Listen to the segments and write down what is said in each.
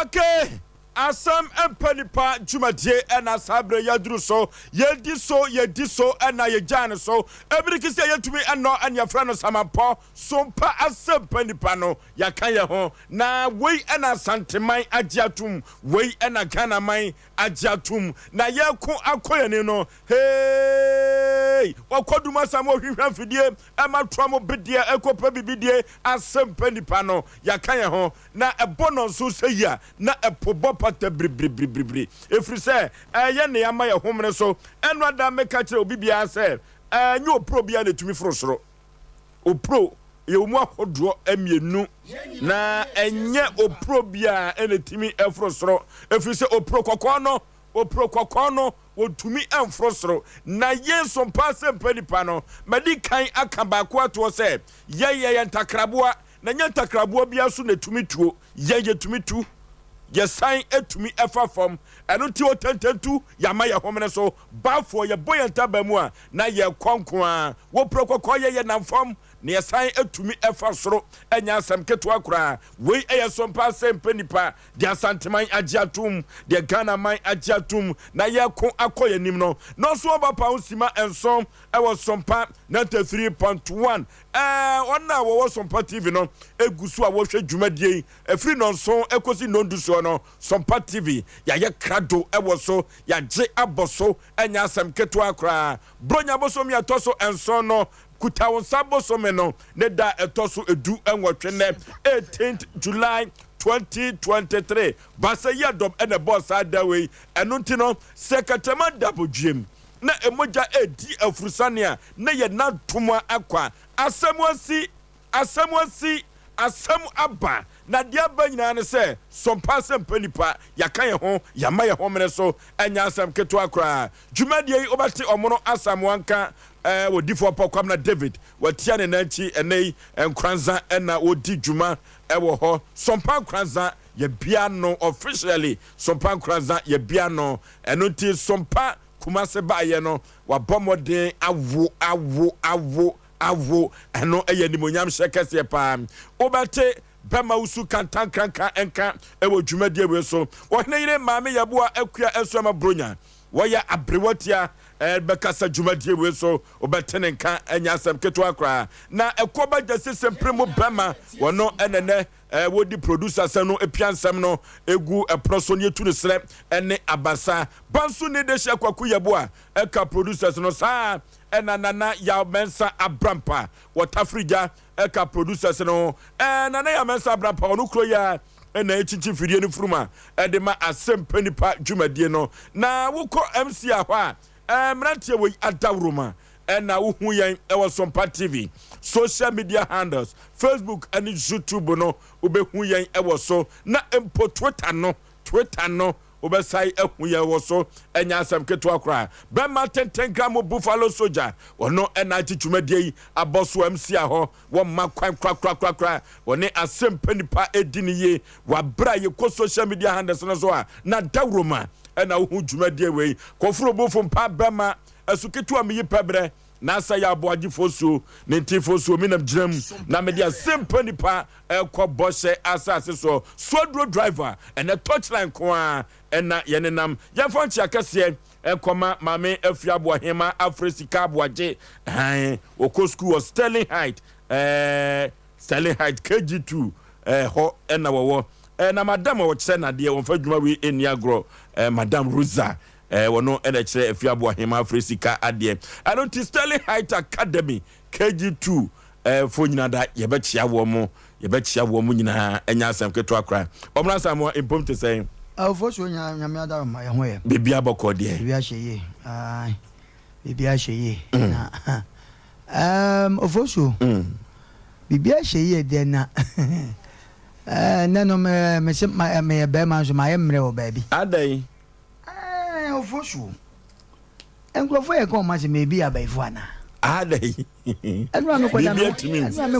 Okay. Asem Mpe Nipa jumadie ena sabre yadru so yedi so ena yejane so ebiriki se yetumi eno anya fra no samampo Sompa Asem Mpe Nipa no yakan ye ho na wei ena santeman agiatum wei ena Ghana man agiatum na yeku akoye ni no hey wakoduma samo hwehwa fidie ema toamo bedie ekopa bibidie Asem Mpe Nipa no yakan ye ho na ebono so seya na epobo pata bribri efri se ye ne yama ye homre so eno ada meka kire obi bia se nyi opro bia na tumi frosoro opro ye mu ahodo amienu na enye opro bia ene timi efrosoro efri se opro kokko no wotumi enfrosoro na ye Sompa Asem Mpe Nipa no madi kan aka ba ko ato se ye ntakraboa na nya ntakraboa bia so na tumi tuo ye tumi tu ye sign etumi efa from eno ti otententu yama ye homene so bafo ye boyenta ba mu a na ye konko a wo prokoko ye namfam na ye sign etumi efa soro enya asem keto akura we eye Sompa Asem Mpe Nipa dia santeman agiatum dia Ghana man agiatum na ye ko akoye nim no so oba pa usima ensom e was Sompa 93.1 onna wo Sompa TV no egusu a wo hwe dwumadie efri no so ekosi no nduso no Sompa TV ya ye krado e wo so ya je aboso enya asem keto akura bronya boso mi atoso enson no kuta won saboso me no ne da etoso edu enwotwe ne 18th July 2023 basa yadom ene boss adaway eno ntino sekatama dabodwem na emoja edi afurusania na ye na tuma akwa asem aba na dia ba nyina ne se Sompa Asem Mpe Nipa yakan ye ho yama ye ho mene so enya asem keto akra dwumadie yi obati omono asam wanka wodi fo pokwam na David watia ne nanchi enei enkranza ena wodi dwuma ewo ho Sompa nkranza ye bia no officially Sompa nkranza ye bia no eno ti Sompa kumase ba ye no wabomode awo eno eye ni monyam shekese pa obate bema usu kantan kranka enka ewo dwumadie we so ohne yire maame yabua akua esoma bronya waya abrewatia bekasa dwumadie we so obetene nka enya asem keto akra na ekoba jase sempremo bema wono enene wodi producer se no epiansem no egu eproso ne tu ne sre ene abasa bansu ne de hye kwaku yabua eka producers no saa nana ya mensa abrampa watafrija eka producers no nana ya mensa abrampa onu kro ya na echinchi fidie ni furuma de ma Asem Mpe Nipa dwumadie no na wukọ MC ahwa mrantie we adawroma na wuhu yen ewo Sompa TV social media handles Facebook and YouTube no ubehu yen ewo so na empo Twitter no obesai ehu ye wo so enya asem keto akra be ma 10 gram buffalo soldier ono ena dwumadie yi aboso MC aho wo ma kwan kra woni Asem Mpe Nipa ediniye wa bra ye ko social media handles no so a na dawroma ena wo dwumadie we kofuro bofo mpa bema asuketu am yi pebre na sa Yaw Aboagye Oforisuo ne ntifosuo minam giram na me dia Asem Mpe Nipa ekọ boshe asase so swodro driver ena touchline ko a ena yenenam yemfonchi akase ekoma mame afri aboahema Africa Aboagye oko school was Sterling Height KG2 ho ena wowo na madam wo kire na de wonfa dwuma wi eniagro madam Rosa wono ena kire afri aboahema Africa ade I don't Sterling Height Academy KG2 fo nyina da yebechia wo mo nyina enya asem keto akra omra samo impomte say Oforisuo nyame ada ma ye ho ye bibia boko de bibia hyeye bibia hyeye na Oforisuo bibia hyeye de na nano me be man so ma ye mre wo baby adai Oforisuo enklofo ye ko ma se me bi abaifo ana adai anu me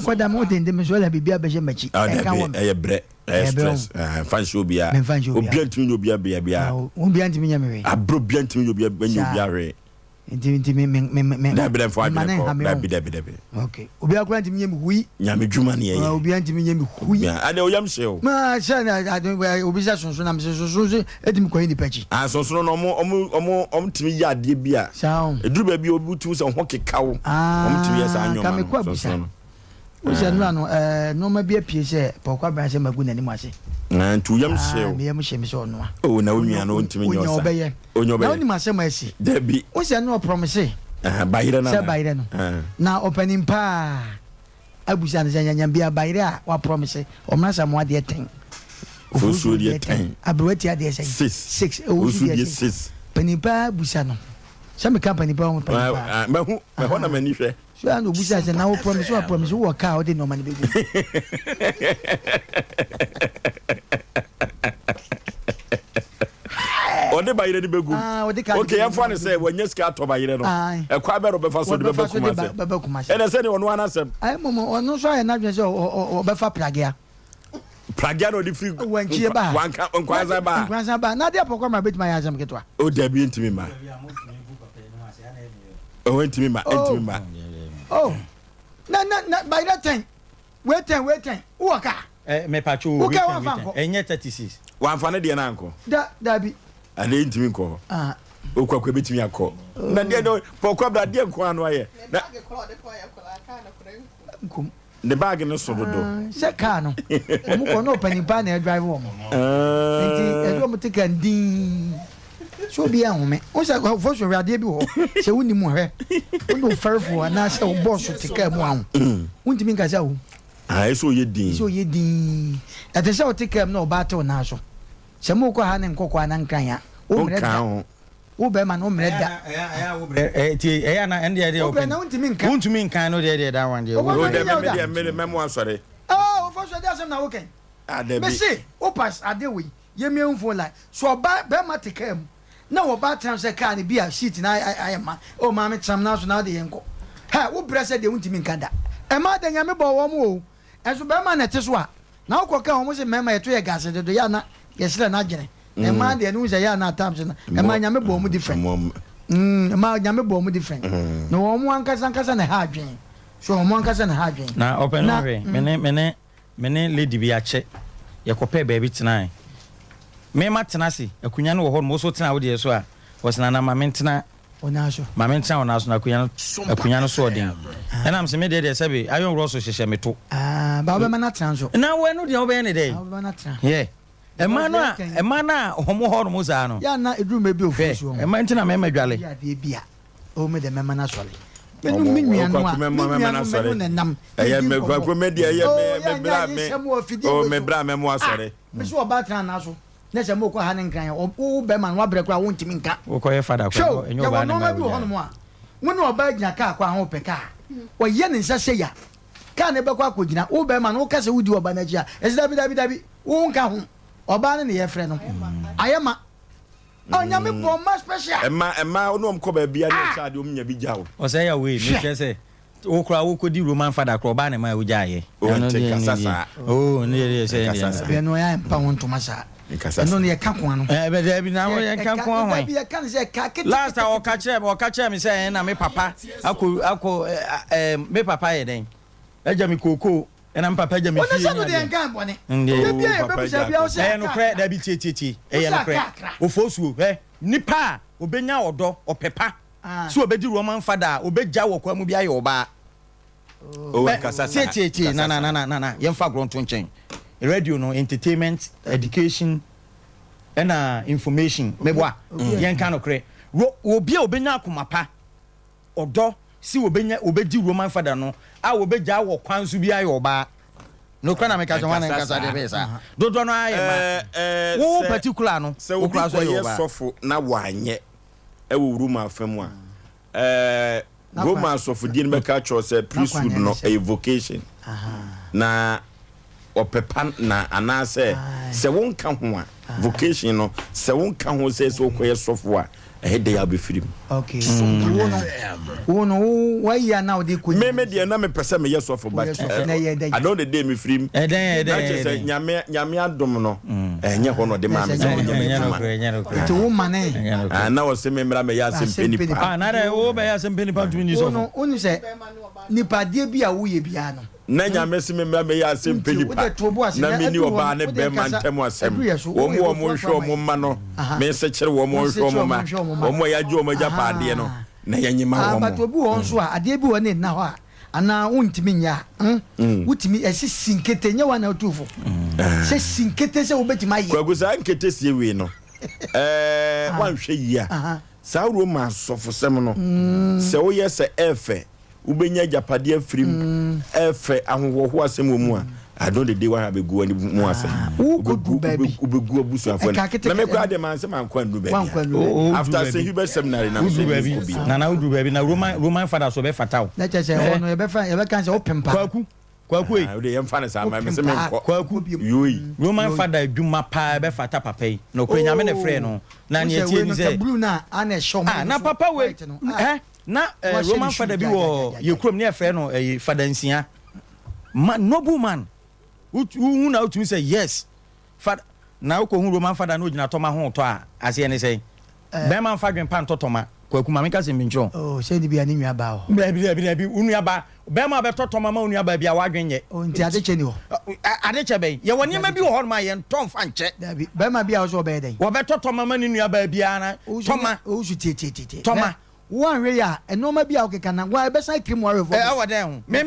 kwada mo de me so la bibia be je machi e bre stress fancy obia obiantimi obia bia obiantimi nyame we abro biantimi obia benya obia we Inti me Dabi for Dabi. Okay. Obi akwa ntimi nyem hui. Nyame dwuma ne ye. Obi ntimi nyem hui. Ade oyam hyew. Ma sha obi sha sonso na me sonso etimi ko ni pechi. Ah sonso no om timi ya ade bia. Eduru ba bi obi tu se ho kekawo. Om timi ya sa anyoma. Ka me kwa bisa. O sha no no ma bia pie se pokwa ban se magu nani ase. Na ntu yam hyew. Me yam hye me so no. Oh na onua no ntimi nyosa. Onyo obeye. Na oni ma se ma esi. Dabi. O sha no promise. Bayire na. Se bayire no. Na opening pa. Abusa na nyanya bia bayire a wa promise. O ma sa mo ade 10. Ofusu de 10. Abroti ade 6. Ofusu de 6. Penipa busa no. Se me company pa mo penipa. Me ho na mani hwe. So an obusa se na wo promise wo ka o de no man be. Ode bayire ni begu. Okay, yam fa ne say wanya sika to bayire no. E kwa be ro be fa so de be kumase. E na say ne ono anasem. Ai momo ono so ya na dwen say o be fa plagea. Plagea no di free. Wanchie ba. Wanka nkwaza ba. Nkwaza ba. Na dia pokwa ma betima ya asem ketwa. O da bi ntimi ma. O ntimi ma, ntimi ma. Oh. Na bayire 10. Wait 10. Uwaka. Me pacho we can. Enye 36. Wan fa ne de na anko. Da bi. Ade ntimi ko. Okwa kwa betimi akọ. Na de no pokwa bra de nko anu aye. Na the bag no so do. Se ka no. Omo ko no panipa na drive wo mo. Enti e do mo take ndin. So bi ahome. O se for so rade bi wo. Se woni mu hwe. O do ferfo na se o boss take mu ahun. Untimi nka se wo. Eso ye din. So ye din. E te se o take na o battle na so. Se mo ko ha ne nkokọ anan ya. O mreda. O be man o mreda. O bre. Ti na ende de o. O na untimi nka. Untimi nka no de that one de. O de me memo asore. Oh, for sure there's na woken. Me say, o pass ade we. Ye me unfo like. So ba ma take am. Na wo ba tram se car ni bia sheet na ayema. O ma me tram na so na de yenko. Ha, wo bre se de untimi nka da. E ma de nyame bo wo mo o. Enso be ma na te so a. Na wo koka wo mo se mema ye to ye gas de do ya na. Yesira na gene. E ma de nu se ya na times na. E ma nyame bo mu different. Ma nyame bo mu different. No wo mu ankasa na ha adwen. So mo ankasa na ha adwen. Na open no we. Mene lady bi ache. Ye kope baby tena. Me ma tena si. Akunya no wo ho mo so tena wo de so a. Wo sena na ma mentena onaso. Ma mentena onaso na akunya no so odin. E na mse me de sebe ayon ro so hyehye meto. Ba be ma na tena so. Na we no de wo be ne dey. Ba be na tena. Yeah. Ema na homo ho no za no. Ya na eduru me bi Oforisuo. Ema ntina me madwale. Ya de bia. O me de me na sole. Enu minua no a. Me na sole. Eye me kwa me de eye me bra me. O me bra me mo asore. Me so oba tena na so. Na se mo ko ha ne nkran o be ma no abre kwa won timi nka. O ko ye fada kwa enyo ba ne ma. Bi ho no mo a. Won oba gina ka kwa ho peka. O ye ne nsa se ya. Ka ne be kwa akogina. O be ma no ka se wudi oba na ji a. Esi dabi. O nka ho. Oba ne ye frɛ no ayema onyame bo ma special ema ono mko ba bia ne chade omnya bi jawo o say ya we me say wo kura wo kodi roman father kro ba ne ma wo jaye no sasa ne say be no ya mpa won to masa no ne ka ko ano be bi na wo ye ka ko ho be ka ne say ka kete last o ka kire me say na me papa ako me papa ye den eja mi koko ena mpapa ja me fi. Ona de nkan bone. Bia e be busa bia o se. No kre da bi tie. No kre. Ofosuo, nipa obenya odo opepa. So obedi roman father, obeja wo kwa mu bia ye oba. O kasa sa. Tie. Na. Yemfa gronto nchen. Radio no entertainment, education, and information. Meboa. Yenka no kre. Obi obenya akomapa. Odo si obedi roman father no a obeja wo kwansu bia ye oba no kana me ka so wan nkasa de besa dodo no aye ma wo particular no wo kra so ye oba sofo na wanye e wo room afam a Roma sofo di me ka cho se priesthood no a vocation na opepa na anase se won ka ho a vocation no se won ka ho se so koye sofo a ehde ya be firim. Okay. Wono why ya now dey ko. Me dey na me pese me yes of but I know the day me firim. Eden. Nyame adom no. enye ho no de ma me se to woman na wo se me mra me ya Asem Mpe Nipa na re wo be ya Asem Mpe Nipa tumi ni so no unu se nipa de bi a wo ye bia no na nya me se me mra me ya Asem Mpe Nipa na me ni oba ne be man tem asem wo mo hwe mo ma no me se kire wo mo hwe mo ma wo mo ya ju mo ja pa de no na ya nyima wo mo but obi won so a ade bi won na ho a ana untimi nya utimi esi sinkete nya wana otufo se sinkete se obeti maye kwagusa nkete sie we no wan hwe yi a sa Roma sofo sem no se wo ye se efe ubenya japade afrim efe ahohoho asem wo mu a I don't the day one have go any more say. Ubegu abusu afọ. Na me kwa de man say man kwa ndu baby. After say Hubert seminary na say baby. Na udu baby na Roman father so be fatal. Na che say ono ye be fa ye be kan say open pa. Kwaku e. We dey yam fa na say me say me kwaku yoyi. Roman father adwuma pa be fata papa yi. No kwa nyame ne frɛ no. Na ne tie ni say. Blue na ana show. Na papa we. Na Roman father bi wo ye krom ne frɛ no father nsia. Noble man. Who now to say yes? Father, now ko Roman father no gina toma ho to a ase ne say. Be man fa dwen pan to toma. Kwaku ma meka se mincho. Oh, say di bia ni nua ba ho. Bi unua ba. Be ma be to toma ma unua ba bia wa dwen ye. Oh, nti ade che ni ho. Ade che be. Ye woni ma bi ho ma ye ntom fa nche. Be ma bia so be den. Wo be to toma ma ni nua ba bia na. Toma. O su tie. Toma. One way ya enoma bia o keka na wa be san krim ware fo wa den ho me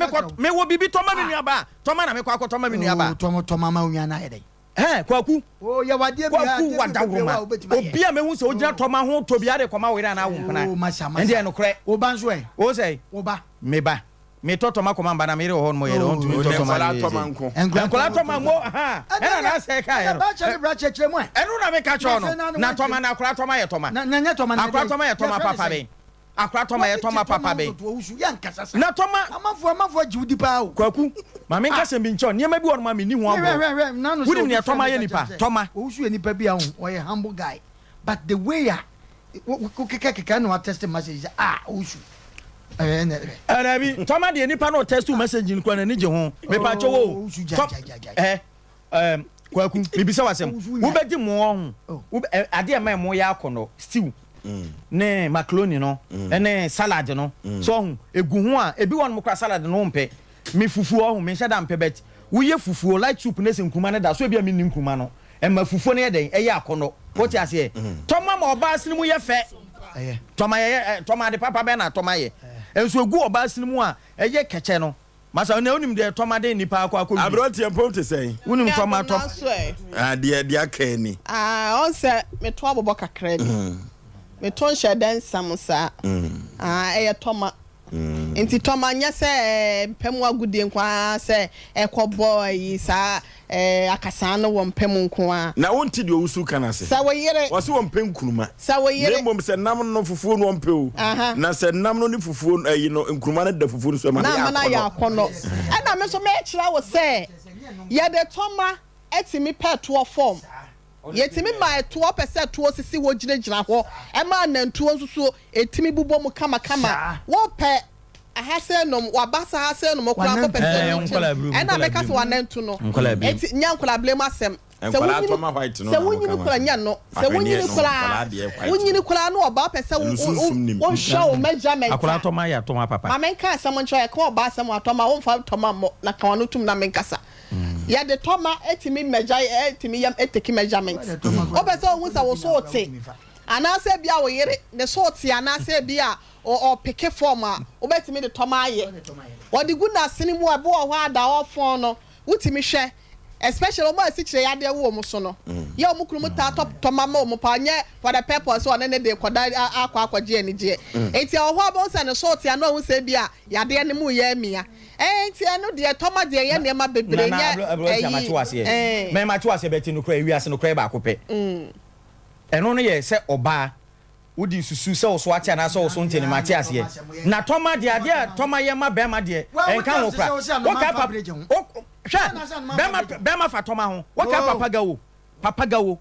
wo bibi toma me nua ba toma na me kwa toma me nua ba toma ma unua na yede kwaku o ya wade bia kwaku wadawroma obi a me hu se o gina toma ho to bia de koma were na wo mpana ende no kre o ban so e o sei o ba me ba me to toma koma ba na me re ho mo yere on tumi to toma nko enkola toma mo ena na se ka ye ba che mo enu na me ka cho no na toma na akora toma ye toma na nya toma na akora toma ye toma papa be akwa toma ye toma papa be na toma amafo jiwudi pa o kwaku ma me nka se bi ncho niam bi won ma me ni hu abo wudi ne toma ye nipa toma osu ye nipa bia ho o ye humble guy but the way ya keka no attest message osu bi toma de nipa no test message nkwa na ni je ho me pa cho wo kwaku bibisa wasem wo be di mo ho ade e ma mo ya akono stew ne macaroni no ene salad no so egu ho a ebi won mo kwa salad no mpe me fufuo ho me hyada mpe bet wo ye fufuo light soup ne se nkuma ne da so bia me ni nkuma no e ma fufuo ne ye den e ye akono what you say toma ma oba asini mu ye fe toma de papa be na toma ye enso egu oba asini mu a e ye keche no masa ne onim de toma de nipa akwa abroti empom te say unim toma to de akani on se me to abobo kakra ni me ton shedan samusa e toma enti toma nya se mpemu agudie nkwa se ekobo yi sa akasa no wo mpemu nkwa na wonti de owusu kana se sa wo yere wo se wo mpem kunuma sa wo yere mbom se nam no fufuo no mpew na se nam no ni fufuo ayi no nkuruma no da fufuo so ma ya akono e na me so me kira wo se ye de toma etimi pet to form yetimi ma etuo pese tuo sisi wo ginagina ho e ma nantuo nsuso etimi bubo mu kama wo pe ahase nom wabasa hase nom kura ko pese e na meka so wanantu no eti nya nkola blame asem se wonyini kura nya no se wonyini kura no oba pese wo show measurement akola to ma ya to ma papa ma menka asem ncho e ko oba asem atoma wo mfa toma mo na kan no tum na menkasa ya de toma etimi measure etimi yam eteki measurement obese wo sa wo so te anase bia wo yere ne so te anase bia o peke form a obetimi de toma aye wo de guna sini mu abo ho ada ofon no wutimi hwe especially o ma si kire yade wo mo so no ya o mukuru mu ta top toma ma o mo pa nye for the purpose o ne de koda akwa je ni je enti o ho abo se ne so te ano wo se bia yade ne mu ye mia enti anu de toma de ye ne ma bebre nya me ma tuase beti no kra wiase no kra ba ko pe eno no ye se oba wodi susu se oso ati ana se oso nteni mate ase na toma de ade toma ye ma be ma de enka ho kra wo ka papa be ma fa toma ho wo ka papa gawo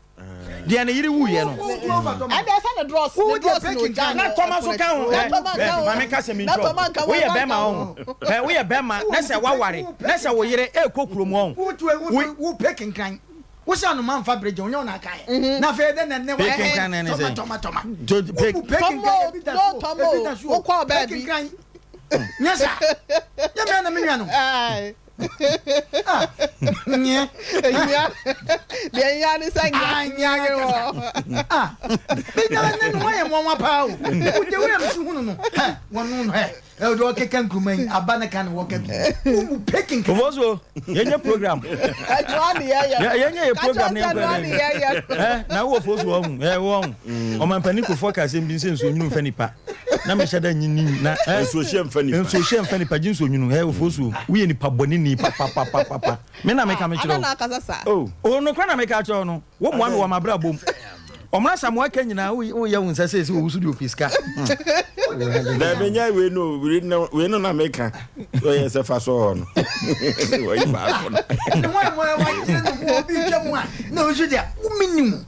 de ana yiri wu ye no and there's an address na toma so ka ho ma me ka se mi tro wo ye be ma ho wo ye be ma na se wa ware na se wo yire e kokuro mu ho wo pekin kan What's on man fabric? You know, na kai. Na fe de ne wa. Toma. No tomo. Wo kwa baby. Yes sir. Ya me na me nua no. Ai. Nye. De ya ni sanga. Nya wo. Bi na ne no wa mo pa o. Wo de we am si hunu no. Wonu no he. E do keka nkuman abana kan wo ka bi. Wo peking. Ofosuo, yenye program. Yenye program ne na wo Ofosuo hu. Wo hu. O man pani ko focus em bi nso nyunu fa nipa. Na me hyada nyini na nso hye mfa nipa. Nso hye mfa nipa jinso nyunu. Ofosuo, wo ye nipa boni ni papa. Me na me ka me kire. Oh no kwa na me ka kire no. Wo mo ame wa mabra bom. Omra samwa ka nyina wo ye hu nsase se wo studio piska. Na benya we no na meka. So yes fa so no. Wo yi ba so no. Mo bi twam a na o judia wo minimu.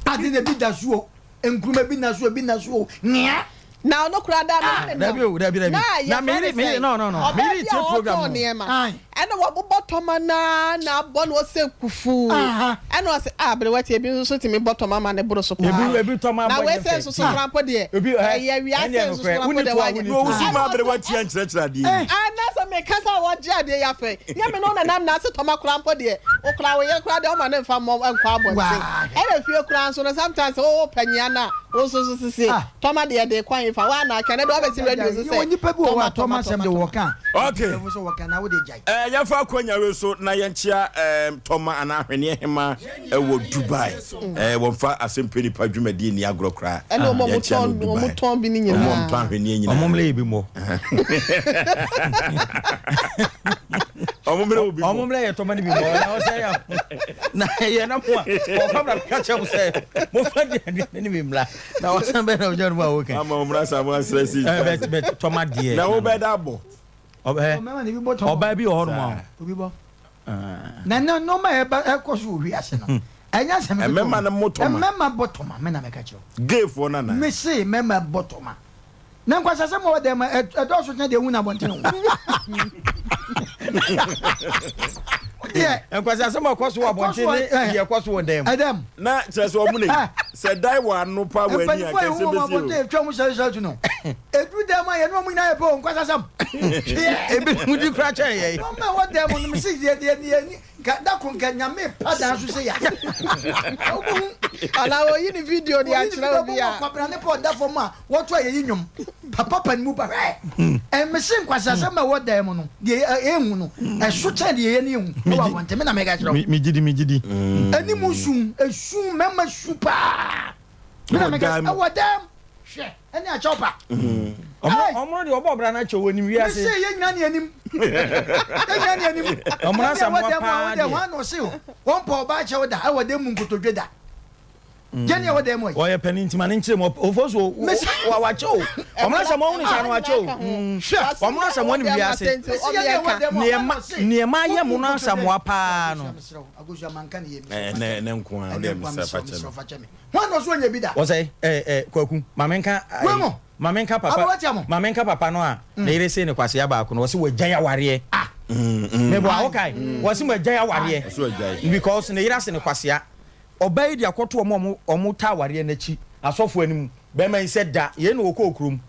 Ade na bi da so enkruma bi na so nia. Now no crowd na me na me no me ti program no and what bottom na bon was say kufu and was but what e bi so timi bottom man e bro so ebi to ma na we say so crampo de we say so crampo de wo si ma bre what yan kira de na so me kasa wo jia de ya fe ya me no na na se to ma crampo de o kra we ye kra de o ma na fa mo nkwa abonte e na fie kra so no sometimes o panya na o so sisi to ma de kwan fa wa na kane do be si radio so say oni pa bi o wa Thomas am de woka okay so woka na wo de jai ya fa kwanya we so na yenchia Toma ana hwene hema wo Dubai wo fa Asem Mpe Nipa dwumadi ni agrokra e no mo ton bi ni nyina mo ton hwene nyina omomle bi mo omomle ye Toma ni bi mo na o say ya na ye na mo o fa bra ka che mo say mo fa ni bi mla na o san be na o jor ba o kan ama omra sa mo stress bet Toma die na wo be da bo oba bi o no obi bo na no ma e ko so wi ase no enya se me mema na motoma mema botoma me na me ka che gay for na me say mema botoma na kwa sase mo de ma e do so nya de hu na bonte no yeah enkwasa se mo kwaso wa bonte ni ye kwaso wo dem adam na chese o mu ne se dai wa no pa wa ni aka se besi o e twa mu se no edu dem a ye no mu na ye po nkwasa sam ebi mu di kra che ye no me wo dem no me se ye ni da kon ka nyame pa da so se ya ala wo yi ni video ni a kira obi a ko bra ne po da fo ma wo to ye nyum papa pan mu ba e me se nkwasa sam wo dem no de e hu no e so che de ye ni hu wa wonte me na me ga kira mi gidi ani mu sum esum mema supa me na me ga awadam hwe ani a chopa omro de obo bra na che woni wi ase me se ye nyina ni anim omra sa mo pa de wa no se o won po ba che da awadam mu nkotodwe da jeni awadam mo o ye pani ntima ne nkire mo Ofosuo wa che o omra sa mo woni sa no wa che o omra sa mo ni wi ase ne ma ye mo no sa mo pa no agoja manka ne ye ne nko a de Mr. Fachemi wa no so nya bi da o say kwaku mamenka papa no a na ire se ne kwase ya ba ko no se wajan ya ware me bo awokai wo se wajan ya ware because ne ire se ne kwase ya obai dia kwoto omo ta ware na chi asofo anim be man se da ye no okokrum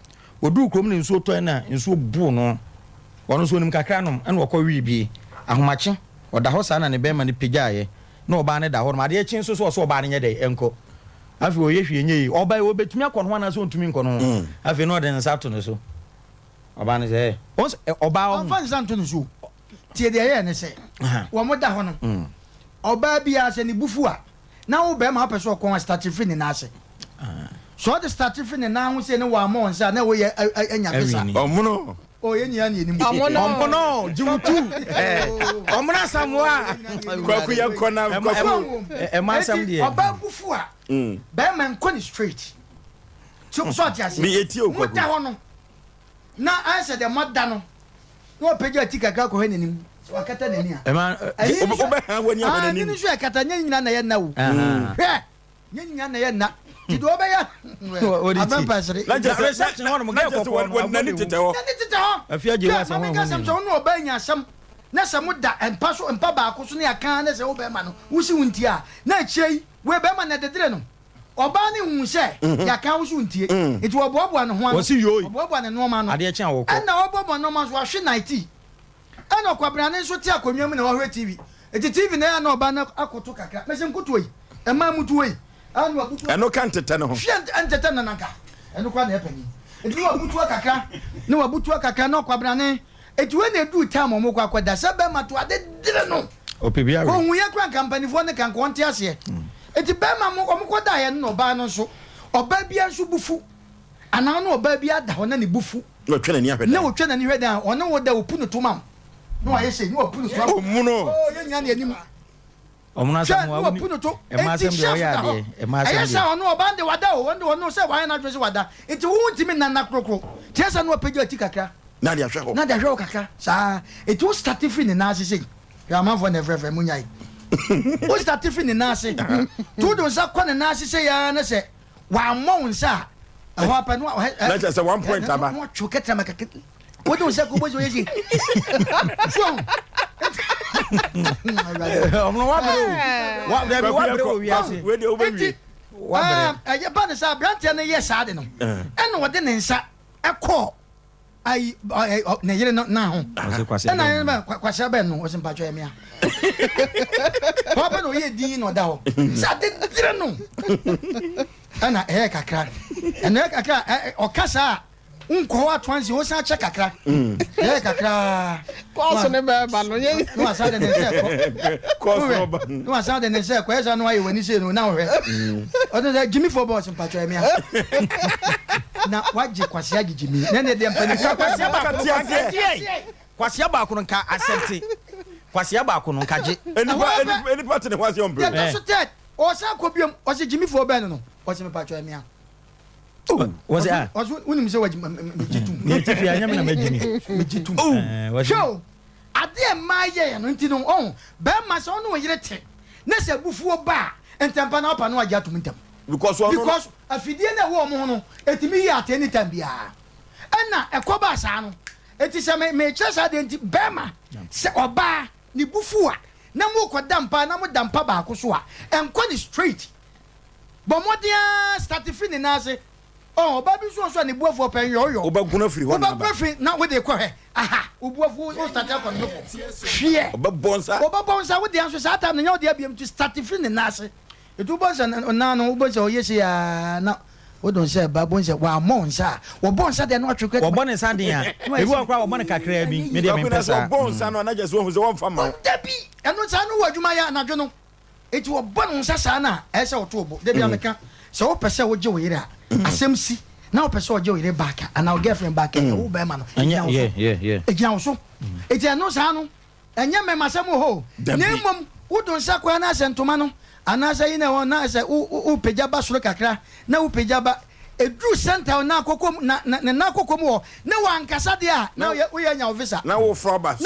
odu krom ne nsuo to na nsuo bu no wono so nim kakra no na okọ wi bi ahomache oda ho sa na ne be man pigaaye na oba ne da ho ma de chi nso so oba ne nye de enko afi o ye hwie nye oba wo betumi akọ no na so ntumi nkọ no afi no de nsa to no so oba ne se oba on fan san to no so tie de ye ne se wo mo da ho no oba bia se ne bufu a na wo be ma peso ko start free ne na ase so the start free ne na ho se ne wa mo nsa na wo ye anya pesa omuno o ye nya ne ni ompono jimutu omna samwa kwaku ya kona ma sam die oba bufu a be man ko ni straight so ti ase mi eti o kwaku mo da ho no na ase de moda no no peja tika ka ko he nenim wakata nani a oba ha wani abana ni ni so akata nyina na ye na wo nyina na ye na ti do be ya abampasre la just reception on mo ga ko ko nani tete ho afia je wa sam ho ka sam so no oba nya sam na se muda empa so empa ba ko so ne aka na se wo be ma no wo si wuntie a na chei we be ma na dedere no oba ne hu se ya ka wo so wuntie enti wo boaboa no ho ano wo boaboa ne no ma no ade eche awoko na wo boaboa no ma so ahwe 90 ana kwabra ne so ti akonwa mu na wo hwe TV enti TV na ya na oba na akoto kakra me se nkoto yi ema mutu yi anu abutu eno kan tete ne ho hwe antete na nanka eno kwa na epani enti wo abutu kakra ne wo abutu kakra na kwabra ne enti we na du time mo kwa kwada se be ma to ade dire no opibia ko hu ye kwa company fo ne kan ko nte ase enti be ma mo koda ye no ba no so oba bia nso bufu ana no oba bia da ho na ne bufu no twena ni ahweda na wo twena ni hweda ono wo da opu no to mam no aye se ni opu no to am omuno ye nya ne anim omuna samu wa opu no to e ma asem de oya de e ma asem de aye sa ono oba de wada o ono se wa na dwese wada enti wo ntimi na na krokro tiesa no opegi ati kakra na dia hwe ho na dia hwe kakra sa eti wo start free ni na asese ya man for na frefre munyai wo start free ni na ase to do sa kwa na asese ya na se wa mo nsa ho apa no na just 1 point aba mo chuketra makake wo do sa ko bozo yesi so omno wa bere wo wi ase we de obawi wa bere ya ba ne sa brante ne yesa de no eno wo de ne nsa ekọ ai na yire na ho na na kwase ba no o se mpacho emia papa no ye din no da ho sa de dire no ana kakra ana kakra o kasa unko wa twanzi o sa che kakra kakra ko so ne ba no ye no asa de ne se ko so ba no asa de ne se ko esa no ayi wani se no na hwe o de Jimmy for boss mpacho emia na waje kwase agijimi na ne de mpani kwase ba ko kwase ba ko nka accept kwase ba ko nka je any part ne kwase on bro ya so ted o sa ko biom o se Jimmy for ben no o se mpacho emia was it was unim se waje mejitum ne tifi anya me na majimi mejitum was show ade ma ye no nti no on be ma so no yire te na se bufuo ba entempa na opa no waje atum ntem because afidie na wo mo no etimi yi at any time bia na ekoba sa no eti se me chesa de nti be ma se oba ni bufuo na mo kodampa na mo dampa ba ko so a enko ni straight bomodia start fini na ase oh baby so ni buafo pen yo obaguna free ho na obafri na we de ko he aha obuafo o start akon no hwe obabonsa we de anso sa time na de abiem to start fini na ase etu bonsa na no bonsa o yesi ya na o don say ba bonsa wa monsa wo bonsa de no atwekwa wo bon nsa de ya ebi wo kwa wo bon kakra bi me de me pesa bonsa no na just wo ze won fama dabi eno sa no wadwuma ya na dwo no eti wo bon nsa sa na ese wo to obo dabi ameka so wo pese wo je wo yire a asem si na wo pese wo je wo yire back and our girlfriend back wo be ma no yeah ejina wo so eti eno sa no enye me masem ho ne mom wo don sa kwa na asentoma no anasa ina wona se u pejaba suro kakra na u pejaba edru center na kokom na kokom wo na wankasa de a na wo ye nya officer na wo fraba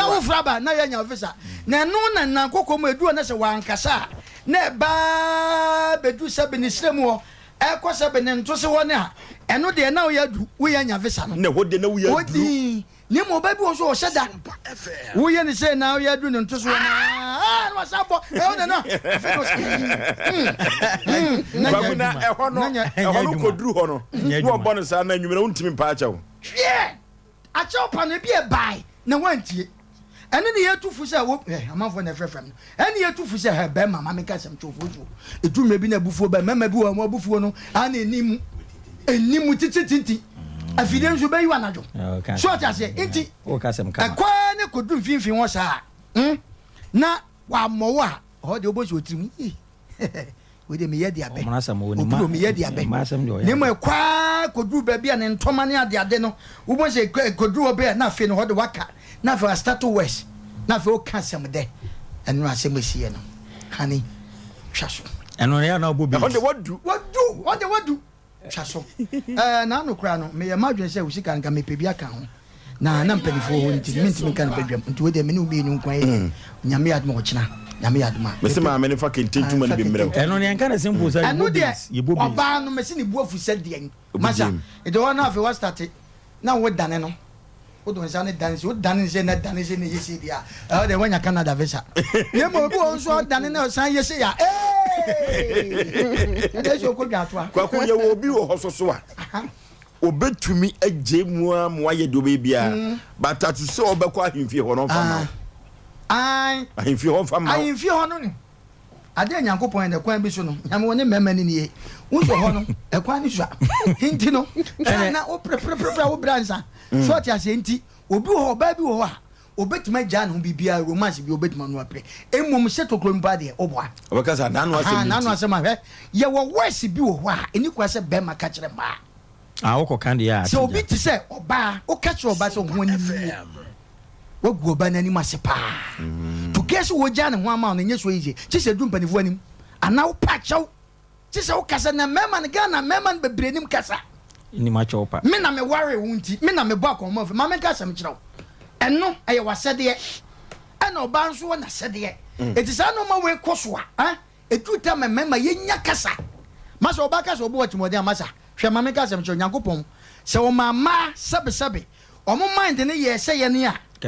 na ye nya officer na no na kokom edu na se wankasa na ba bedu se benisrem wo e ko se benento se wo ne a eno de na wo ye du wo ye nya officer no na hode na wo ye du ni mo ba bi wo so wo sheda wo ye ni se na wo ye du ne nto so na no sabo e o na baguna e hono kodru hono wo bon sa na nwumere untimi pa acha wo a cha pa no bi e bai na wantie ene ne yetufu se wo amanfo na frefrem no ene yetufu se he be mama me ka sem chofojo etu me bi na bufuo ba mama bi wo mo bufuo no ana enimu titi afide nso be yi wanajo so ta se enti o ka sem kama akwa ne kodu finfin won sa na wa mowo a o de obosi otirim we de me ye dia be omana sam wo ni ma me ye dia be ne mo kwa kodu ba bia ne ntoma ne ade no wo bo se kodu obe na fe no ho de waka na fe start to west na fe o ka sem de enu asem esie no hani twaso enu ya na obobi ho de wadu twaso na no kra no me ye madwen se usika nka me pebia ka ho na mpanifo ho nti minti kan bedwam nti we de me no bi nu nkwan ye nyame aduma ochina nyame aduma me se ma me ne fa kente tuma ne bi mrem eno ne nka na simple say ye bobi oba no me se ne buafu se de masa e de wona afi wa start na wo dane no o don say na dance o dance say na dance na yesi dia e de wanya Canada visa ye mo bi o so dance na san yesi ya e so ko dwa to a kwa ko ye wo bi wo hososo a obetumi agye mu a mo aye do bia but at so obekọ ahemfie ho no fama ai ahemfie ho fama ahemfie ho no ni ade Nyankopon de kwan bi so no nyame woni mema ni nie wo so ho no e kwan ni so hinti no na o pre o bransa so ti ase nti obi ho ba bi ho a obetuma gya no bibia romance bi obetuma no apre emom se to krom ba de oboa obekasa nanu asem nanu asem ahwe ye wo wes bi ho a eni kwa se be maka kire ma woko kan de ya so obi ti se oba o ka kire oba so ho ani wo gu oba nani ma se pa to guess wo gya ne ho ama no nye so yiye ti se du mpanifu anim ana wo pa chaw ti se wo kasa na mema ne Ghana mema ne bebre nim kasa ni ma chopa me na me worry wunti me na me bɔ akɔmɔ fe ma me kasa me kyerɛw ɛno ɛyɛ wasɛdeɛ ɛna ɔba nso wɔ na sɛdeɛ eti saa no ma we kɔso a etu ta me mema yenya kasa masa ɔba kasa ɔbɔ wɔtimoden amasa hwɛ ma me kasa me kyerɛw Nyankopɔn sɛ wo mama sabe ɔmo mind ne yɛ sɛ yɛ ne a ka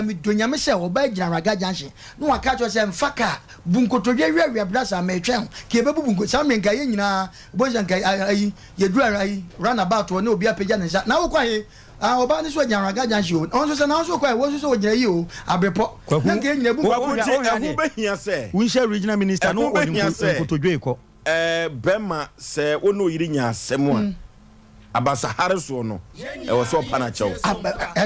me donyame sɛ ɔba gyina raga junction no waka kyerɛ sɛ mfaka bunkotodwe wiawia brasa ma etwɛn ke bebu bunko sa me nka yɛ nyina bo sɛ nka ayi yɛ dura ayi run about ne obi apagya ne nsa na wo kwa he ɔba ne so gyina raga junction on so sɛ na so kwa wo so gyina yi o abrepɔ na nka nyina bu ko ti behia sɛ winshare regional minister no bunkotodwe ko bema sɛ wo no yiri nya asɛm a abasa hareso no e wo so pa na kyɛw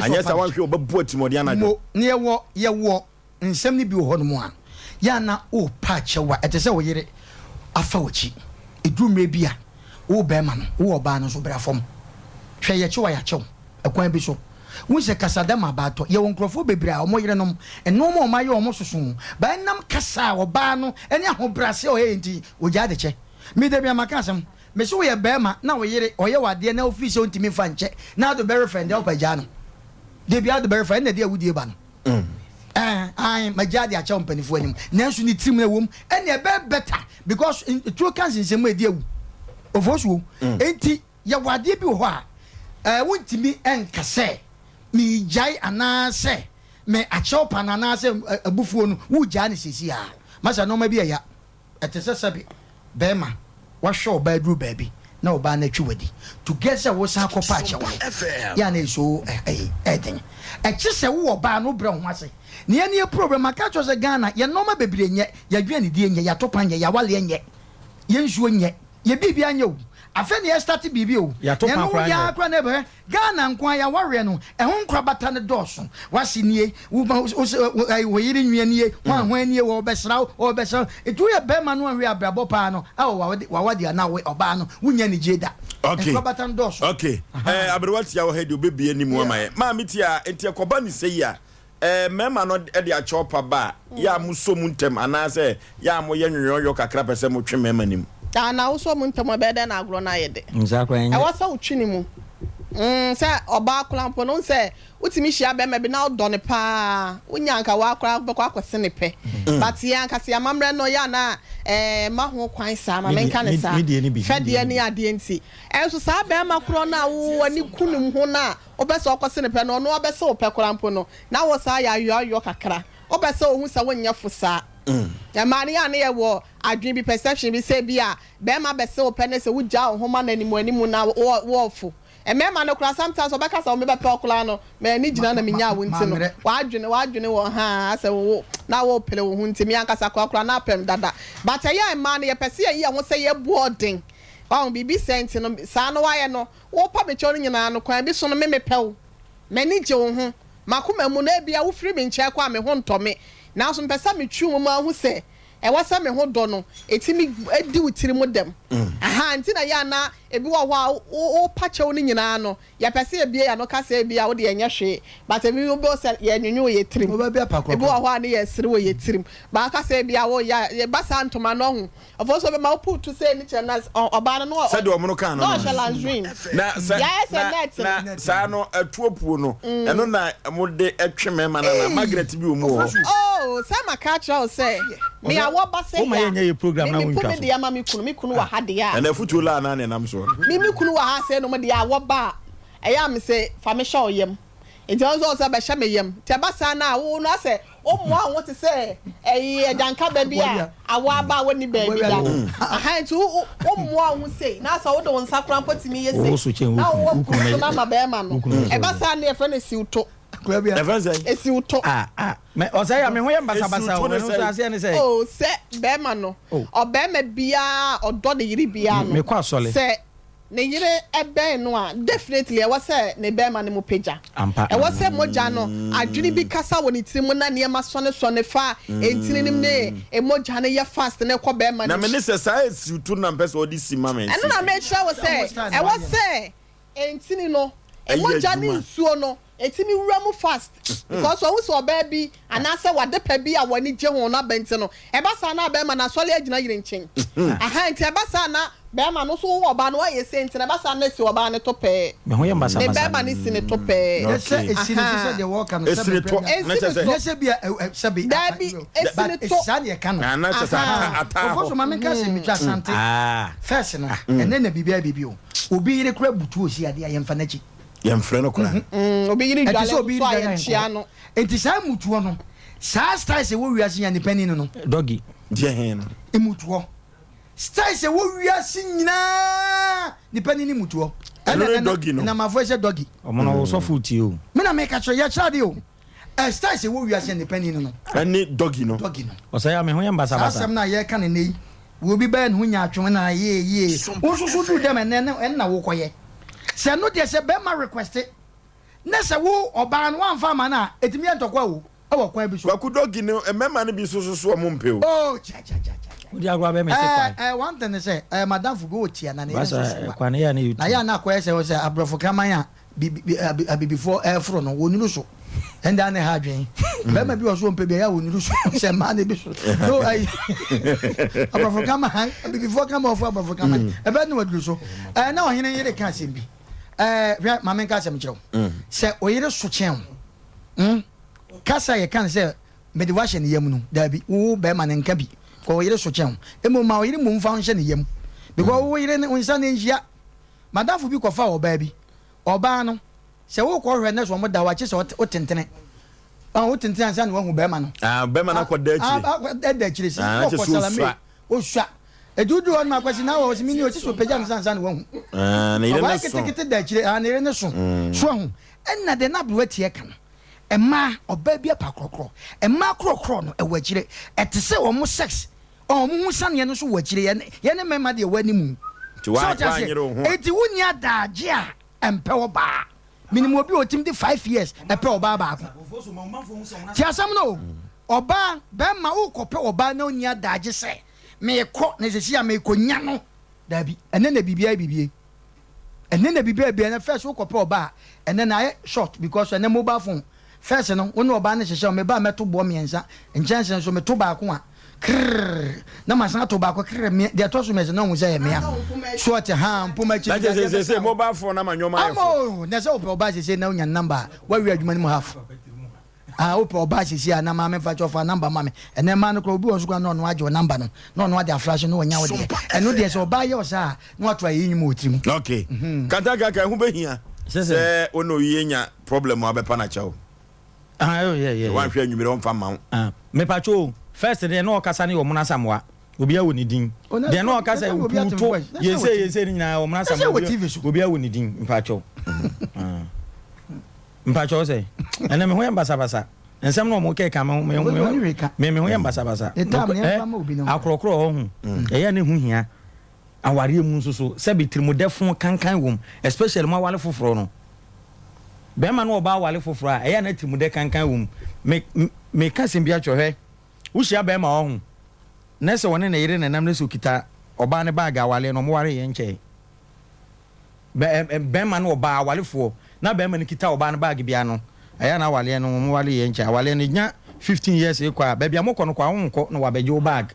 anya sa wan hwe obabu atimodi anajo ne ye wo nsɛm ne bi wo hɔ no mu a ya na o pa kyɛwa ɛte sɛ wo yere afa wachi edumre bi a wo bɛma no wo ɔba no so bra fam hwɛ ye kyɛwa ya kyɛw ɛkwan bi so wo sɛ kasada ma ba tɔ ye wo nkrofo bebre a ɔmo yere nom ɛno mo ɔma ye ɔmo soso ba nam kasa ɔba no ɛne ahobrase ɔyɛ nti ogya de kyɛ me de bia maka asɛm me so ye bema na wo yere oye wade na office ontimi fa nche na do very friend e opaja no de bia do very friend na de awudie ba no ai majadi a cha mpanifu anim nanso ni tirim na wom ene e be better because true cancer nsem e de awu ofosuo enti ye wade bi ho a wontimi enkase mi jai anase me a cha opana anase abufuo no wo ja ne sisi a masa no ma bi ya etese sabi bema washo ba dru baby na oba na twiwadi to get say wo sa kopa achewa ya na so eden e kise wo oba no bra ho ase ne ye problem aka cho se Ghana ye no ma bebre nye ya dwa ne die nye ya topa nye ya wale nye ye nsuo nye ye bibia nye o afa ne start bibi o ya topa kwa ya kwa ne be Ghana nkwa ya ware no e ho nkra bata ne doso wase nie wo yiri nwie nie ho anie wo besra etu ye be ma no anwe abrabo pa no wa wadi na we oba no wunya ni jeda okay nkra bata ne doso okay abrewati ya wo head obebie ni mu amaye ma mitia enti akoba ni sei ya mema no e de achopa ba ya muso mu ntem anase ya mo ye nwonyo kakra pese mo twe mema nim na wo so mu ntem obede na agro na yede nzakwa enye e wasa utwini mu se oba aklampo no se utimi hia be ma bi na odo ne pa unya nka wa akra be kwa akwese ne pe but ya nka se amamre no ya na ma ho kwan sa ma menka ne sa fede ne ade enti enso sa be ma kro na wo ani kunum ho na obese okwese ne pe no no obese ope krampo no na wo sa ya yo kakra obese ohun sa wonya fusa ya mani ya ne wo adwin bi perception bi se bi a be ma bese ope ne se wugya ohoma na animu na wo fu emema no kura sometimes obeka sa o me be pe okula no me ni gina na menya wo nti no wadwene wo ha ase wo na wo pele wo nti me ankasa okula na pem dada but ya ema no ye pese ye ho se ye boarding wa bibi sent no sa no wa ye no wo pa be cho no nyina no kwan bi so no me pew me ni je wo ho makoma mu na bia wo firi me nche kwa me ho ntome na so mpesa me twu mu ahu se e wasa me ho do no etimi edi wutiri mu dem aha nti na ya na ebi wo ho o pache wo nyina no ya pese ebie ya no kasa ebia wo de enye hwe but ebi wo be se ye nwunwu ye tirim ebi wo ho na ye sire wo ye tirim ba kasa ebia wo ya basa ntoma no ho ofo so be ma put to say ni chena oba no se de omo no kan no no shalanjwin na sa no atuopuo no eno na mo de etwe mema na Margaret bi omo oh sama catch say me awo ba say o ma ye program na wonka me de ma me kunu wa ha de ya na futu la na nam so me kunu wa ha say no me de awo ba eya me say fa me sha oyem It also be shameyem. Tabasa na wo no say o mo an what say eh janka baby a awaba woni baby da. Aha nti o mo an say na say wo do nsa kran potimi yese. Na wo na ma be ma no. E basa na e fe na siuto. Esiuto. Me Osei ya me ho ye basa o no so ase ne say. Oh, say be ma no. O be ma bia odo de yiri bia no. Me kwa sole. Say ne yire ebe no a definitely e was say ne be ma ne mo pagya e was say moja no adwini bi kasa woni tirim na ne ma sone fa entini nim ne e moja ne ye fast ne ko be ma na me ne say science you to na person odi sima men and na make sure e was say entini no e moja ne nsuo no etimi wura mu fast because o so baby anase wade pa bi a woni je ho na benti no e ba sa na be ma na sole agina yire nchen aha nti e ba sa na be ma no so wo ba no aye senti na ba sa na si wo ba ne to pe me ho ye basa be ma ni si ne to pe ese esine de work and ese to na se bia sabi dabi esine to esa ne ka no na se sa ata ofo so ma men ka se mi twa sante first no ene na bibia bibio obi yire kura butu osi ade aye mfa na chi yem frɛ no kora obi yiri dwale so aye chia no enti sa mutuo no sa style se wo wiase nya ne pani no doggy die hen mutuo style se wo wiase nyina ne pani ni mutuo doggy no na mafo se doggy omo no so futi o me na make cho ya chade o style se wo wiase ne pani no ani doggy no Osei ya me ho ye basa asem na ye ka ne nei wo bi ba ne ho nya atwe na ye wo so du dem en na wo koye se no de se be ma request na se wo oba no amfa ma na etimi entokwa wo e wo kwa bi so kwaku doggy no emema ne bi so mo mpe o oh cha odi agwa be me se kwa one thing say madam fugo tia na ne basa kwa ne ya ne na ya na kwa se abrofo kraman a before airfro no woni so enda ne ha dwen be ma bi o so mpe be ya woni so se ma ne bi so no ai abrofo kraman before kraman of abrofo kraman e be no wadru so na o hene yire ka asem bi ma men ka asem kiro se o yire so chen kasa ye kan se me de washe ne yam no da bi wo be ma ne nka bi ko yire so chen emo ma o yire mu mfa nhye ne yam because wo yire ne unsa ne nhia madafu bi ko fa o ba bi oba no se wo ko hwe ne so mo da wa che se o tentene o tentene ansa ne wo hu be ma no be ma na ko da chire da chire si ko salame o swa edudu on ma kwasi na wo si mini o ti so peja ansa ne wo hu ne yire ne so kete da chire ne yire ne so so hu enna de na bro tie kan emma oba bi apa krokro emma krokro no e wa chire ete se wo mo sex o mo hu sane no so wa chire ye ne mema de wa ni mu ti wa nyere ho eti wunya daage a empe wo ba minimum obi otim de 5 years epe oba ba ko ti asam no oba be ma wo kope oba na onya daage se me ko na sesi ya me ko nya no dabi ene na bibia ene na bibia na first wo kope oba ene na short because ene mobile phone first no wo no oba na hyehyɛ me ba meto bo miensa nkyɛnse so meto ba ko a na masan to ba ko krr de to so me na hu say me a short ha mpoma chi say mobile phone na manyoma ya amo na say oba say na unya number wa wi adwuma ni mo half oba say na ma me fa cho fa number ma me ene ma no ko obi won so kwa no no age number no no ade flash no wonya wo de eno de say oba ye o sa no ato ayi nyim otrim okay kataga ka hu behia say ono yenya problem abepa na chawo yeah wan hwe anwumire on fa ma me pacho first de no okasa ne omuna samwa obi a woni din de no okasa uputo yese ni nyina omuna samwa obi a woni din mpacho mpacho say ene me ho yamba basa ensem no mo ke ka me ho yamba basa akrokro ho hu eya ne hu hia aware mu nso se bitirmu defo kankan wom especially ma wale foforo no be ma no oba wale foforo a eya na tirmu de kankan wom me ka sem bia chohwe wuhia be ma ho na se woni na yire na nam na so kita oba ne bag awale no mo ware ye nche be ma no oba awale fo na be ma ne kita oba ne bag bia no eya na wale no mo wale ye nche awale ne nya 15 years e kwa baby amoko no kwa honko no wabeje o bag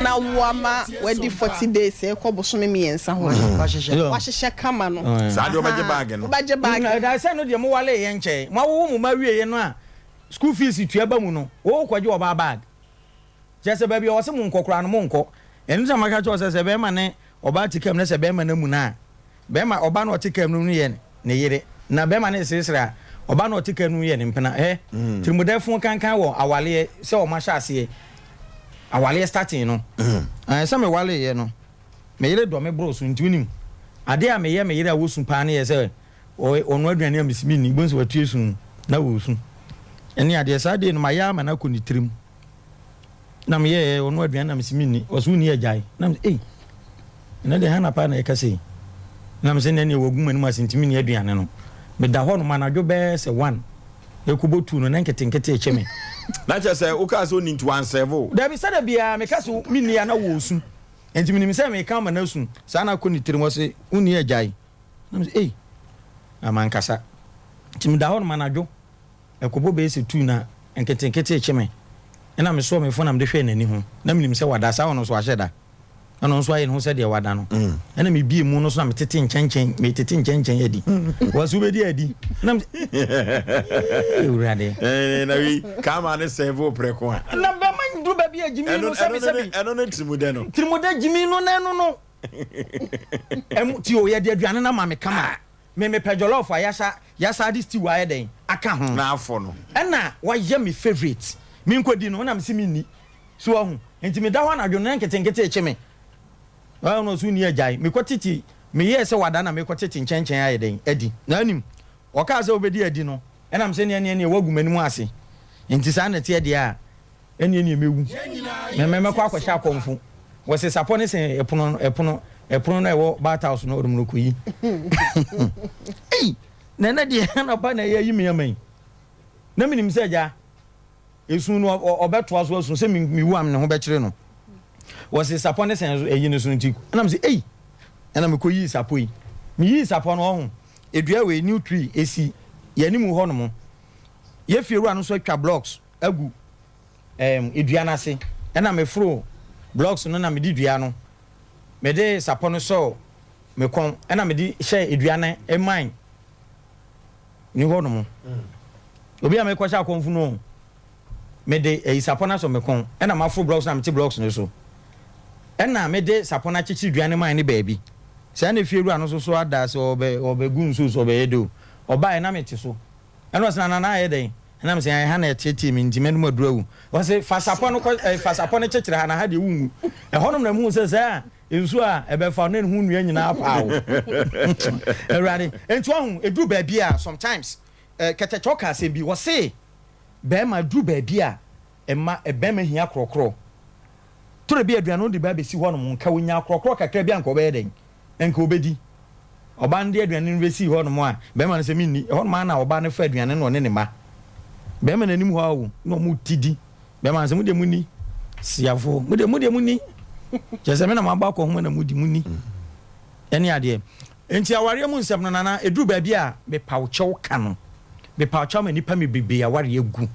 na wama wedi 40 days e ko bosome miensa ho wa hyehyɛ kama no sa de obeje bag no obeje bag da say no de mo wale ye nche ma wo mu ma wie ye no a school fees tua ba mu no wo kwaje o bag jese baby o se mu nkokora no mu nko enu sa maka cho se be ma ne oba tikam ne se be ma na mu na be ma oba no tikam no ye ne yire na be ma ne sisira oba no tika nu ye ne mpena tirimodefo kankan wo awale se o ma hya ase awale starting no se me wale ye no me yire do me bro so ntunim ade a me yire awosu pa na ye se ono aduane a mesimi ni bonso watue sun na wosu eni ade sa de no ma ya ma na ko ni tirim na me ye ono aduane na mesimi ni wasu ni ajai na na de hana pa na e kase na me se ne wogu mani ma sentimi ni aduane no me da ho no ma na dwo be se 1 ekubotu no na nketenkete echeme na che se uka so ni 17 da bi sada bia me kase mi ni na wosu enti mi se me ka ma na su sa na ko ni tirim wose uni ajai na me se amankasa tim da hon manadwo ekobo be se tu na enketenkete echeme na me so me fo na me de hwe nani ho na me nim se wada sa wono so ahyeda na no so aye no se de wada no na me bie mu no so na me tete nkyɛnkyɛn yadi wasu be di adi na me urade na wi kama ne servo preko a na be man du ba bia jimi no se be eno no trimude no jimi no na no ti o ye de aduane na ma me kama me pejolof yasa di stew aye den aka ho na afo no na wa ye me favorite me nkodi no na me simi ni so ho enti me da ho na adwo na nketenkete echeme wa no so ni ajai me kwotiti me ye se wada na me kwotiti nkyɛnkyɛn aye den adi na anim oka se obedi adi no na me se ne wagu mani mu ase enti sa na tie de a ene mewu me kwa kwahya akomfu wo se sapo ne se epono na ewo bathhouse no odum no koyi na de na ba na ye yimi yaman na minim se ja esu no obeto aso asu se mi wu am ne ho be kire no wo se sapo ne se eyi ne so nti na me se na me koyi sapo yi mi yi sapo no ho edua we new tree esi ye nimu ho no mo ye fieru anu so atwa blocks agu edua na se na me fro blocks no na me di dua no me de sapo no so me kon na me di hye eduane e mine ni ho no mo obi a me kwa sha konfu no me de sapo na so me kon na ma fro blocks na me ti blocks no so na me de sapo na chichi eduane mine ni baabi se na fieru anu so ada so obe gun so be edo oba e na me ti so na o se na na ye den na me se ha na tete mi ntime no madurawu o se fa sapo no fa sapo no chechire ha na ha de wungu e honom na mu se se ensu a ebe fa na hu nua nyina paawo erade entu ahun edu ba bia sometimes ketechoka se bi wo se be ma du ba bia ebe ma hia krokro tore bi aduano de ba be si honom nka wonya krokro kakra bia nka obe den enka obedi oba nde aduane no be si honom a be ma no se minni honom na oba ne fa aduane no ne ma be ma nanim ho awu no mu tidi be ma se mu de muni siafo mu de muni jese me na maba ko ho na mudi muni ene ade enti aware mu nsem no nana edu ba bia be pawchew ka no be pawchew ma nipa me bebe aware egu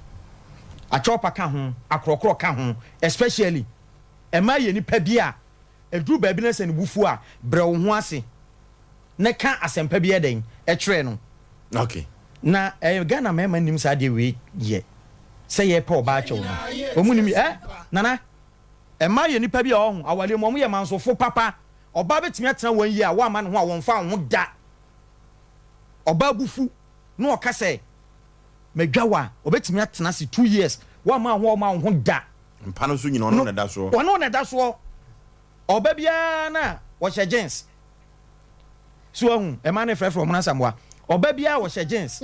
achopa ka ho akrokro ka ho especially ema ye nipa bia edu ba bi na se ne bufu a bre wo ho ase ne ka asempa bia den e kire no okay na Ghana mema nim sa de we ye se ye pa oba achew no omunim nana ema ye nipa bia ohun awale mo ye mansofo papa oba betimi atena wan yi a wa ma ne ho a won fa ho da oba bufu no o ka se medwawa obetimi atena se 2 years wa ma ho da mpano so nyina ono na da so ono na da so oba bia na wo hye jeans so ohun ema ne frefro mo na samwa oba bia wo hye jeans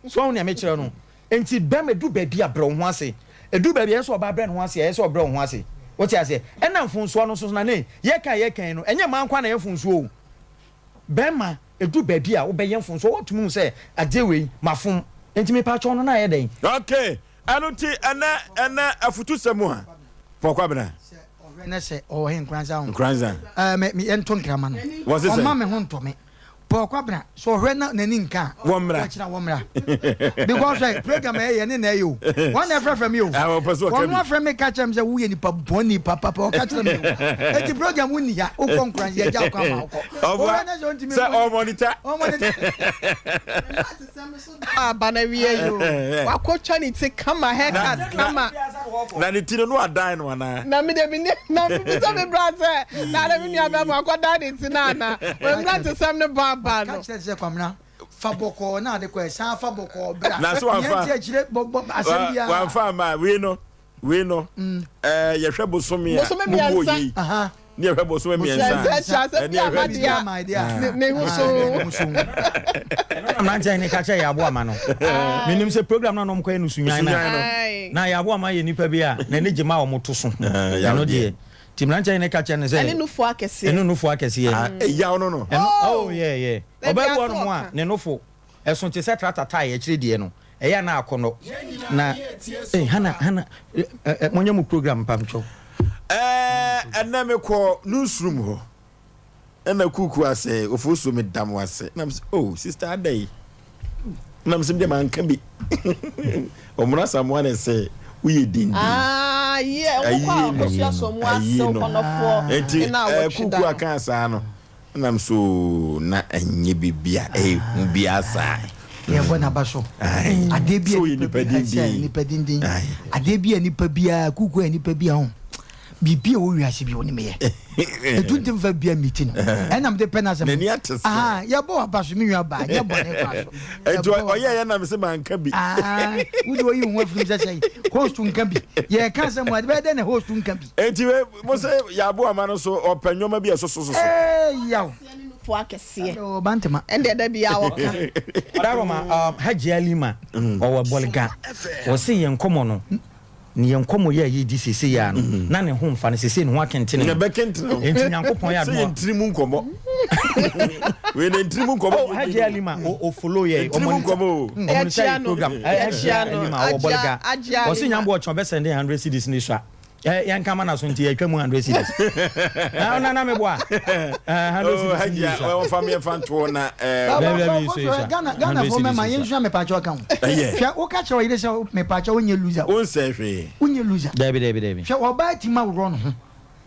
so ohun ne me kire no enti be medu ba bia bre ho ase edu ba bia eso oba bre ho ase eso bre ho ase what you say ena mfunso no so na ne ye kan no enye mankwa na ye mfunso o bema edu ba bia wo be ye mfunso otumu se adewe mafum enti me pa cho no na ye den okay anuti ena afutu semu ha pokwa bena na se o he nkranza me ento nkrama no o ma me ho ntome pokwa bena so hwe na nani nka womra womra because program e ne na yo one every from you one from me catch am say wo ye ni pa boni papa o catch me e program woni ya o konkran ye ja kwa ma o na so ntimi say o monitor bana wie yo wa ko chani te kama haircut kama na ni tino no adan no na na me de bi na bi so me brother na de mi aba ma ko dan it na we mra te sam ne ba no catch say kwamna faboko na de ko san faboko bra na so anfa ye chire asem bia wan fa ma we no ye hwe bosome a mo yi aha ne hwe bosome mi ensa ne hwe me huso na nje ni ka che ya bo ama no menim se program na no mko enu sunyan na ya bo ama ye nipa bi a na ne gima o moto so ya no de timranche ne ka che ne se enu nufo akese ya no oh yeah obabu no mo a ne nufo eson te se trata ye kire de no eya na akono na hana monye mu program pamcho ena me ko newsroom ho ena kuku ase Oforisuo me dam wase na oh sister adai na msim de man kan bi omra samwa ne se uye dindi yeah wo kwa so mu ase konofo na kuku aka asa no na mso na enye bibia hu bia sa ye bona baso adebia ni pedindi adebia ni pabia kuku ni pabia ho bibia wo wiase bi woni meye eduntim fa bia meeting enam de penasem aha ya bo abaso mi nwa ba ya bo ne kwaso eto oye ya na me se man ka bi wudi wo yi ho afum sesei host nka bi ye ka se mo ade de ne host nka bi enti we mo se ya bo ama no so opanyoma bi so yaw fo akese o bantama ende da bia woka daroma Haji Alima owo bolga o se ye nkomo no ni yenkomo ya yi di sese ya no na ne ho mfa ne sese ne ho akentene ne bekentene enti nyankopon ya do se ntirimu nkomo we ne ntirimu nkomo Haji Alima o follow ye o nkomo program Haji Alima o bolga o se nyambo o chombe send 100 cedis ni so yan kama na so nti ya twam 100 cedis na me boa 100 cedis o family fanto na Ghana for me man yen me pacho kan hwa o ka chero yire se me pacho onye loser on se hwe onye loser David hwa o ba ti ma wo no ho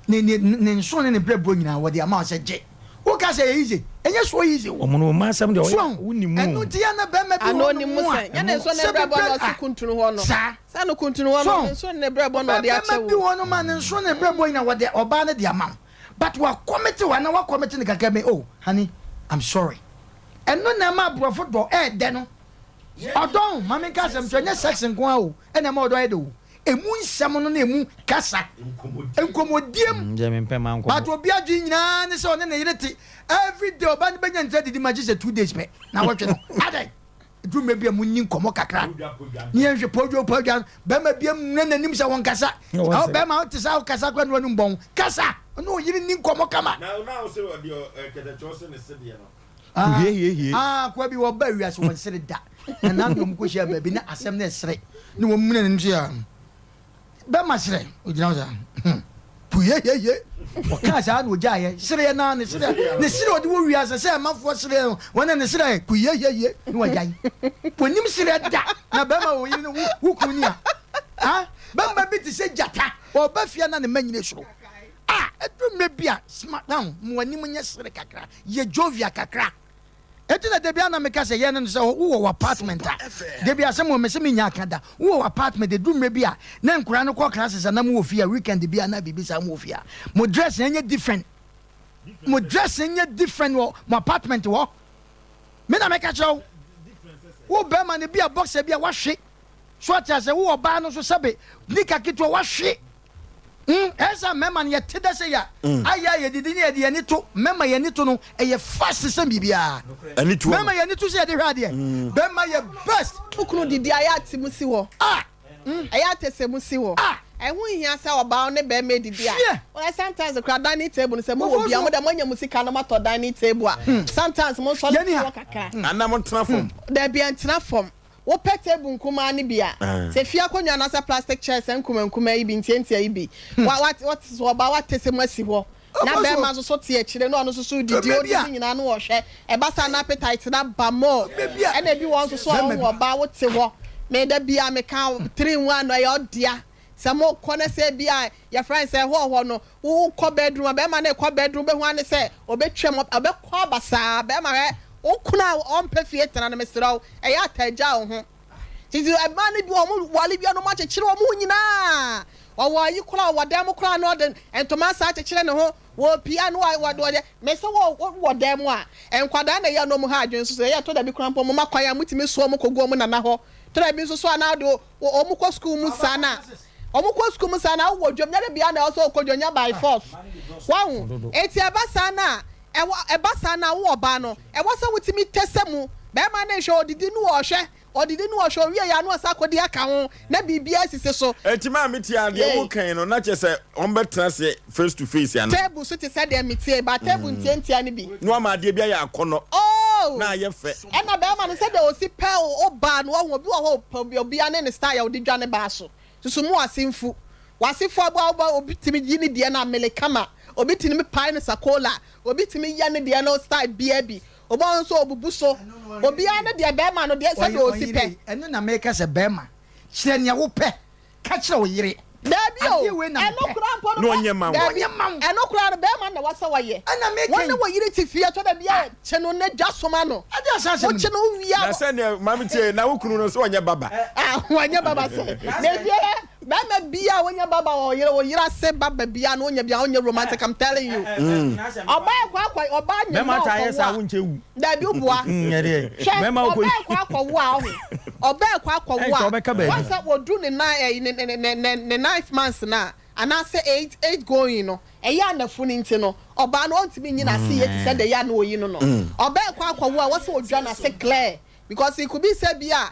ne nso ne brebo nyina wo de ama se je o ka se easy enye so easy o mo no ma sam de o unimu enu ti ya na be ma bi anonimu se ya na so ne brebo no se kuntunu ho no sa no kuntunu ho no so ne brebo no de ache wo bi wo no ma ne nso ne brebo nyina wo de oba ne de ama but wa committee wa na wa committee ne kaka me oh honey I'm sorry enu na ma brofo do de no odon mama ka sem so nye sex nko a o ena ma odo edo emu nsam no na emu kasa enkomodiem je me mpe ma nko but obi adwi nyina ne se one ne yireti every day oba ne benya nta didi ma just 2 days pe na wotwe no adai du me bia mu nyi nkomo kakra ni enhwe pojo be ma bia mu na nanim se won kasa o be ma o sa kasa kwa no mbon kasa no yiri ni nkomo kama na o se o dio ketachose ne se de no kwa bi wo ba wiase won sere da na nan dum ko hia ba bi na asem na sere ni wo mu na nim se ya ba ma sere o gina za puye o ka sa no ja ye sere na ne sere o de wo wiase se mafo sere won na ne sere puye ni wa jai ponim sere da na ba ma wo yiri no wo kuni a ba ma bi ti se jata o ba fia na ne manyine suro edu me bia smart down mo ani mo nya sere kakra ye jovia kakra etina de bia na me ka se ye no se wo apartment de bia se mo me se me nya kada wo apartment de du me bia na nkura no ko classes na mo ofia weekend bia na bibi sa mo ofia mo dress enye different mo apartment wo me na me ka chow wo be ma ne bia boxer bia wa hwe so ata se wo ba no so sebe nika kitwa wa hwe esa mema ye tede se ya aya ye didi ne ye ni to mema ye ni to no ye fast se bibia ani to mema ye ni to se ye de hwade bema ye best ukunu didi aya timusi wo aya tese musi wo ehun hia se oba ne be me didi a sometimes the dining table se mo wo bia mo da manya musika no mato dining table a sometimes mo so le kakra anam tena form da bia tena form wo table nkuma ni bia se fia konwa na sa plastic chairs nkuma yi bi ntientia yi bi what is oba what tese masi wo na be ma so tie akire no no so didi o di nyina no wo hwe e ba sa na appetite na ba mo e na bi won so wo ba wo te wo me da bia me ka 3-1 no ya odia se mo kone se bia ya friend se ho no wo ko bedroom be ma na ko bedroom be hu ane se obetwem obekọ abasa be ma o kuna on perfect na me siraw e ya taja wo ho tizi e ma ni bi o mo wale bia no ma chechire wo mo nyina owo yi kura wo dem kura no de entoma sa chechire ne ho wo pia no wo do de me se wo dem a enkwada na ye no mu ha adwen so ye to da bi kura mpo mo makwaya mutimi so mo kogu mo nana ho to da bi so na do o mu ko school mu sana omukwo school mu sana wo dwom na bia na also okodwonya by force wahu eti abasa na ebasa na wo oba no ewasa wutimi tesemu be ma na hwe odidi nu ohwe wi ya no asakodi aka ho na bibia sise so eti ma meti ade wo kan no na chese on betra se face to face ya no table so te say dem meti ba table ntiantia ne bi no amade bia ya akono oh na ye fe e na be ma no say de osi pe oba no wo bi wo obi ane ne style ya odidwa ne ba so susumu asimfu wasifo aba obi timi yini de na melekama obi timi pai ne sakola obi timi ya ne de na style biabi obo nso obubu so obi ane de be ma no de say do osi pe eno na make se be ma kire ne wo pe ka kire wo yire dabi o eno kura mpo no onye ma eno kura no be ma na wasa waye ana make wona wo yire ti fie to da bia che no ne dwasoma no ade asase wo che no wia na se ne mami tie na wo kunu no so onye baba wanya baba se na bia ba bia wanya baba wo yire se baba bia no onya bia onya romantic I'm telling you oba kwa oba nya me mata yesa wo nchewu dabi ubua nyere me ma ko kwa wo aho oba kwa wo wasa wo du ne na 9 months na and I say 8 going no e ya na funi nti no oba no ontimi nyina se ye ti se de ya na oyi no oba kwa wo a wasa odwa na se clear because it could be said bia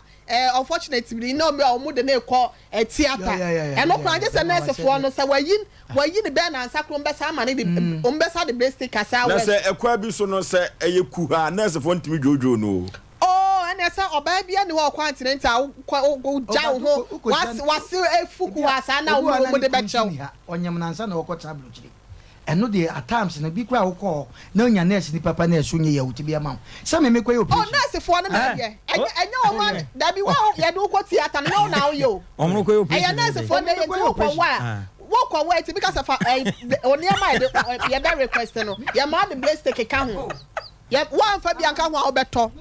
unfortunately no me omu de na ekọ theater e no kwa just nurse for no say wayi ne be na ansakro mbesa ama ne de mbesa de breast kasa na say ekwa bi so no say eyeku ha nurse for ntimi jojo no and esa oba bia ne ho continental jaw ho wasi efuku asa na wo mo de be chew onyam nansa na wokọ tra blochiri eno de at times na bi kwa wokọ na onya nurse ni papa na eso nye yawuti bia ma sa me mekọ operation oh nurse for na ye enya o man da bi wo ye do ko theater no na wo yo omro ko operation enya nurse for na ye do ko wa ti because of oniama ye be request no ye ma the place take ka ho ye wan fa bia nka ho a obeto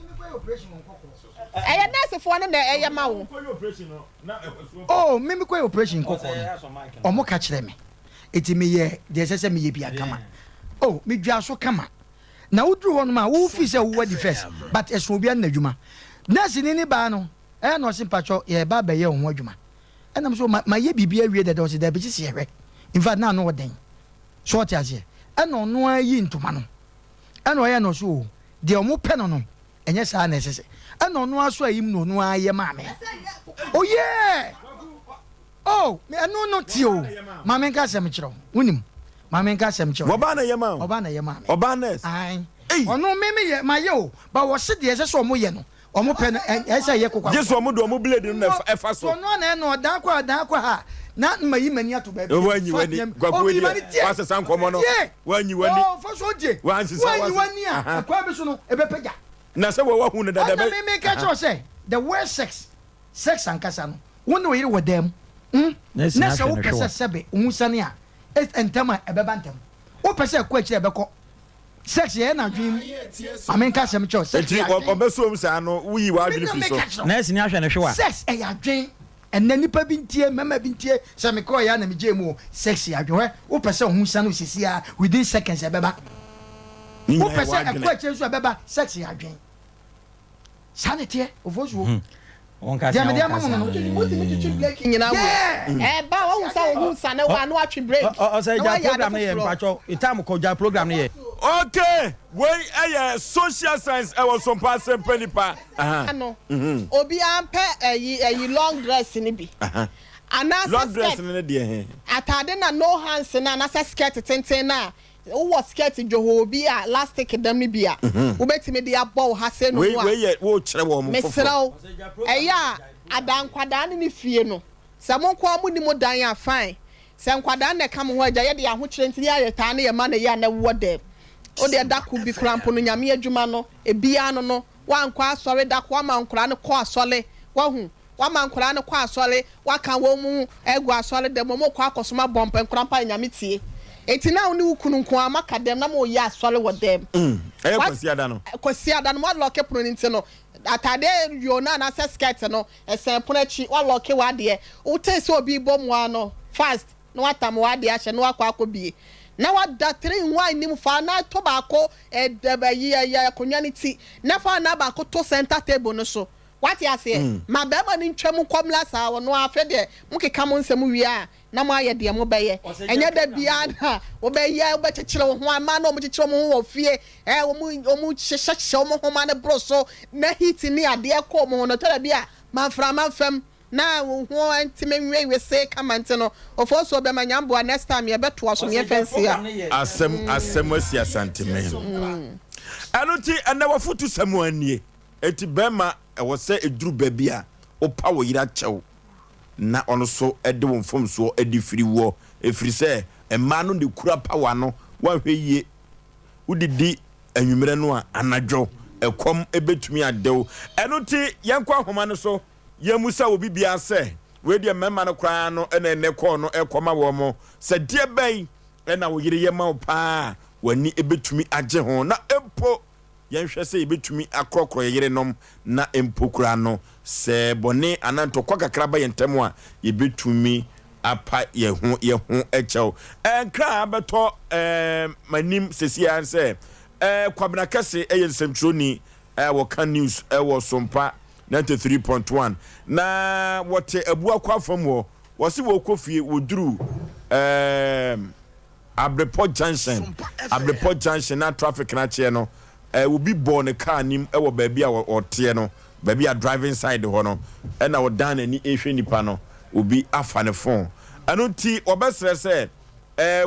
eya nurse for na eya ma wo oh me mekọ operation kokọ no omo ka kire me eti me ye de sese me ye bia kama oh me dwa so kama na wodru ho no ma wo fi se wo di first but eso bia na adwuma nurse ni ba no no simpacho ye ba be ye ho adwuma enam so ma ye bibia wie de se da be si ye in fact na no woden short as ye eno no ayi ntoma no eno ye no so de omo pe no enye sa na sese eno no aso ayim no aye ma me oh yeah oh me anu no tio mama nka sem kiro wonim mama nka sem kiro oba na yema oba nurse ai ono meme ye ma ye o ba wo se de se so mo ye no omo pe no e se ye kokwa jesu omo do omo blade no e fa so no na no dan kwa ha na mayi mani ato ba bi wanyi wani gwagwe wasa san komo no wanyi wani oh fa so je wanyi wani a kwa bi so no e be pega na se wo hu no dada be meme ka cho say the worst sex ankasa no won no yire wo dem na se wo pese sebe umusane a entama ebeba ntem wo pese kwa kire ebekọ sex ye na dream amenka sem cho sex obeso sa no wuyi wa adwene fi so na esi ni ahwe ne hwe sex e ya dwen enne nipa bi ntie mama bi ntie se me ko ya na me jemu sex ya dwen wo pese umusane osisi a within seconds ebeba wo pese kwa kire so ebeba sex ya dwen sanete ofosuo onka dia me dia mama no break nyina wo ba wo sa wo sa na wa no atwe break o say ja program ne ye mpacho itam ko ja program ne ye okay wey social science e was Sompa Asem Mpe Nipa no obi ampe eyi long dress ni bi ana long dress ne de atade na no hands na na skirt tenten na wo skirt joho bi a elastic dam ni bi a wo betime de abọ ha se no wa we wo kire wo mo mesraw eya adankwada ni fie no se mo kwa mu ni mo dan a fine se nkwada na ka mo ho agya ye de aho kire ntini aye ta na ye ma na ye na wo dem o de daku bi krampo no nyame adwuma no ebia no wa nkwa asore daku ama nkora ne kọ asole wa hu wa ma nkora ne kọ asole wa kan wo mu egu asole dem mo kọ akosoma bomp nkrampa nyame tie eti na oni wukunu nko amaka dem na mo ya asole wo dem e kwasi ada no wa loke pro ni ntino atade yo na skirt no esen pono chi wa loke wa de o tese obi bom wa no fast no atam wa de ahye no akwa akobie na wada 3-in-1 nim fa na to ba ko ya community na fa na ba ko to center table no so what you say ma be ma ni ntwam komla sa wo no afa de mukeka mo nsem wi a na mo aye de mo beye enya da bia na wo beye wo bekyekere wo ho ama na wo kyekere mo ho wo fie wo mu hyehyehye mo ho ma ne bro so na hit ni ade ko mo no to da bia ma fra ma fam na wo ho ntime we say comment no Oforisuo be ma nyambo next time ye beto aso me fancy a asem asi asantime anuti ana wafutu samu anie eti bema wo se eduru baabi a opa wo yira chew na ono so ede wo mfom so edi firi wo efiri se emma no de kura pawa no wa hweye udidi anwumere no a anadwo ekom ebetumi adew enuti yenkwa homa no so yemusa obi bia se we de memma no kra no ene ne ko no ekoma wo mo se de ben ena wo yire yema wo pa wani ebetumi agye ho na empo yenhwe se ebetumi akrokro yire nom na empo kra no se bone ananto kwa kakra ba yentemu a yebetumi apa ye ho echew enkra beto manim sesia se kwabna kase eyensentroni wo kan news wo Sompa 93.1 na wote abua kwa fam wo se wo kofie woduru Ableport junction na traffic na che no will be born a car nim e baby or tie no baby a driving side ho no e na wo dan ani ehwe nipa no will be afa ne phone anoti obesere se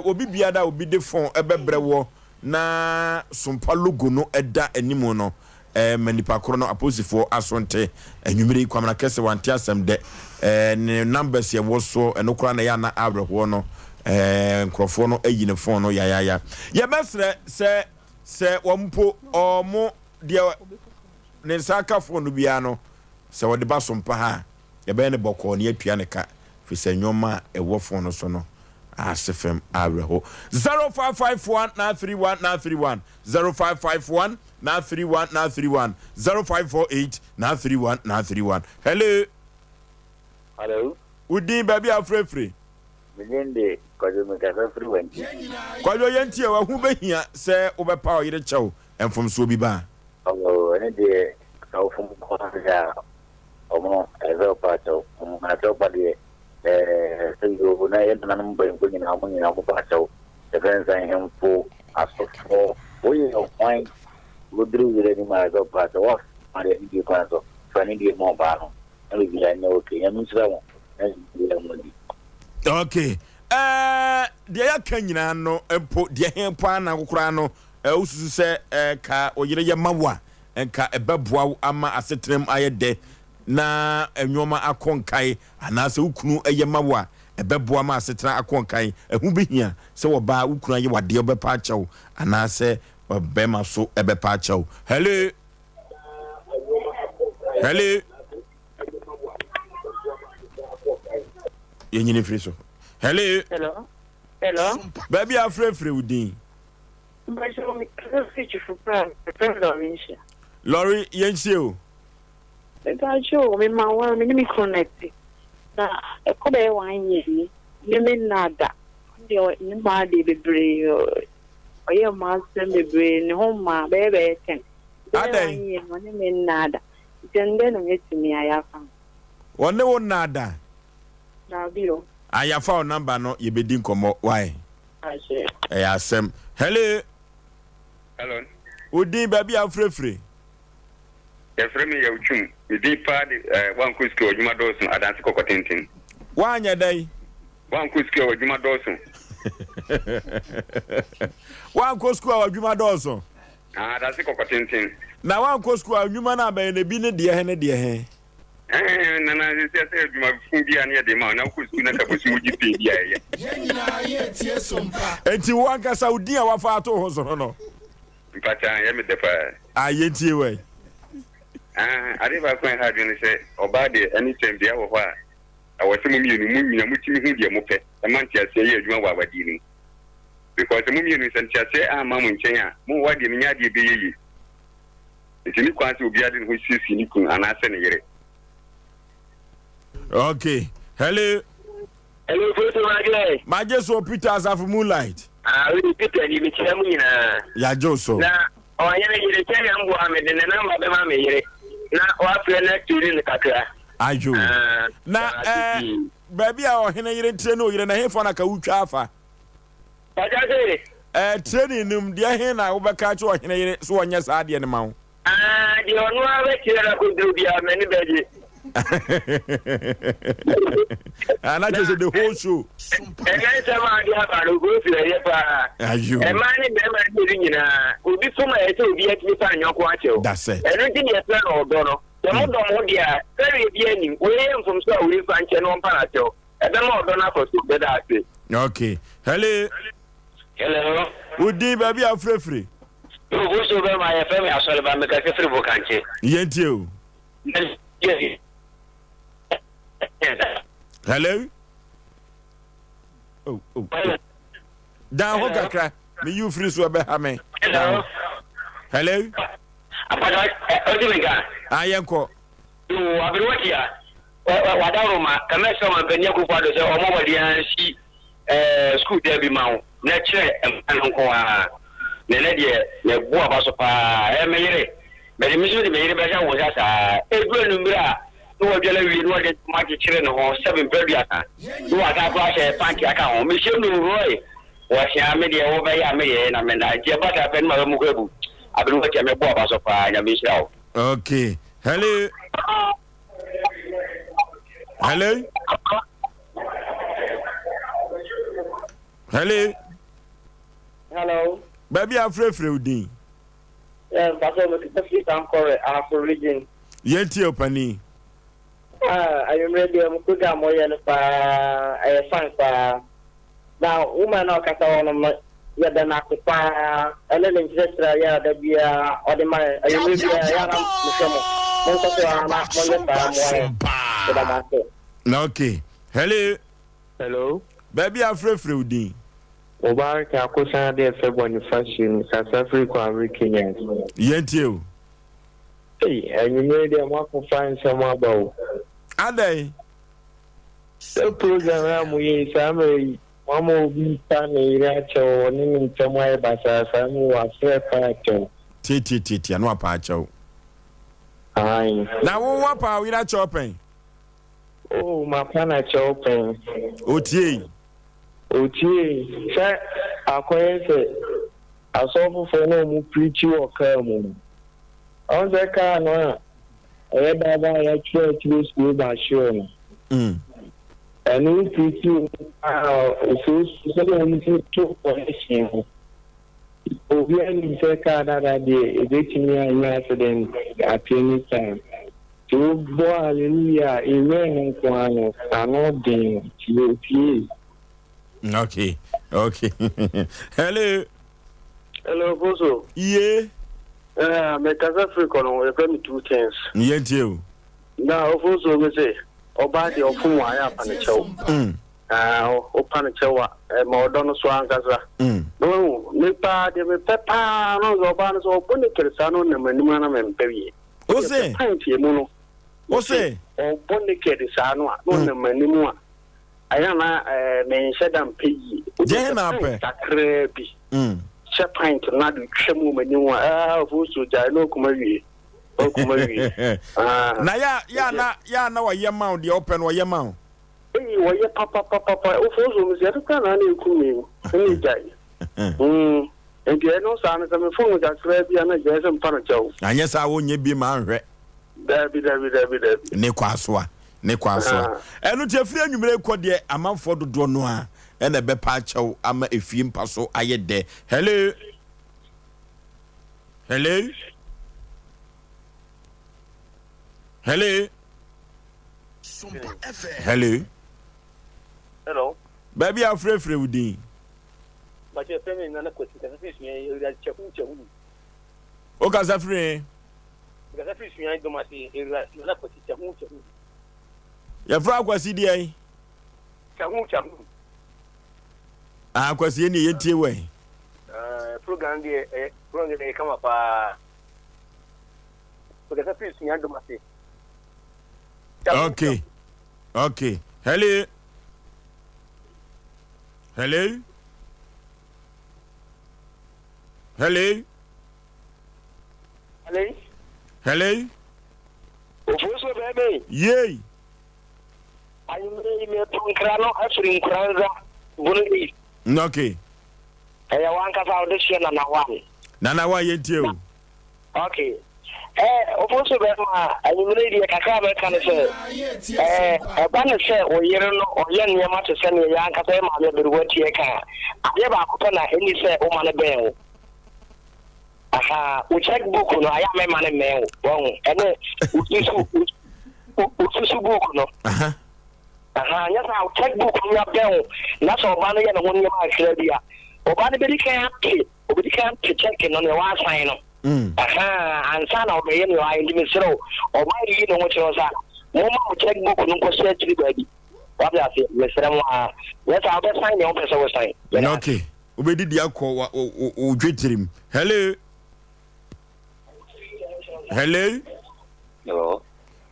obi biada obi de phone e bebre wo na Sompa logo no eda animo no manipa koro no aposifo asonte anwumere kwamna kese wante asem de ne numbers ye wo so enokora na ya na abrehwo no nkrofo no ayi ne phone no ya ye besere se wompo omo de ne saka phone bia no se wode ba Sompa ha ye be ne boko ne atua ne ka fi se nyoma e wo phone so no asfem abrehwo 0551 0551 931 0548 931 hello udi baby afrefre Mende kwajo mekasa free wenti kwajo yenti wa hu behia se obepa oyire chew enfomso bi ba ne de ka ofum ko ya omo ezo pato na to pade sengo na yenda na mba ko ni na mo pato defense him for asofo oye o point godru dire ni ma ezo pato wa mare ndi pato fani di mo ba no ele bi ya no ke ya nusra mo na mo di okay de ya kanyina no empo de hempo ana kokora no ususu se ka oyire ye mawa enka ebeboa ama asetrem ayede na enwoma akonkai anase ukunu eye mawa ebeboa ma asetra akonkai ehu behia se wo ba ukunu aye wade obepa achew anase obema so ebepa achew hello yenyini free so hello baby afrefre udin Lori yensie o Egajo me ma wa me ni connect na e ko be wa anye ni me nada ndi o ni ma de bebre o ye ma se bebre ni ho ma be be ten adai ni me nada jende no metimi ayafa wonne won nada na biro ayafa o number no ye bedi nkomo why aje Asem hello udin baby afrefre Efremi ya uchum idi pa wan kuski ojuma dosun adansi kokotintin wanya dai wan kuski ojuma dosun wan kuski ojuma dosun adansi kokotintin na wan kuski ojuma na ba ne bi ne de he na se ojuma fungi ani de ma na kuski na kabusi muji pe bia ye nyina ye tie Sompa enti wan ka Saudi a wafa ato ho so no mpacha ye me defa ayentie we Arriba ko ha dwene se oba de anytime bia wo ho a awose mu mienu mu nyina mu timi hu de mu pe e man tia se ye adwuma wa abadi ni because mu mienu se tia se ama mu nchen a mu wadi ni nya de be yeyi etini kwanse obi ade ho sisi ni kun anase ne yere okay hello Hello, Osei Aboagye. Maje so Peter Asafo Moonlight. We Peter ni bichira mu nyina. Ya Joso. Na onye na yire tell am go am de na number be ma me yire. Na wa frɛ na turi ne kakra. Ayo. Na baby a ohene yire tire no yire na hefo na ka wutwa afa. Baja say Training num de he na wo beka che ohene yire so onye sa de ne ma wo. Di onu awe tire ko do bia mani beje. And that is the whole show. Again, someone you have a go to the Ayo. A man in the Medina will be so much to be at me on your quarter. That's it. And anything you plan or dono. The more don't dear, very beginning, William from Star will find Channel Panato. And the more dona for soup that. Okay. Hello. Hello. Would be baby a free. You go so by my family, I saw about make a free book. Yet you. Yes. Hello. Oh. Down ho kakra. Me you free so be ha me. Hello. Hello. Apa odimenga. Ayenko. You abri watia. Wadaroma kamesa mabenya ku kwado se omo wadi ansi school there bi mawo. Na kire nko a. Nene de ne bo abaso pa meyire. Me mi so de meyire be ja wo sa. Edu enumira. No wajala wi no de maki kire no 7 peduaka. No aka kwa she panki aka ho. Me shemu roi. Wa sha me de wo be ya me ye na me na je ba ta pen ma mu ko ebu. Abru watia me bo abaso pa nya me shira. Okay. Hello. Hello. Hello. Hello. Baby a free udin. But I'm the Ankore Afro region. Yeti opani. I am ready. I'm good. I'm going to find now. Woman, I can't on ya da na kupa elele njestra ya da bia odema ayemi bia ya na mshemo monso so ama monso pa mo okay. Hello. Baby a free udin. Obaraka akosa de February fashion South Africa American. Yeti o. And you made them walk for fine some about. Ade. The program we say Mama be funny, Racho, and in some way, but as I was fair pacho. Titi, and what pacho? Aye. Now, what power we are chopping? Oh, my pana chopping. Oti, sir, I quite I saw for no preach you or come. On the car, no, I had a church with school by sure. And we preach you, so to question. We are in the car that day, a bit me an accident at any time. To boy, hallelujah, amen, and Kwano, are not being to okay. Hello, Bozo. Yeah. My cousin African, we come 2 things. Yet you. Now, Bozo, we say, Obadi of whom I am on the show. Open the show, more dono swangaza. No, Nipa, the pepper, no, Obanas open the Kersano, and Manumana and Perry. Osei. Osei. Or Bonnicate Sano, no, Manumua. I am a man said I'm piggy. Jena, Sacrebi. Chapine to not Chemu Manua, Vosu, Jano Kumari. Na ya na wa yema the open wa yema. Eh, wa ye papa ofozo mi se ka na na ekumi. Ni jai. Enti no sa na me phone ga kra bia na je se mpa no chawo. Anya sa wo nye bi ma nhwe. Dabi. Ne kwaso a. Enu te firi anwumere kɔ de amanfo dodo no a ena be pa chawo ama efie mpa so aye de. Hello. Hello. Baby a free udin. But your family na kwesi ka fish me area cheku. O ka sa free. Ka fish me do ma se area na kwesi cheku. Ya fra kwasi di ai. Cheku. Ah kwasi ni yetie we. Program de kama pa. Ka fish me do ma se. Okay. Hello. Hello. Hello. Hello. Hello. Oforisuo baby. Yay. I'm me Punkrano actually Kranza Bunui. Okay. I want to foundation and one. Nana why you? Okay. Oforisuo baby, I'm ready to come and say. A banner say, or you know, or young Yama to send a young Capema, the word here can. I never could not any say, oh, man, a bell. Aha, we check book no I am man mail. Wrong. And ususu book no. Aha, yes, I'll check book on your bell. That's all money and one year Australia. Obani be can't check on your one sign. Aha, and son of me in your eye so or my you know what you was at. Mama check book no go search the baby. What I say, Mr. Yes, I'll be sign the officer was sign. Okay. Obedi dia ko o dwetirim. Hello. Hello. Hello.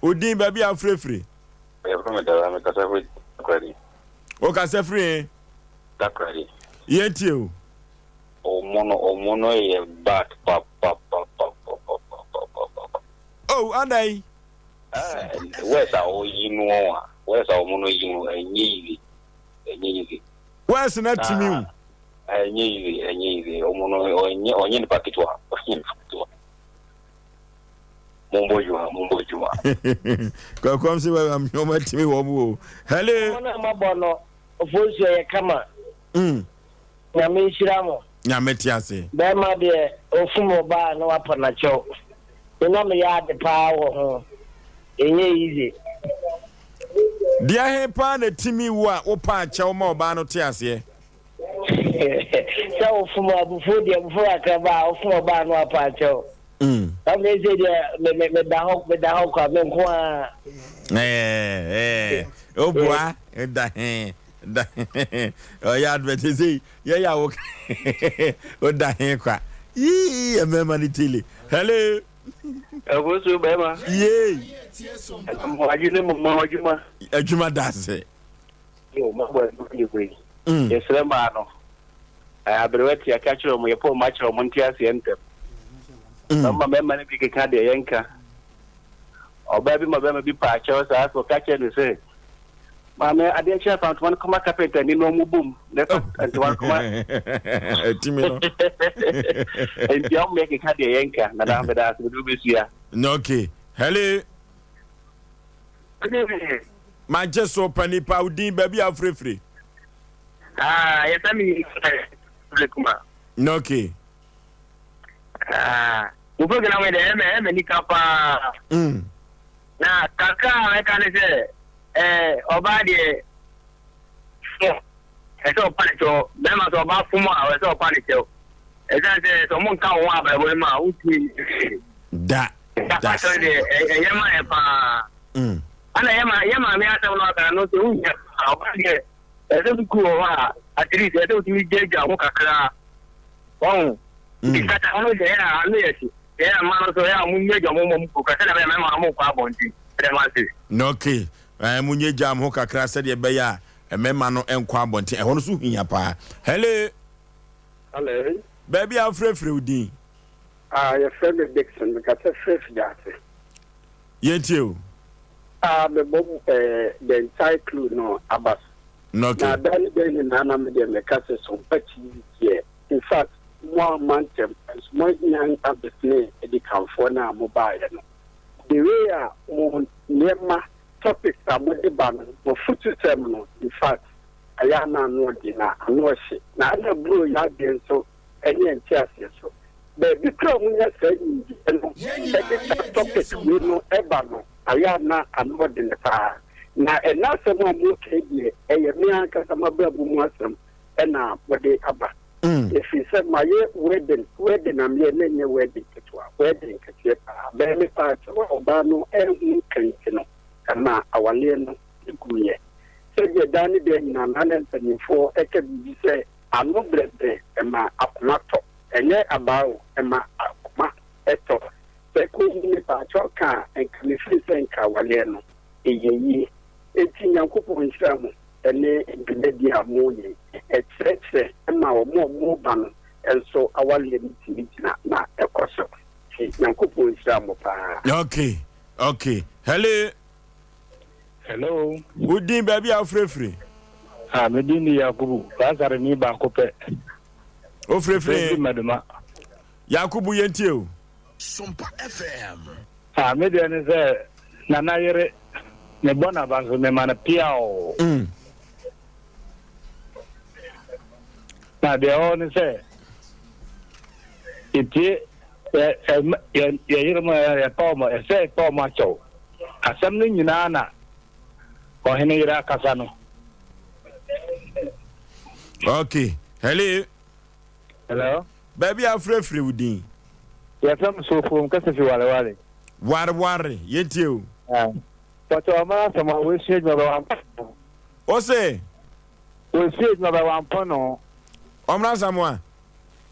Odin baby afrefre. From the Kasa Free. O Kasa Free. That credit. Yetio. O mono ye back pop. Oh, Adai. Where's our you where's our mono you and easy. Where's not to me? And easy, or mono or yen packet. Mumbo you are. Come see where I'm no matter me. Hello. Mabono, Oforisuo kama. Na me shiramo. Na metiase. Be ma de ofumo ba na wapana cho. Ina me ya de power ho. Enye easy. Dia he pa na timi wa wo pa acha wo ma oba no tiase. So ofumo abufu de abufu akaba ofumo ba no apa cho. I'm lazy me da ho kwa me nko a. Oh boy, da oh ya advertise ya wo o da he kwa yi me mani tele. Hello. Oforisuo bema. Yey. Ajine mo ajuma. Ajuma dase. Yo mabo ni gwe. Yesre ma no. Abrewati akachiro mo yepo machiro mo ntiase entem. Mama mema ni bige ka de yenka. Oba bi mabema bi pa acho sa so ka che ni say. Mama ade cha fa twan koma carpenter ni no mu bum. Le ko twan koma. Timi no. En bi am make ka de yenka na da beda so du besia. No okay. Hello. Ma jeso panipa udin baby afrefre. Yesami kuma. No okay. Upo gina we de eme ni kapa. Na kaka me kan se oba de so panicho be ma so ba fumo awe so panicho. Se so mon kan wa ba bo ma uti Da so de yema e pa. Ana yema me ata no aka no so unya oba de se ku wa at least se o ti jeja mo kakra. Ikata ono de ya anu yesi. Ya mano so ya munye jamo mo ko ka na be ma mo kwa bonti. Remasi. No okay. Munye jam ho kakra se de be ya emema no enkwa bonti. E hono so hia pa. Hello. Hello. Baby afrefre udin. Your friend Dixon, because a fresh jate. Yetio. The bomb the entire clue no abas. No okay. Now then nana me de me kase so pachi here. In fact, more mantem as more young abesne e di kamfo na mobile no. The way mo nema topics about the ban for future term no. In fact, ayana no di na no she. Na na blue ya den so any entiase so. But because we are saying the topic we know ever no. Ayana anod in the fire. Na ena sama mu kedi e ye me anka sama babu mu asem na bode aba. If you said my wedding am ye nenye wedding ketwa wedding ketwa ba me pa so oba no ehu kentino kana awale no iguye. So ye dani de na nanen tanifo eke bi se anu brede e ma akumato enye abawo e ma akuma eto. Se ko ni pa choka en kanifi se nka wale no eyeyi eti nyankopon nhiramu ene ngede dia moye ɛkyerɛkyerɛ ma ɔmo ba no ɛnso awale ne na ɛkɔ so nyankopɔn nhyira mo paa. Okay. Hello. Udin baby afrefre. Medini Yakubu. Pastor ni ba ko pe. Ofrefre. Maduma. Yakubu yentie o. Sompa FM. Medeni se nana yere ne bona ba so me mana pia o. Na de o ni se. Iti yere mo ya tomo se tomo cho. Asem ni nyina na. Ko hene yere akasa no. Okay. Hello. Baby afrefre udin. Ya fam so fo nkase fi wale. Ware yentie o. But ama sama we shege ma ba Osei. We shege ma ba wan pono. Omra Samoa.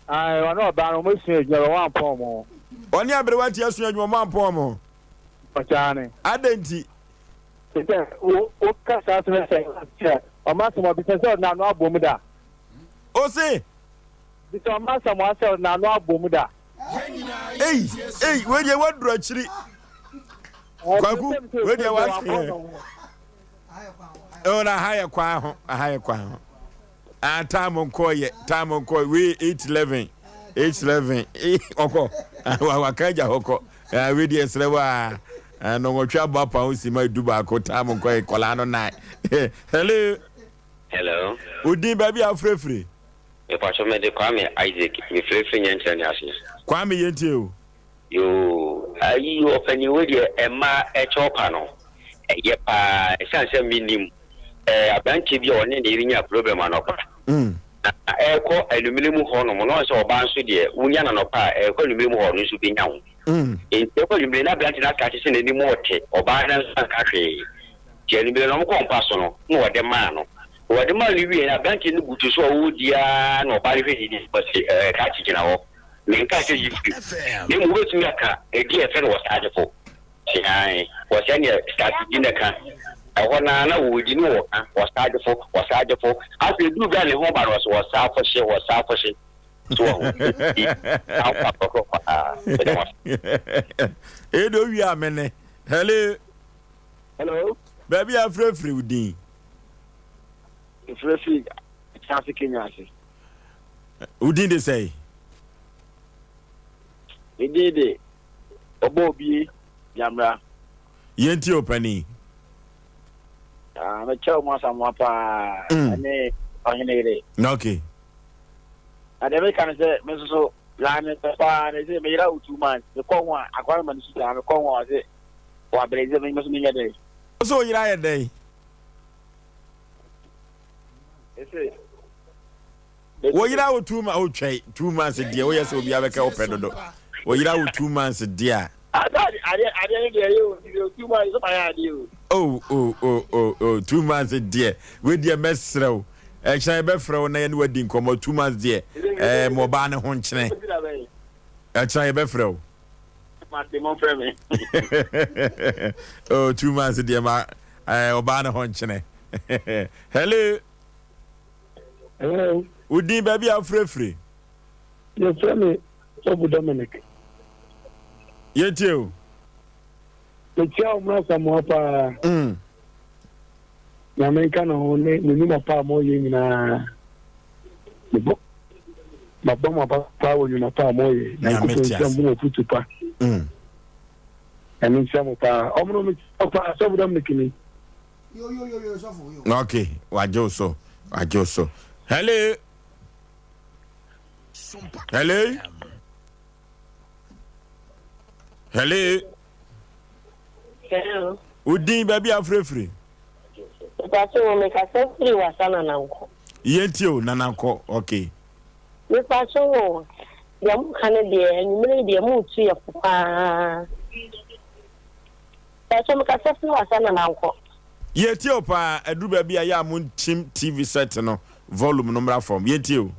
Ono ba no mo shege ma ba wan pon mo. Oni abrewa ti asu adwuma wan pon mo. Pachane. Adenti. O ka sa se se. Ama sama bi se na no abomu da. Osei. Bi so ama sama se na no abomu da. Hey, when you want to actually Kwaku, when you want oh, na higher kwa. Time on call, we 811. Oko, wakaja hoko, we dear Slewa, and no more trouble upon my Dubako, time on call, Colano night. Hello. Udi baby, I'm free. If I show me the Kwame Isaac, me free and Chinese. Kwame yentie you ayi open you with Emma Echopano. Yepa, essential minimum. A bank if you are in a problem on opera. Echo aluminum horn, Monos or Bansudia, Union and Opa, Echo aluminum horn should be known. In Echo, you may not plant in that catches in any more or balance and country. Jenny Belon Compasono, no, the man. What the man you in a bank in the to show dear no body, but catching our. Menka you you move to Yaka, a dear fellow was started for. Was any started in the car. I want to know would you know was started for. As the blue valley home was south for shit, was south for shit. Hey, do you are many? Hello, baby, I'm free with Dean. Free, traffic in Yasi. Who did they say? Indeed, Obobi, Yamra. Yenti openi. I'm a child, Mapa, and okay. I never can say, Mrs. Lana, Papa, and they made out 2 months. The Conwa, a government, I'm a Conwa, or Brazil, must mean a day. So you're a day. Well, you know, 2 months, 2 months a day. We also be a open. Well, you know, 2 months a day. I didn't hear you. 2 months of my idea. Oh, 2 months a day. With your best throw. Actually, I bet for a wedding come 2 months there. Mobana Honchne. Actually, I bet for. Oh, 2 months a day, Obana Honchne. Hello. Udi baby, I'm free. Your friend, Obu Dominic. Yet you. The child must have more power. American only, we need a power more in the book. My bomb about power in a power more. And in some of our almost of them making okay, Wajoso. Hello. Hello. Udin baby free. That's what make us free was nananko. Yentio nananko, okay. We pass on. Yam Canada and you may be a mood to your papa. That's what make us free was nananko. Yentio pa a do baby a yamun team TV set no volume number from Yentio.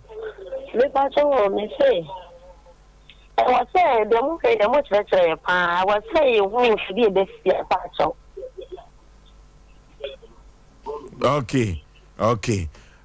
We pass on, me say. I was saying, the much better. I was saying, you want to be a best patch. Okay.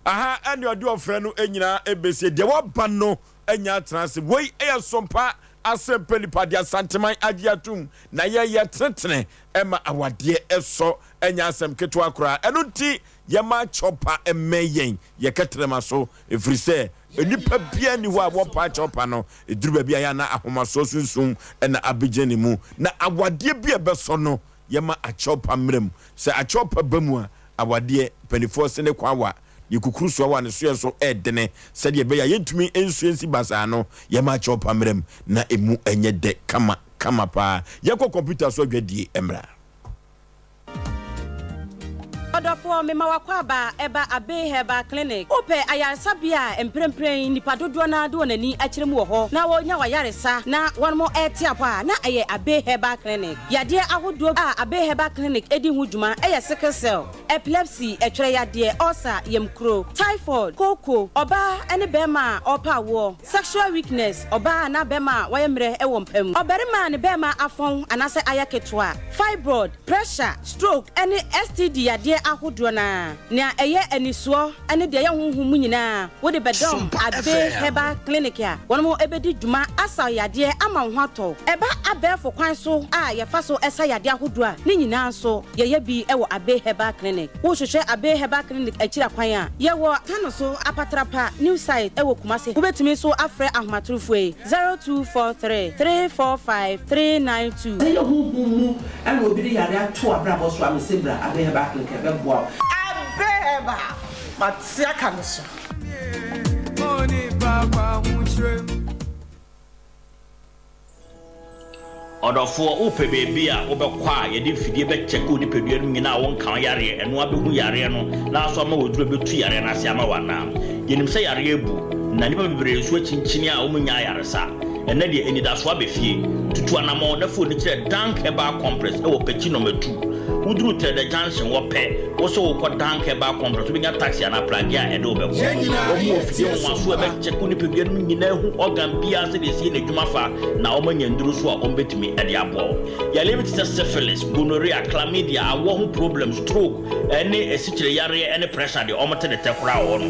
aha ene odi ofre no enyina ebese de woba no enya transe wei Sompa Asem Mpe Nipa dia santeman agiatum na ye tretene ema awade eso enya asem keto akora eno nti ye ma chopa emeyen ye ketrema so efrise enipa bia ni ho abompa chopa no eduru ba bia ya na ahoma so sunsun ena abegeni mu na awade bia beso no ye ma achopa mrem se achopa bamu a awade penifo se ne kwawa yekukuru so wa ne so edene said ye be ya yentumi ensuensi basa no ye ma chopa mrem na emu enye de kama pa ye ko computer so dwadie emra Odofo mema wakwaba eba Abe Heba Clinic. Ope ayaresabia emprempren nipa dodo na do nani akire mu ho. Na wonya wayaresa na wonmo etiapa na eye Abe Heba Clinic. Yade ahodo a Abe Heba Clinic edi hu dwuma eye sickle cell, epilepsy, etwere yade, ulcer, yemkro, typhoid, koko, oba ene bema opa wo, sexual weakness, oba na bema wayemre ewo mpam. Oberima ne bema afon anase ayaketwa, fibroid, pressure, stroke, ene STD yade ahodo na eye eniso ene de ye honhum nyina wo de bedom Abe Heba Clinic ya wonmo ebedi dwuma asa yade ama ho ato eba abefo kwan so a ye fa so esa yade ahodo a ni nyina so ye bi ewo Abe Heba Clinic wo hwehwe Abe Heba Clinic akira kwan a ye wo kano so apatrapa new site ewo Kumase wo betumi so afre ahomatrofo 0243 345 392 ye honhum ene obi yare ato abrabo so amesebra Abe Heba Clinic wow. Abeba, Matsia Kaniso. Odofo ope baby a obekwa ye de fidie be check odi pedua no nyina won kan yare eno abehu yare no na so ma woduro betu yare na ase ama wana yenim se yare ebu na nipa bibere so chinchini a omunya yare sa ena de enida so abefie tutu anamo na fo ni kire dank heba compress e wo pechi no metu udru te the junction wo pe wo so wo dank heba compress bi nya taxi na plagi a edo be ko wo ofie wo aso e be check ni pedua no nyina hu organ bia se de sie na dwuma fa na o manya nduru so a o betimi e de abo ya limit syphilis gonorrhea chlamydia awo hu problem stroke ene esichire yare ene pressure de o mate de tekura wo no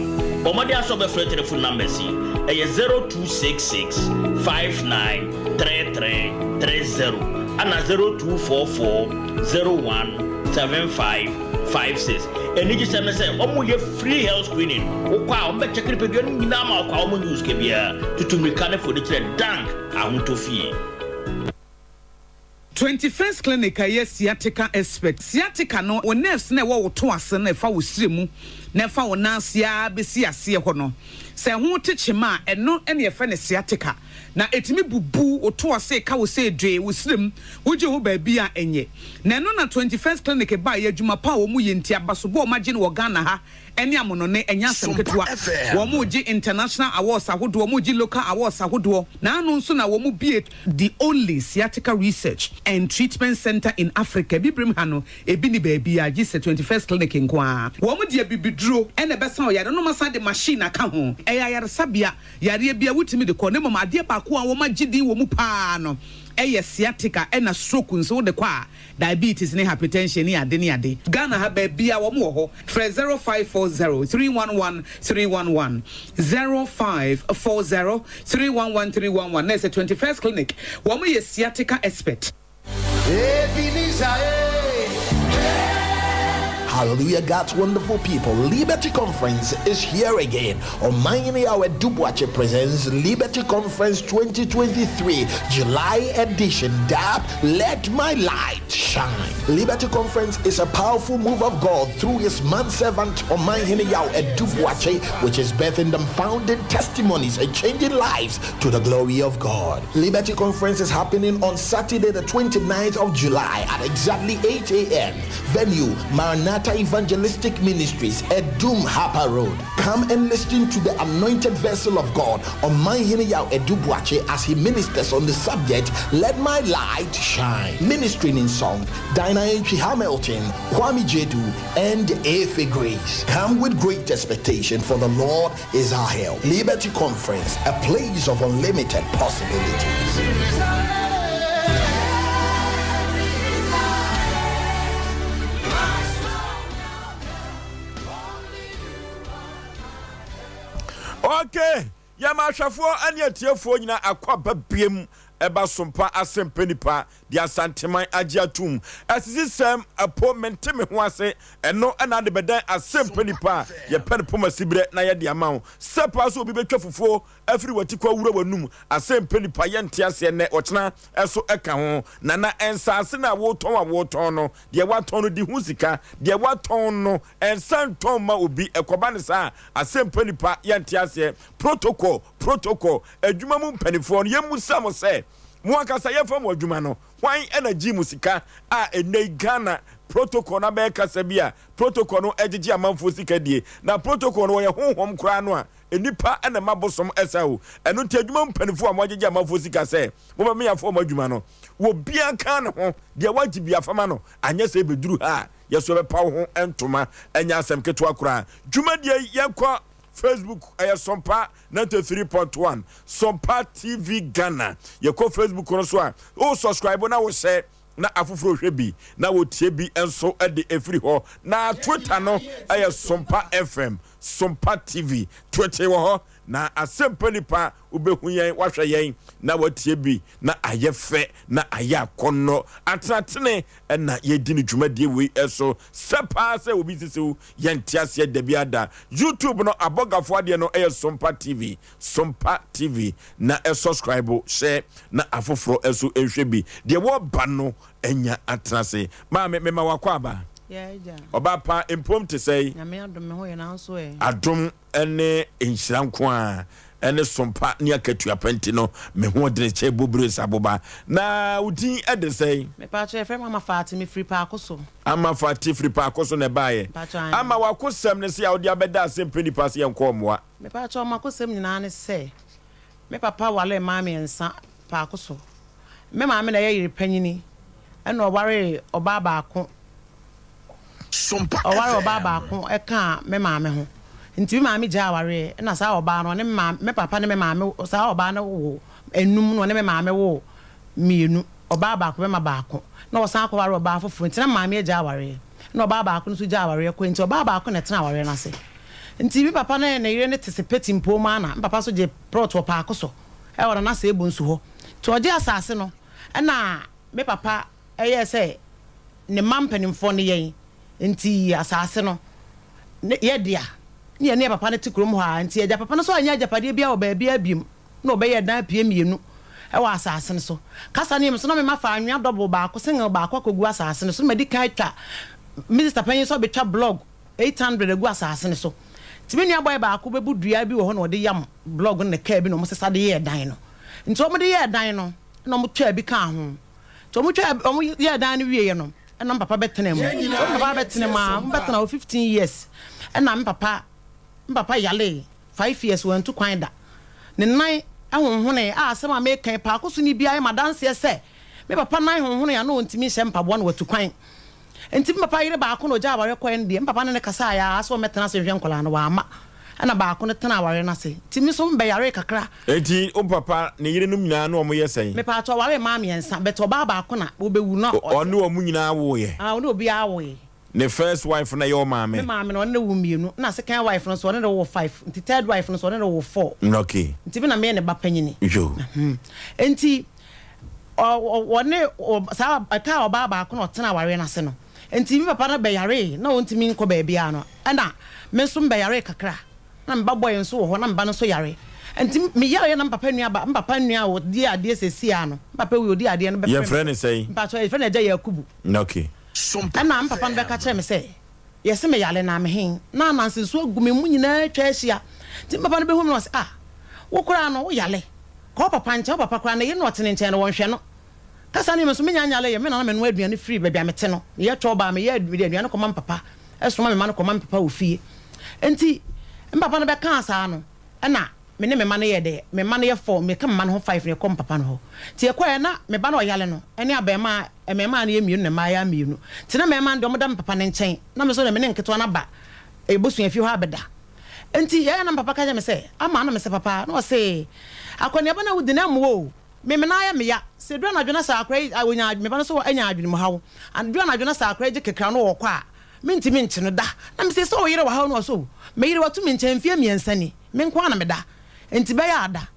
o made aso be free telephone number si e 0266 593330 ana 0244017556 eni ji seme se omo ye free health screening o kwa o be check pedua nyina ma o kwa o use ke bia tutumika ne for de kire dank ahutofie 21st clinic aye sciatica expert sciatica no o nerves na wo to ase na fa wo siremu na fa wo nansia be si ase ho no se ho techema eno ene ye fa ne sciatica na etimi bubu o to ase ka wo se dwe wo sirem wo je ho ba bia enye na eno na 21st clinic ba ye adwuma pa wo mu ye ntia basobo o magye no wo Ghana ha eni amono ne enya asem ketua wo mu gi international awards ahodo wo mu gi local awards ahodo na anu nso na wo mu bie the only sciatica research and treatment center in Africa bibrim hano ebi ni ba bia gi 21st clinic nkoa wo mu dia bibiduro ene besa o yare no masa de machine aka ho eya yare sabia yare bia wutimi de ko ne mama ade ba ko a wo magye di wo mu pa no eye sciatica ena stroke nso de kwa diabetes ne hypertension ne ade ne ade Ghana ha ba bia wo mu ho 0540 311 311 0540 311 311 na 21st clinic wo mu ye sciatica expert Hallelujah, God's wonderful people. Liberty Conference is here again. Omayini Yaw Osei presents Liberty Conference 2023, July edition. Let my light shine. Liberty Conference is a powerful move of God through his manservant Omayini Yaw Osei, which is birthing them founding testimonies and changing lives to the glory of God. Liberty Conference is happening on Saturday, the 29th of July at exactly 8 a.m. Venue, Maranatha Evangelistic Ministries at Doom Harper Road. Come and listen to the anointed vessel of God Omayini Yaw Osei as he ministers on the subject Let My Light Shine. Ministering in song Dinah H. Hamilton, Kwame Jedu, and Efe Grace. Come with great expectation, for the Lord is our help. Liberty Conference, a place of unlimited possibilities. Okay, Yamashafo and Yatiafo nyina akwa babiem eba Sompa Asem Mpe Nipa di asanteman agiatum asisem appointment me ho ase eno na de bedan Asem Mpe Nipa ye pen poma sibre na ye de amawo sepa so obi betwa fufuo afiri watikwa wura wanum Asem Mpe Nipa ye nte ase ne ochena eso eka ho na ensase na woton no de waton no di hu sika de waton no ensanton ma obi ekoba ne sa Asem Mpe Nipa ye nte ase protocol adwuma mu mpanifo no ye musamo se Mwakasa yefam adwuma no wan energy musika a enei Ghana protocol na be kasa bia protocol no egege amanfo sika die na protocol no ye honhom kra no a enipa ena mabosom esao eno nti adwuma mpanifo a mwagege amanfo sika se mo ba me yafo adwuma no wo bia kan ne ho de waji bia fama no anya se beduru ha yeso be pawo ho entoma enya asem ketwa kra dwuma die yakwa Facebook Sompa 93.1 Sompa TV Ghana. You call Facebook on so o subscribe na wo share na afufuro hwebi na wo tie bi enso e de every ho na Twitter no Sompa FM Sompa TV Twitter wo ho na Asem Mpe Nipa ubehu yen wahwe yen na watie bi na ayefe na ayakono atratene na yedi ni dwumadie we eso sepa se obi sisiu yentiase da biada YouTube no abogafo ade no Sompa TV na subscribe share na afoforo eso ehwe bi de wo ba no enya atrase ma me wakwa ba ja oba pa empom te say nyame adom me ho ye na so adom ene enhyiranko a ene Sompa ni akatua penti no me ho de che bobure saboba na udin ede say me pa che frem ama fati me free pa akoso ama fati free pa akoso ne baaye ama wakosem ne se ya odi abeda Asem Mpe Nipa se yenko moa me pa che ma kosem nyina ne se me papa wale ma me nsa pa akoso me ma me na ye yire panyini ene obare oba ba ako Sompa oware oba ba ako eka me ma me ho nti ma me ja aware na sa oba no ne me papa ne me ma me sa oba na wo enum no ne me ma me wo mienu oba ba ako me ma ba ako na wo san akoware oba afofo nti na ma me ja aware na oba ba ako no so ja aware ko nti oba ba ako na tena aware na se nti me papa na yire ne tesepeti mpo ma na papa so je prot wo pa akoso e wora na se ebu nsu ho to oje asase no na me papa eye se ne mampanimfo ne yen nti asase no ye dia ne papa ne tikrom ho a nti ya papa no so anya japade bia o ba bia biem na o be ye dan pie mienu e wa asase no so kasa ne so no me mafa anwa double ba ko single ba ko kogu asase no so me di kan twa minister panyin so be twa blog 800 egu asase no so ti me nua boy ba ko be budua bi wo ho na o de yam blog ne ka bi no mo sesa de ye dan no nti o mo de ye dan no na mo twa bi ka ho to mo twa o mo ye dan no wie ye no na papa betene mu papa betene ma betena 15 years na papa yale 5 years went to kwan da ne nan ahonhone asem a me kan pa akoso ni bia ma danse se me papa nan ahonhone ya no ntimi hye mpabo na watu kwan enti papa yire ba ako no ja aware ko en de papa ne kasa ya aso metena se hwe nkola no wa ama ana ba ako ne tena aware na se timi so mbe yare kakra enti o papa ne yire no nyina no omo yesen me pa to ware ma me ensa beto ba ako na obewu no onu omu nyina wo ye onu obi awo ye the first wife na your mama. My mama no ne wo mienu na second wife no so ne wo 5 nti third wife no so ne wo 4. Okay. Nti bi na me ne ba panyini. Jo. Enti o ne sa aka oba ba ko no tena ware na se no. Enti mi papa na be yare na wonti mi nko ba bia no. Na me so be yare kakra. Na me ba boy nso wo ho na me ba no so yare. Enti me yare na papa nua ba papa nua wo di ade sesia no. Papa wi odi ade no be. Your friend is saying. Papa your friend eja Yakubu. Okay. Na papa no be ka kire me say yesi me yale na me hin na nanse so agumi mu nyina twa ahia ti papa no be hu me was wo kura no wo yale ko papa nche papa kura na ye no tene nche no wonhwe no kasa ni me so me nyanyale ye me na me no aduane free ba bia me te no ye twa ba me ye aduane ko mam papa eso ma me ma no ko mam papa wo fie enti papa no be ka asa no na me ne me ma no ye de me ma no ye 4 me ka ma no 5 ne ko papa no ho ti e ko ye na me ba no yale no ene abema emema na ye mienu ne ma ya mienu ti na me ma ndo mo da papa ne nchen na me so na me ne nketo na ba e bosu afi ho abeda enti ye na papa ka je me se ama na me se papa no se akoni aba na wudi na mo me na ya me ya se do na dwena sa akra awonya me ba no so anya adwene mo hawo and do na dwena sa akra je kekra no wo kwa minti no da na me se so yire wa hawo no so me yire watu me nchen fie miensa ni me nko na me da enti be ya ada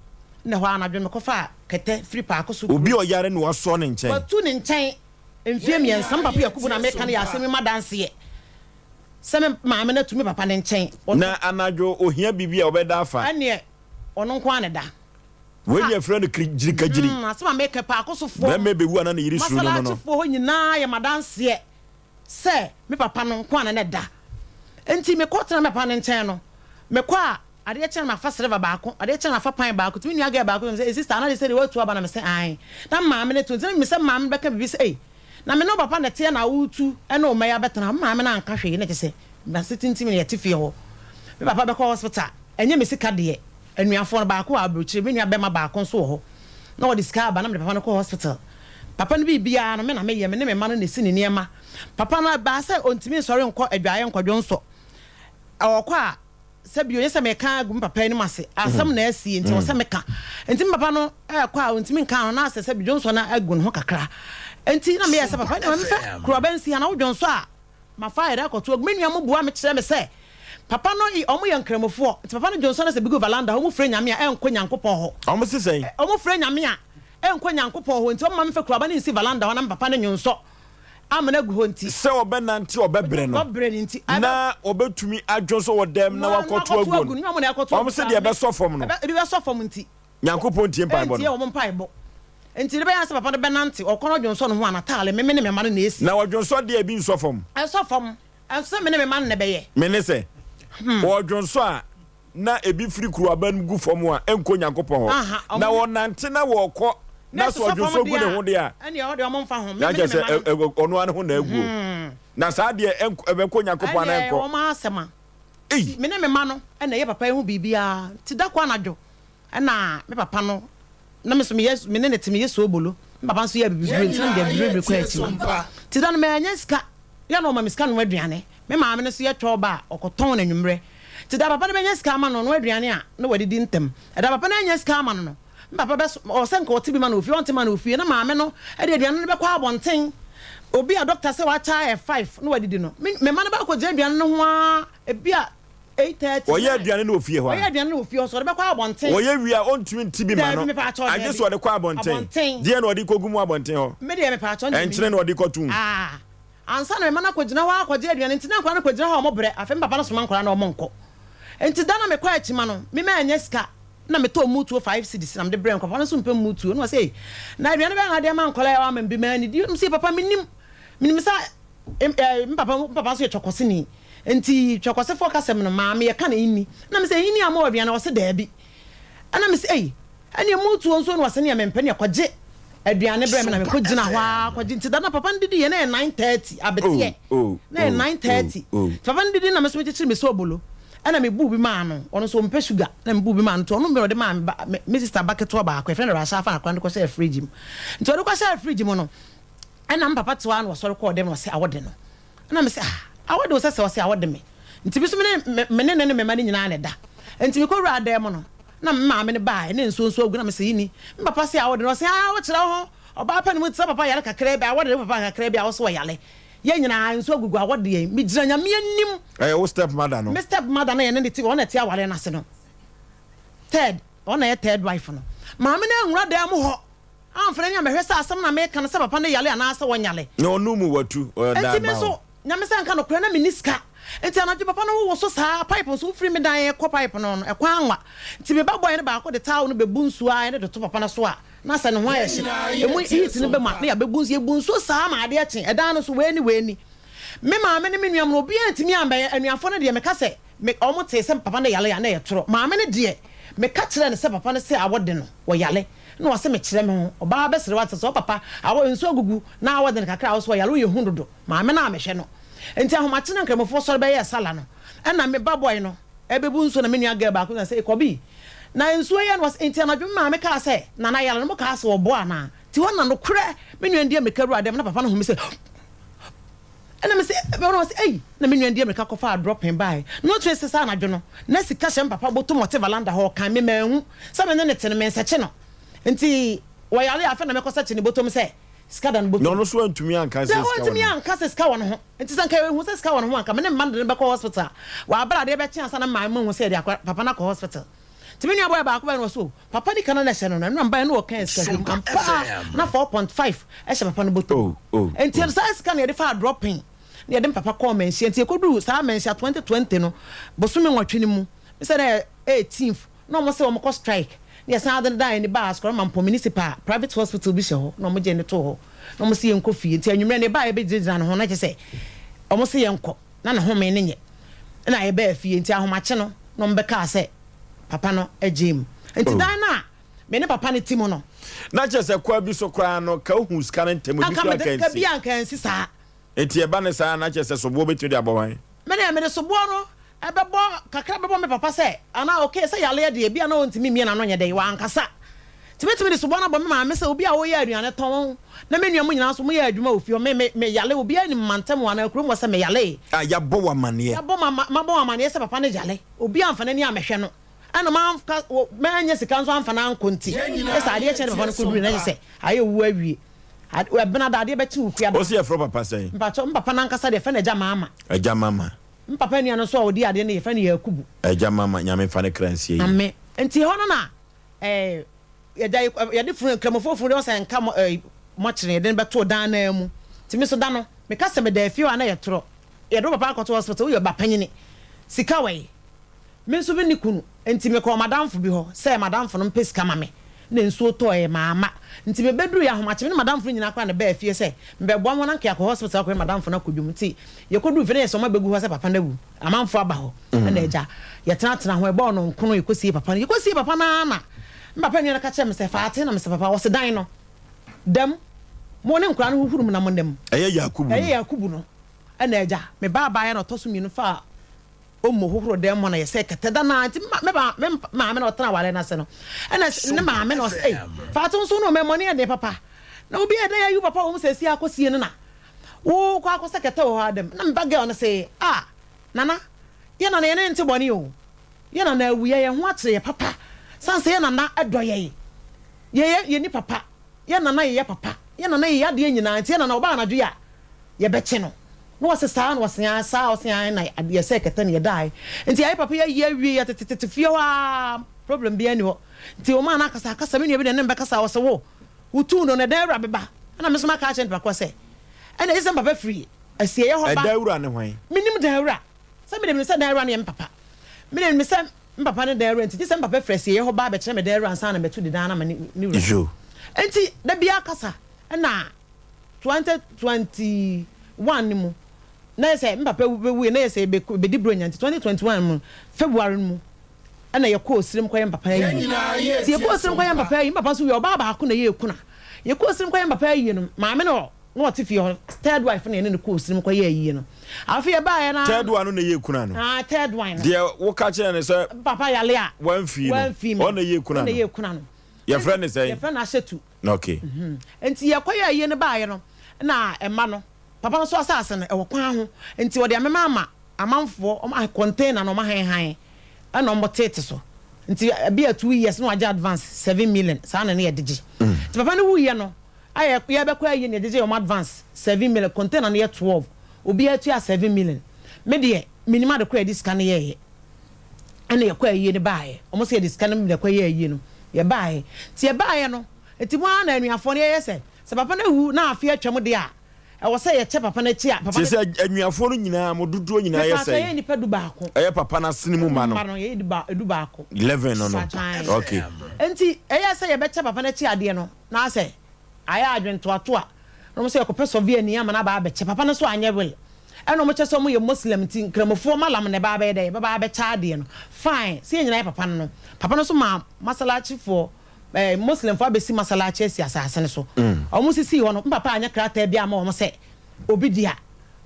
na ho anadwo me kofa kete free park so obi oyare no waso ne nchen watu ne nchen mfie me nsam papa yakubu na meka na ya asemi madanse ye seme maame na tumi papa ne nchen na anadwo ohia bibia obeda afa ane ono nko ane da when your friend jirikajiri asema meka pa akosofo na me bewu ana na yiri suru no no masala chifo ho nyina ya madanse ye se me papa no nko ane ne da enti me kotena me papa ne nchen no me kwa ade chen ma fa server baako ade chen ma fa pan baako tumi nua ga baako say sister na dey say dey watu aba na me say ai na maame ne to me say maame beka bibi say na me no papa na tie na wutu e na o meya betena maame na anka hwe ne te say na sitinti me yete fie ho me papa beka hospital enye me sika de anuafo baako abrochire me nua be ma baako so ho na o diska aba na me papa no ko hospital papa no bibia no me na me ye me ne me ma no ne si ne niema papa no ba say ontimi sori nko adwaye nkwadwo nso awokwa sabio yesa meka agum papa ni mase asam na asi enti wo se meka enti papa no kwa ontimi nka no na ase sabio nso na agun ho kakra enti na me yesa papa na me fe krobansi na wodwo nso a ma fa ere akoto agmenua mo bua me kire me se papa no omo ye nkramofo enti papa no jonso na se bigo valanda omo fre nyame a enko nyankopon ho omo sisen omo fre nyame a enko nyankopon ho enti omo me fe kroba ni si valanda ho na papa no nyonso amana gu honti se obenanti obebre no na obetumi adwoso wodem na wakoto agu no se de be sofom no be sofom nti nyankopon tie mpai bo no mo mpai bo enti de be yanse papa de benanti okono dwonso no ho anatale me ne me ma no na esi na wodwonso de bi nsofom sofom enso me ne me ma no na be ye me ne se wodwonso a na ebi firi kru aban gu fom a enko nyankopon ho na wonante na wokọ na so odwoso gu ne ho de a ene o de o mfa ho me ono an ho na agu na sa de ebeko nyankopon na enko o ma asema me ne me ma no ene ye papa hu bibia ti da kwa najo ena me papa no na me so me yes me ne timi yeso obolo papa so ye bibiri nti na de bibiri kwa ati ti da no me anya ska ya no ma me ska no aduane me ma me no so ye twoba okoton na nwumre ti da papa no me anya ska ma no aduane a na wadidi ntem da papa na anya ska ma no papa be o senko otibi ma na ofi onti ma na ofi na maame no e de aduane no be kwa abonten obi a doctor say wa cha 5 no wadidi no me ma no ba ko je aduane no ho a e bia 8:30 oye aduane no ofie ho oye aduane no ofie so de be kwa abonten oye wi a ontumi ntibi ma no age so de kwa abonten die na odi kogumu abonten ho me de me pa cho ndi enchire na odi kotum ansa na me ma na ko gina ho akwaje aduane nti na kwa na ko gina ho mo bre afi papa no so man kwara na o mo nko enti da na me kwa achi ma no me ma anya sika na me to mutu 5 cedis na me de brain papa no so mpem mutu no say na aduane be na de man kola ya ma mbi ma ni di say papa minim sa papa so ye chokose ni enti chokose fo kasem no ma me ye ka na inni na me say inni ama aduane wo se da bi ana me say ani mutu onso no wase ne me mpani akwaje aduane bre me na me ko gina ho akwaje enti da na papa ndidi ye na 9:30 abete na 9:30 papa ndidi na me so me chichiri me so obolo ana me bubi ma no ono so mpe sugar na me bubi ma no to ono me ode ma me sister bucket wa ba akwa friend rasha fa akwa ndiko share fridge mu nti ode ko share fridge mu no ana papa twa no so record dem no se awode no ana me se awode o se se awode me nti bi so me ne me ma ni nyina ne da nti me ko wura dem no na me ma me ne ba ne nso agu na me se yini me papa se awode no se wo kire ho oba pa ni mu tsa papa yare kakra bi awode papa kakra bi awo so yale ye nyina nso agugu awode ye mi gira nya me anim wo step mother no me step mother na ye ne ti wona ti awale na se no third ona ye third wife no maame na nwura dem ho amfre nya me hwesa asem na me kan se papa ne yale ana se wonyale no onu mu watu o da ba enti me so nya me se nka no kura na miniska enti anaje papa no wo so saa pipe so free me dan ye ko pipe no no e kwa anwa enti me baboy ne ba ko de tawo no bebu nsu a ne de to papa na so a na se ne ho aye hye emu hit ne be ma na ya bebu nsu ye bu nsu saa ma ade ache e dan no so we ni me maame ne me nuam no obi antimi ambe anuafo ne de me ka se me omo te se papa ne yale ya na ye toro maame ne de me ka kire ne se papa ne se awode no wo yale na wase me kire me ho oba be sere wate so papa awo nsu agugu na awode ne kakra wo so yale wo ye hundodo maame na amehwe no enti ahomache na nkramofo so be ye sala no na me baboy no ebebu nsu na me nua ga ba ko se ekobi na nsu ye no enti anadwo maame ka se na na yale no ka se wo bo ana ti wona no kure me nua ndie me karu adem na papa no hu me se ana me se ei na me nua ndie me ka kofa dropping by no trace sa anadwo no na sika hye papa boto mote valanda ho kan me mahu sa me ne tene me nsache no enti wo yale afa na me kosa che ne botom se skada no botom no so antumi anka se skada no antumi anka se skada no ho enti sanka hu se skada no ho anka me ne man de be ko hospital wa abra de be kyen asa na man hu se de papa na ko hospital timi nua boy ba ko no so papa ni kana na hye no na mba no kan ska ampa na 4.5 e hye papa no boto enti sa ska na ye fa dropping na ye dem papa call mention enti ekodu sa mention 2020 no bosume nwatwe ni mu me say na 18th no mo say o mo ko strike na sa adan da ni ba askoro mampo municipal private hospital bi hye ho no mo je ne to ho no mo say enko fie enti anwumre ne ba ye be jinjina no ho na je say o mo say enko na ne ho me ne nye na ye ba fie enti ahomache no no mbeka say papa no ejim enti dan na me ne papa ne timo no na je se kwa bi so kwa no ka hu ska ne ntemu bi kwa kan ka bi an kan si sa enti e ba ne sa na je se so bo betu de abowan me de so bo no e be bo kakra be bo me papa say ana okay say yale de bia na ontimi mie na no nye de wa ankasa timetimi de so bo na bo me ma me say obi a wo ya aduane ton na me nuamu nyina so mo ya adwuma ofio me yale obi ani mantem wa na kuro mo say me yale ya bo wa mane ya bo ma bo wa mane say papa ne yale obi amfana ni amehwe no ana ma anya sika nso amfana ankonti esa ade che ne papa no koduru na say aye wu awie bena da ade be chi ukua da o se fro papa say papa na nkasa de fe na eja mama papa ni ano so odi ade ne fe na yakubu eja mama nyame fa ne kransie yi amen enti hono na ya de funu kramofo de o say nka mo kire de be to dan na mu timi so da no me ka se me da fie wa na ye tro ye do papa akoto hospital wo ye ba panyini sika we me so be ni kunu enti me ko madam fu bi ho say madam fu no pesika ma me na nsuo to e mama nti me beduru ya homache me madam fu nyina kwa na ba fie say me bo mo na nka ko hospital ko madam fu na kodwum ti ye kodu fene so ma begu ho say papa na wu amanfo aba ho na eja ye tena ho e bo no nkono ye kosie papa na papa ni na ka che me say faate na me say papa wo se dan no dem mo ne nkura no huru mu na mo dem eye yakubu no na eja me ba ya na toso mi no fa o mo horo dem mo na ye say kete da na nti me na otana wale na se no na ne me na say faate nso no me mo ne de papa na obi e da ya yu papa o mo se si akosie no na wo kwa akosa kete wo adam na me ba girl na say nana ye na ne nti boni o ye na awu ye ho atere ye papa sanse ye na edo ye ni papa ye na ye papa ye na ye ade nyina nti ye na oba anadwo ya ye beche no no was sa no was ya sa o se na ade se kete ne ye dai nti ai papa ye awie ya tete fie wa problem bia ni ho nti o ma na kasa me ne bi ne be kasa wo se wo utu no na da ra beba na me so ma ka chen pa ko se ena isem papa free asie ye ho ba da wura ne hwan minim da wura se me dem se da wura ne papa me dem se papa ne da wura nti se papa free asie ye ho ba be kire me da wura nsa na betu de dan na ni wura enti da bia kasa na 2021 ni mu na say papa we na say be di bronya nti 2021 mu February mu na ye ko osirim koyem papa yi ti ye ko osirim koyem papa yi papa so we oba ba ko na ye kuna ye ko osirim koyem papa yi no maame no what if your third wife na ne ko osirim koyem yi no afi ye ba ye na third one na ye kuna no third one de wo ka kire ne say papa yale a one fee on na ye kuna no your friend is saying your friend ashetu okay enti ye koyem yi ne ba ye no na ema no papa no so asase no e wo kwan ho enti wo de amema amanfo o container no ma han ana mo tete so nti bia 2 years no aja advance 7 million sa na ye digi nti papa no wuye no aye ye be kwa ye ne digi o advance 7 million container no ye 12 obi atu 7 million me de minima de kwa dis kan ye ana ye kwa ye ne baaye o mo se dis kan me de kwa ye no ye baaye ti ye baaye no enti mo ana anuafo ne ye se papa na hu na afia twam de a e wo se ye che papa na chi a papa se anuafo no nyina mo duduo nyina ye se ye ni pedu baako eye papa na sinimu ma no ma no ye edu baako 11 no okay enti eye se ye be che papa na chi ade no na se aya adwento ato a no mo se ko peso via ni ama na ba be che papa no so anye wel e no mo che so mo ye muslim ti nkramofo malam ne ba be de ba be cha ade no fine se nyina papa no so ma masalachi for Muslim for be si masalachi esi asase ne so o mo sisi ho no papa anya krata bia ma o mo se obidia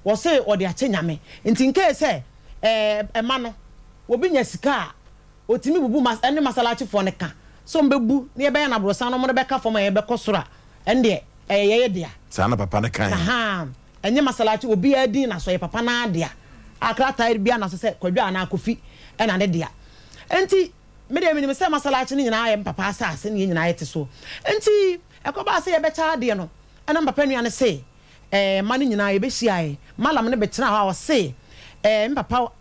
wo se o de ache nyame nti nke se ema no obi nya sika otimi bubu ene masalachi for ne ka so mbebu ne be na brosan no mo be ka fo ma ye be kosora ende ye dia sa na papa ne kan aha enye masalachi obi adi na so ye papa na dia akrata bia na so se kwadwa na kofi ena ne dia enti me de me se masalachi ni nyina aye papa asase ni nyina aye te so enti ekoba se ye be cha de no ana papa nua ne se mani nyina ye be hia malam ne be tena ha o se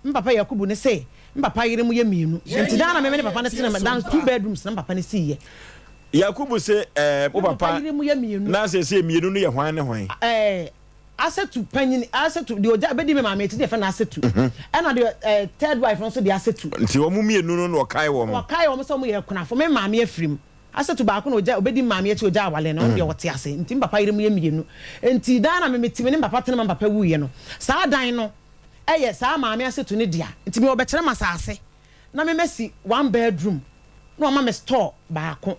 mpapa yakubu ne se papa yere mu ye mienu nti da na me ne papa ne tena dan 2 bedrooms na papa ne si ye Yakubu say o papa na say mienu no ye hwan ne hwan asetu panyin asetu de oja bedi me mama eti de fa na asetu na de third wife no so de asetu nti wo mu mienu no kai wo mo so mu ye kunafo me mama afrim asetu ba ko no oja obedi mama eti oja awale no de wote ase nti papa yere mu ye mienu nti da na me metime ne papa tena papa wuye no saa dan no eye saa mama asetu ne dia nti me obekere masase na me mesi 1 bedroom no mama me store ba ko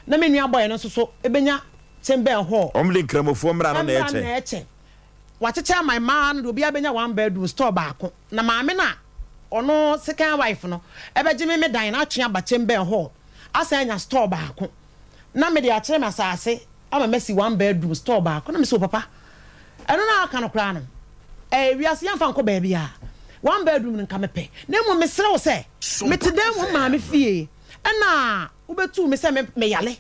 na me nua boy no so ebenya chamber hall omle nkramofo mra no na eche wachecha my man do bia benya 1 bedroom store baako na maame na ono second wife no ebeje me dan na atwe aba chamber hall asa anya store baako na me de akere masase ama mesi 1 bedroom store baako na me so papa eno na aka no kra no wiase yamfa nko ba bia 1 bedroom nka mepe na mu mesere wo se metedam wo maame fie na ubetu me se me yale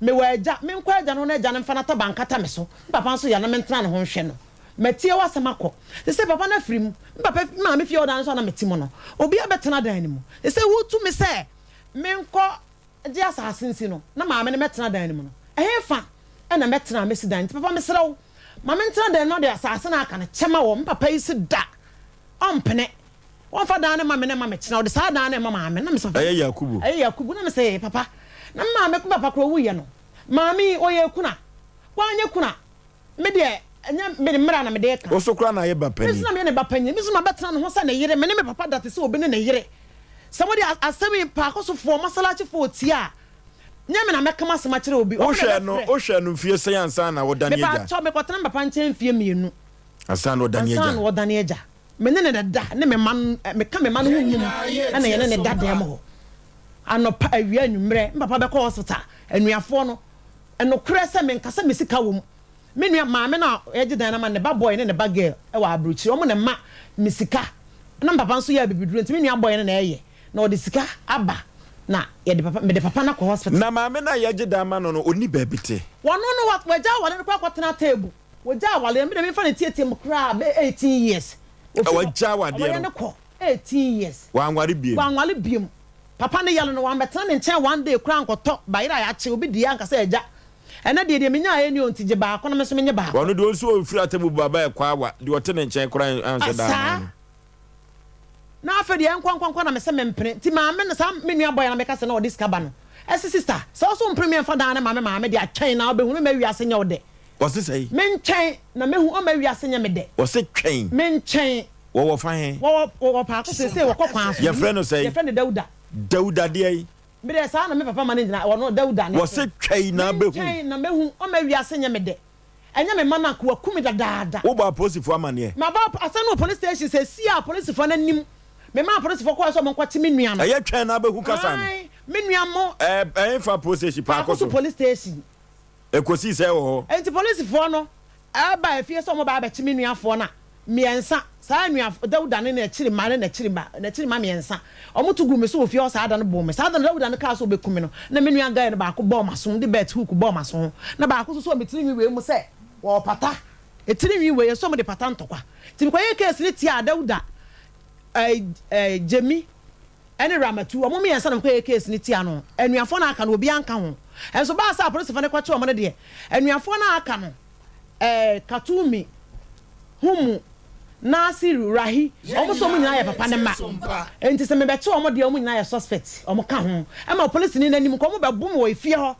me waja me nkwa aja no na aja no mfa na tabankata me so papa nso ya na mentena ne ho hwe no metie wasemako se papa na firi mu papa ma me fie odan so na metimo no obi abetena dan ni mu se wutu me se me nko je asasinsi no na ma me ne metena dan ni mu no fa na metena mesi dan papa me serew ma me ntena dan no de asase na aka ne chema wo papa yi se da ompene won fa dan ne ma me ne ma me tena o de sa dan ne ma me na me so Yakubu na me se papa na ma me ku papa kro wuye no mami oye kuna kwanye kuna me de anya me mra na me de ka oso kra na ye ba pani me na me ne ba pani me so ma betena no ho sa na yire me ne me papa date se obi ne yire somebody asemi pa koso fo masalachi fo tia nya me na me kama sema kire obi o hwe no fie sayansa na wo dane eja me pa cho me kwatena papa nchen fie mienu asa na wo dane eja asa na wo dane eja me ne da ne me man me ka me man hu nyum na ye ne da dem ho anopa awia nwumre papa be ko hospital anuafo no eno kure se me nkasa me sika wo mu me nua maame na eje dan na ma ne ba boy ne ba girl e wa abrochi o mo ne ma me sika na papa nso ya bibiduro nti me nua boy ne na eye na o de sika aba na ye de papa me de papa na ko hospital na maame na yeje dan ma no oni ba bite wono no waja wale no kwa tena table waja wale me de me fa ne tietie mo kra be 18 years waja wade no ko 18 years wanware biem papa ne yalo no wan betena ne nchen one day kra nkoto bayira ya che obi dia nkasa eja ena de menya eni ontije ba ko na me so menye ba wono de onso ofiri atamu baba e kwa awa de wote ne nchen kra anse da na afa de enkwankwankwa na me se mempene ti maame na sa menua boy na me kasa na o diskaba no ese sister so so mpre fa da na maame de atwen na obehunu ma wiase nya ode wose sei menchen na mehu o ma wiase nya me de wose twen menchen wo fa he wo pa ko se wo kokwan so ye friend no sei ye friend Dauda de me de sa na me papa manage na wono Dauda ne wose twen na behu na mehu o ma wiase nya me de enya me mana ko akumi dadaada wo ba police fo amane ma ba asa no police station se sia police fo na nim me ma police fo ko so mo kwati me nua no eye twen na behu kasa no me nua mo fa police station pa ko so police station ekosi se wo enti police fo no aba afie so mo ba ba chi me nua fo na miensa sa nua Dauda ne na chiri ma miensa omutu gu me so ofie o sa ada no bo me sa ada Dauda ne ka so be kumi no na me nua guy no ba ko bo maso de bet hook bo maso na ba ko so metiri mi we mu se wo pata etiri mi we so mo de pata ntokwa ti ko ye case ni ti Dauda Jemi ene Ramatu o mo miensa na ko ye case ni ti ano anuafo na aka no obi anka ho enso ba sa police fo ne kwache o mo de anuafo na aka no Katumi Humu Nasiru Rahi omo so munyina ya papa ne ma enti se me be che omo de omo nyina ya suspect omo ka ho e ma police ni nanim ko omo be bom wo ifie ho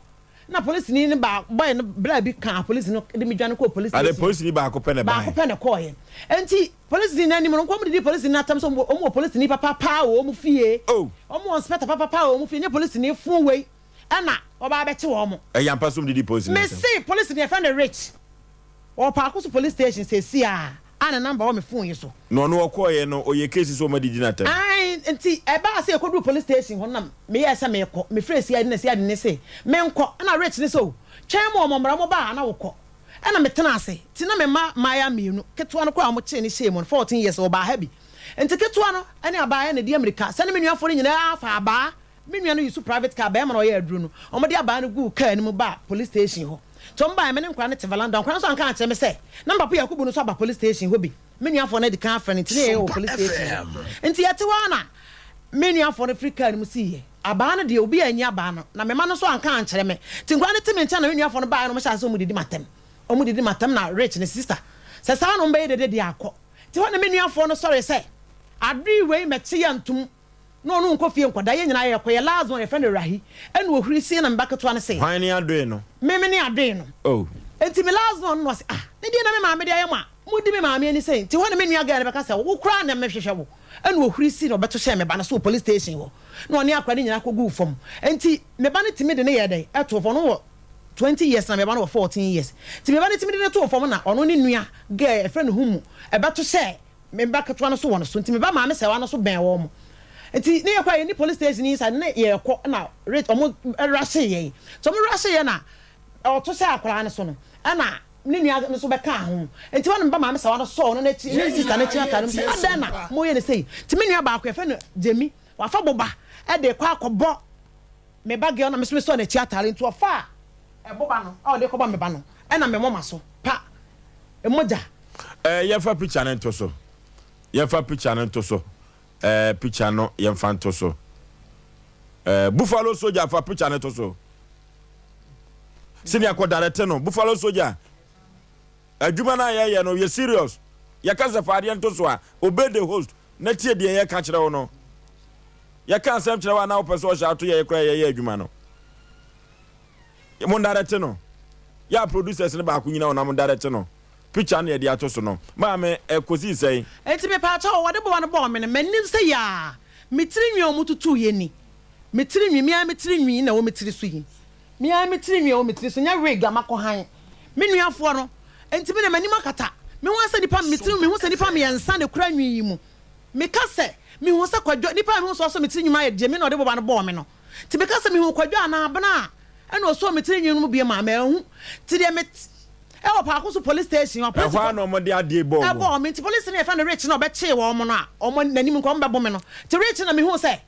na police ni ba boy no bra bi kan police no de me dwane ko police ale police ni ba ko pene ba ko pene ko ye enti police ni nanim no ko omo de police ni atam so omo police ni papa pa wo omo fie omo inspector papa pa wo omo fie ni police ni fun we na oba be che wo omo e yampa so de police ni me say police ni friend rich o pa ko so police station say sia ana number o me phone yi so no okoye no oye case so ma di na tam ai enti e ba say ko do police station ho nam me yes me ko me fresh ya na say ne say me nko na rich ne so twen mo momra mo ba na wo ko ana me tena ase ti na me ma ya mienu keto no kwa mo che ne shame on 14 years o ba ha bi enti keto no ene aba ya na di America sane me nuafo ne nyina afa aba me nua no use private car ba ma no ya aduru no o mo di aba no gu car ni mu ba police station ho tomba me ne nkwa ne Tevalanda nkwa so anka na me say number po Yakubu no so aba police station ho bi me nuafo na di kan friend nti ne o police station nti yete wa na menu afọ no Africa ni musi aba no de obi anya aba no na me ma no so anka ankyere me tinkwa ne timi ncha na menu afọ no ba no mo sha so mu didi matem na rich ne sister se sa no mbe de akọ ti ho na menu afọ no sorry say adri we meche yantum no nko fie nkwada ye nyina ye koye last one ye friend rahi ene ohuri si na mbaketo an say hwan ni adwe no me ni adwe no oh enti me last one no say ne di na me ma me de ayema mudi me ma me ni say ti ho na menu aga ne beka say wo kura na me hwehwe wo ene ohuri si no beto she me ba na so police station wo no ne akwa ne nyina kogu fom enti me ba ne timi de ne ye dey eto fo no wo 20 years na me ba no 14 years ti me ba ne timi de ne to fom na ono ne nua ga friend humu e beto she me mbaketo an so wo no so enti me ba ma me say wa no so ben wo mo enti ne yakwa ye ni police station inside ne ye ko na rate omo rush ye so mo rush ye na o to say akwara ne so no na ne nua ne so be ka ho enti won ba ma me sawa no so no na chi ne sister ne chi aka no say ada na mo ye ne say ti me nua ba akwa fe no Jemi wa fa boba e de kwa akobo me ba girl na me so na chi atare nti ofa e boba no o de ko ba me ba no e na me moma so pa e moja ye fa picture ne to so picture no yemfanto so Buffalo Soldier for picture ne to so senior ko director no Buffalo Soldier adwuma na ye no ye serious ye ka se faade to so a obey the host na tie de ye ka kire wo no ye ka nsem kire wa na wo person sha to ye kra ye adwuma no mo director no ya producers ne ba ko nyina wo na mo director no picture na de ato so no ma me ekosi sei enti me pa cha wo de bo wan bo me manim se ya metiri nwi omututu ye ni metiri nwi metiri nwi na wo metiri so yi metiri nwi wo metiri so nya wig amako han me nuafo no enti me na manim akata me ho asa nipa metiri me ho asa nipa me yansa ne kura nwi yi mu me ka se me ho asa kwadwo nipa me ho so metiri nwi ma ye de me na de bo wan bo me no ti me ka se me ho kwadwo ana abana ena o so metiri nwi mu bie ma hu ti de me e wo pa so police station e ho na mo de ade bo e bo me ti police na e fa na rich na obeche wo mo no a omo nanim nko mbebo me no ti rich na me hu se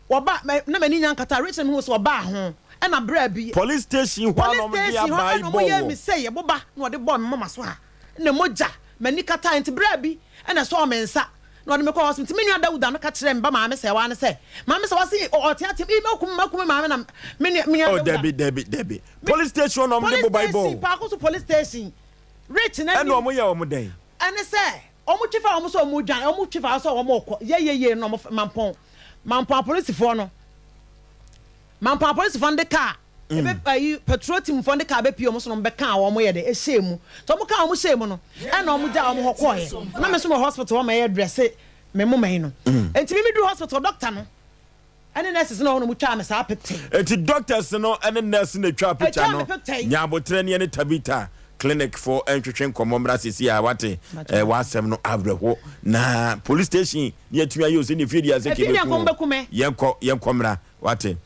wo ba na mani nya nkata rich na me hu se wo ba ho e na bra bi police station ho na mo de abai bo mo ye mi se ye bo ba na de bo me mama so ha na moja mani kata enti bra bi e na so me nsa na de me ko hospital me nua Dawuda no ka kire me ba ma me se wa ne se ma me se wa se o tiatim e makum ma me na me oh Debbie police station no mo de bo bible pa ko so police station rich na no mo ye o mo den ane se o mo chifa o mo so mo dwan o mo chifa so o mo ko ye no mampon police for no mampon police for the car e be patrol team for the car be pio mo so no be kan o mo ye de e shemu so mo kan o mo shemu no e na o mo ja o mo hokọ ye na me so mo hospital o ma ye dress me mo mai no enti me do hospital doctor no ene nurses no mo twa me sa picture enti doctors no ene nurse na twa picture no nya botre ne Tabita clinic for entwetwen komomra sisi a wate wasem no abreho na police station ne atumi ayo se ne fidi azeke be yenkomra wate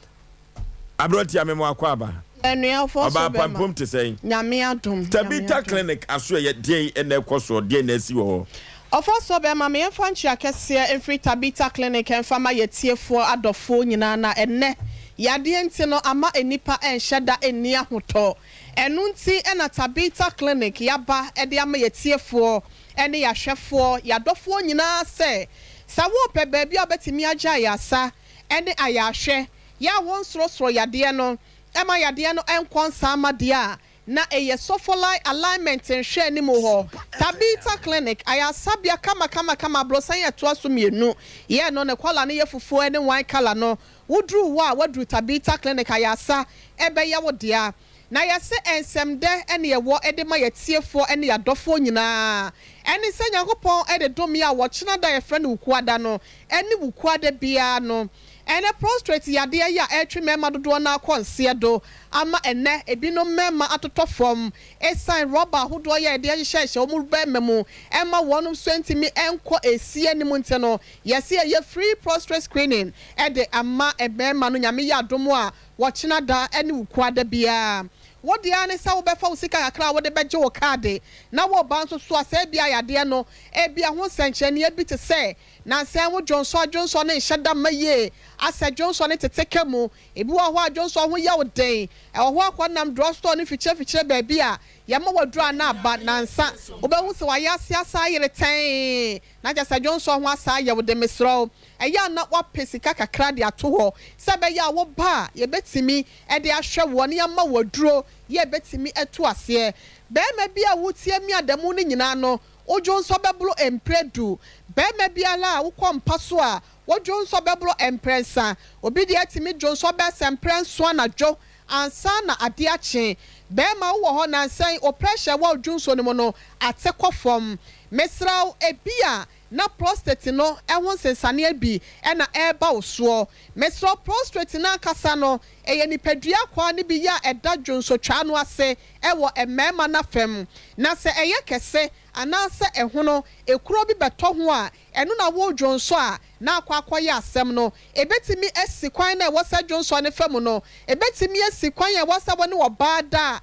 abroti amemo akwa aba enua fo so be pampum te sei nyame adom Tabita clinic aso ye de ene koso de na si wo Ofoso be ma me yemfa nchia kese enfri Tabita clinic enfama ma yetiefo adofo nyina na enne yade enti no ama enipa enhyeda eni ahoto enu nti ena Tabita clinic yaba ede ama yetiefo ene yahwefo yadofo nyina se sawo pe baabi obetimi agya yasa ene ayahwe ya won sorosoro yade no ema yade no enkonsa amade a na eye sofolai alignment nhwe ni mo ho Tabita clinic ayasabia kama blosan ya to aso mienu ye no ne kwala ne ye fufu ene wan kala no wudru wa wadru Tabita clinic ayasa ebe ya wodia na yase ensemde ene ye wo ede ma yetiefo ene ya dofo nyina ene se Nyankopon ede domi a wo chena da ye friend wukuada no ene wukuada bia no ene prostrate yade ya etwe mema dodo na akonse do ama ene ebino mema atotofom esan rubber hodo ya ede hyehyehye omu be memu ema wonum 20 mi enko esie ni munte no yese ye free prostrate screening ede ama ebema no nyame ya domo a wo chena da ene wukuada bia wodi ane sa wo befa usika yakra wo de beje wo card na wo ban so so asa bia yade no e bia ho senchene e bi te se na sen wo Johnson ne hyeda maye asa Johnson ne tetekamu e bi wo ho Johnson ho ya wo den e wo ho akwanam drugstore ne fiche ba bia yɛma wadura na aba nansa wobɛhu sɛ wayɛ ase asa ayere tɛn na gya sɛ dwonso ho asa ayɛ wo de mesrɛ ɛyɛ na wapɛ sika kakra de ato hɔ sɛ bɛyɛ a woba a yɛbɛtumi de ahwɛ wo ne yɛma waduro yɛbɛtumi ɛto aseɛ bɛrima bi a wotie mi adamu no nyinaa no wodwonso bɛboro empredu bɛrima bi ala a wokɔ mpa so a wodwonso bɛboro emprensa obi de atimi dwonso bɛsɛ emprenso anadwo ansa na ade akye bɛrima wo wɔ hɔ nansan o pressure wa dwonso no mu no ate kɔ fam mesraw ebia na prostate no ɛho nsensane bi ɛna ɛba osuo mesraw prostate na kasa no ɛyɛ nipadua kwa ne bi ya ɛda dwonso twa no ase ɛwɔ ɛmɛɛma na fam na sɛ ɛyɛ kɛse anaasɛ ɛho no ekuro bi bɛtɔ ho a ɛno na wo dwonso a na akɔyɛ asɛm no ebetimi asi kwan na ɛwɔ sɛ dwonso ne fam no ebetimi asi kwan a ɛwɔ sɛ wɔne wɔ baada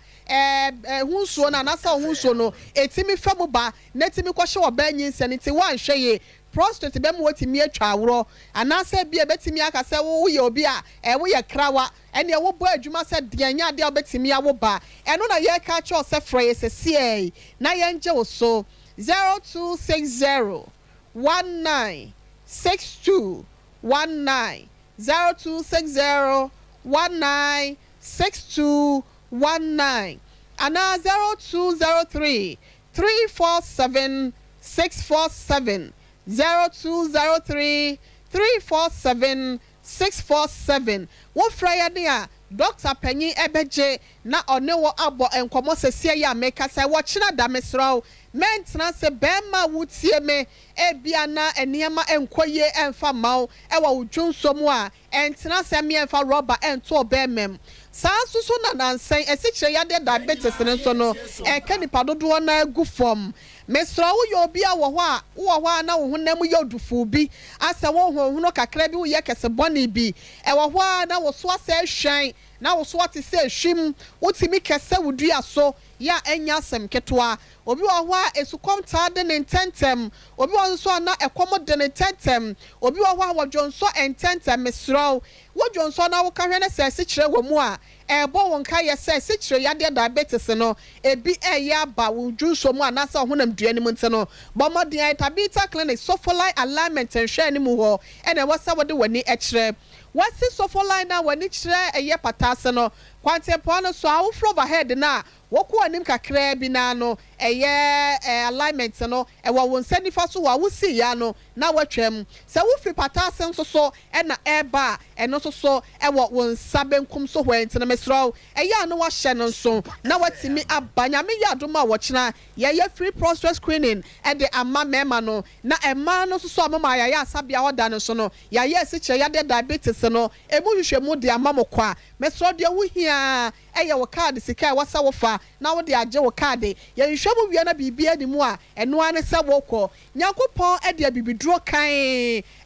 hunsuo na nasa hunsuo no etimi fam ba na etimi kɔhye wɔ ba nyinsa ne ti wanhwɛ ye prostate bɛm wɔtimi atwa aworo anaasɛ bi ebetimi aka sɛ wo yɛ obi a wo yɛ krawa ɛne wo bɔ adwuma sɛ deanya ade a obetimi awo ba ɛno na yɛ ka kyerɛ sɛ frɛ yɛ sɛsie na yɛngye wo so 0260 19 62 19 0260 19 62 19 and 0203 347 647 0203 347 647 wo fraya dia Dr. Penny Ebeje na onewo abo enkomo sesie ya meka sai wo china da mesraw mentena se bema wutie me ebia na eniema enkoye emfa maw ewa wudwonsom a entena se me emfa rubber ento obemem sansusu na nansan esikyire ya de diabetes ne so no eka nipa dodo na agu fom mesraw yo bia wo hɔ a na wo honam yodufu bi asa wo hono kakra bi wo ye kese boni bi ɛwɔ hɔ a na wo so asa hwan na wo so ate se hwim wotimi kese wudua so ya enya asem ketwa obi wɔ hɔ a esukom taade ne ntentem obi wɔ nso na ɛkɔm de ne ntentem obi wɔ hɔ a wɔdwonso ntentem mesraw wɔdwonso na wo kahwe na sɛ esikyire wɔ mu a ɛbɔ wɔn ka yɛ sɛ esikyire yade diabetes no ebi ɛyɛ aba wudwonso mu anasa honam dua ne mu nte no bɔmɔden Tabita clinic sofolai alignment nhwɛ ne mu hɔ ɛna wɔsa wɔde wɔni ɛkyerɛ wasi sofolai na wɔni kyerɛ ɛyɛ patase no kwantepo no so awofro overhead na woku anim kakra bi na no ɛyɛ alignment no ɛwɔ wɔn nsa nifa so wa wosi ya no na watwam sɛ wofri patase nso so ɛna ɛba ɛno so so ɛwɔ wɔn nsa benkum so hɔ ntena mesraw ɛyɛ ano wahyɛ no nso na watimi abanya me yɛ adoma wɔkyena yɛyɛ free prostate screening ɛde ama mɛma no na ɛma no so so amama yɛyɛ asabea ɔda no so no yɛyɛ esikyɛ yɛde diabetes no emu hwehwɛ mu de ama mo kwa mesraw de wo hia ɛyɛ wo card sika ɛwasa wo fa na wo de agye wo card yɛhwɛ mu wie na biribi animu a ɛno ane sɛ wokɔ nyankopɔn ɛde abibiduro kan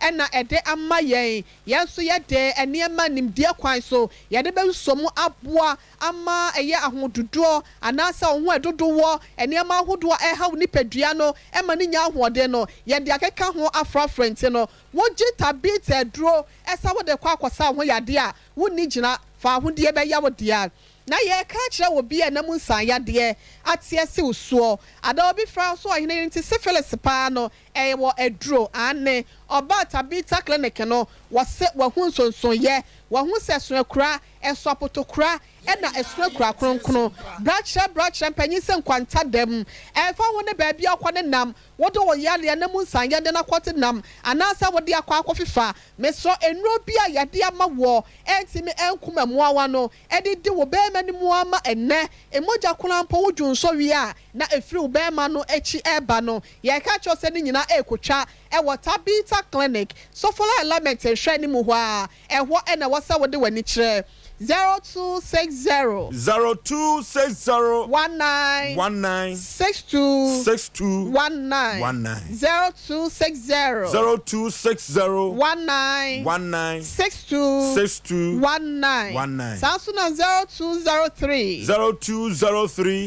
ɛna ɛde ama yɛn so yɛde ɛnneɛma nimdeɛ kwan so yɛde bɛnso mu aboa ama ɛyɛ ahododoɔ anaasɛ wo ho ɛdodoɔ ɛnneɛma ahodoɔ ɛha wo nipadua no ɛma ne nya ahoɔden no yɛde akeka ho afrafra nti no wogye Tabita aduro ɛsa wo de kɔ akɔsa ho yade a wonni gyina fa ahodie bɛya wo dia na ye ka kyerɛ wo bi enam nsan yade atie se usuo ada obi fra so ohene nti syphilis pa no ɛwɔ aduro ane oba Tabita clinic no wɔse wɔhu nsonson ye wɔhu sɛ so akura ɛso apotokura ɛna ɛso akura kronkron brachra mpanyin sɛ nkwanta dam ɛfa ho ne baabi akɔ ne nam wodo wo yale enam nsan yade na kɔte nam anasa wode akɔ akɔfifa meso enuro bi a yade ama wo ɛntimi ɛnkuma muawa no ɛde di wo bɛɛma ni muama ɛnɛ emoja kulampo wodwonso wi a na efiri wo bɛɛma no echi ɛba no ye ka kyerɛ sɛ ne nyina ekotwa ɛwɔ Tabita clinic sofola element ehwɛ ni mu hɔ a ɛhɔ ɛna wɔsa wode wani kyerɛ 0260 19 62 19 0260 19 62 19 Samsung 0203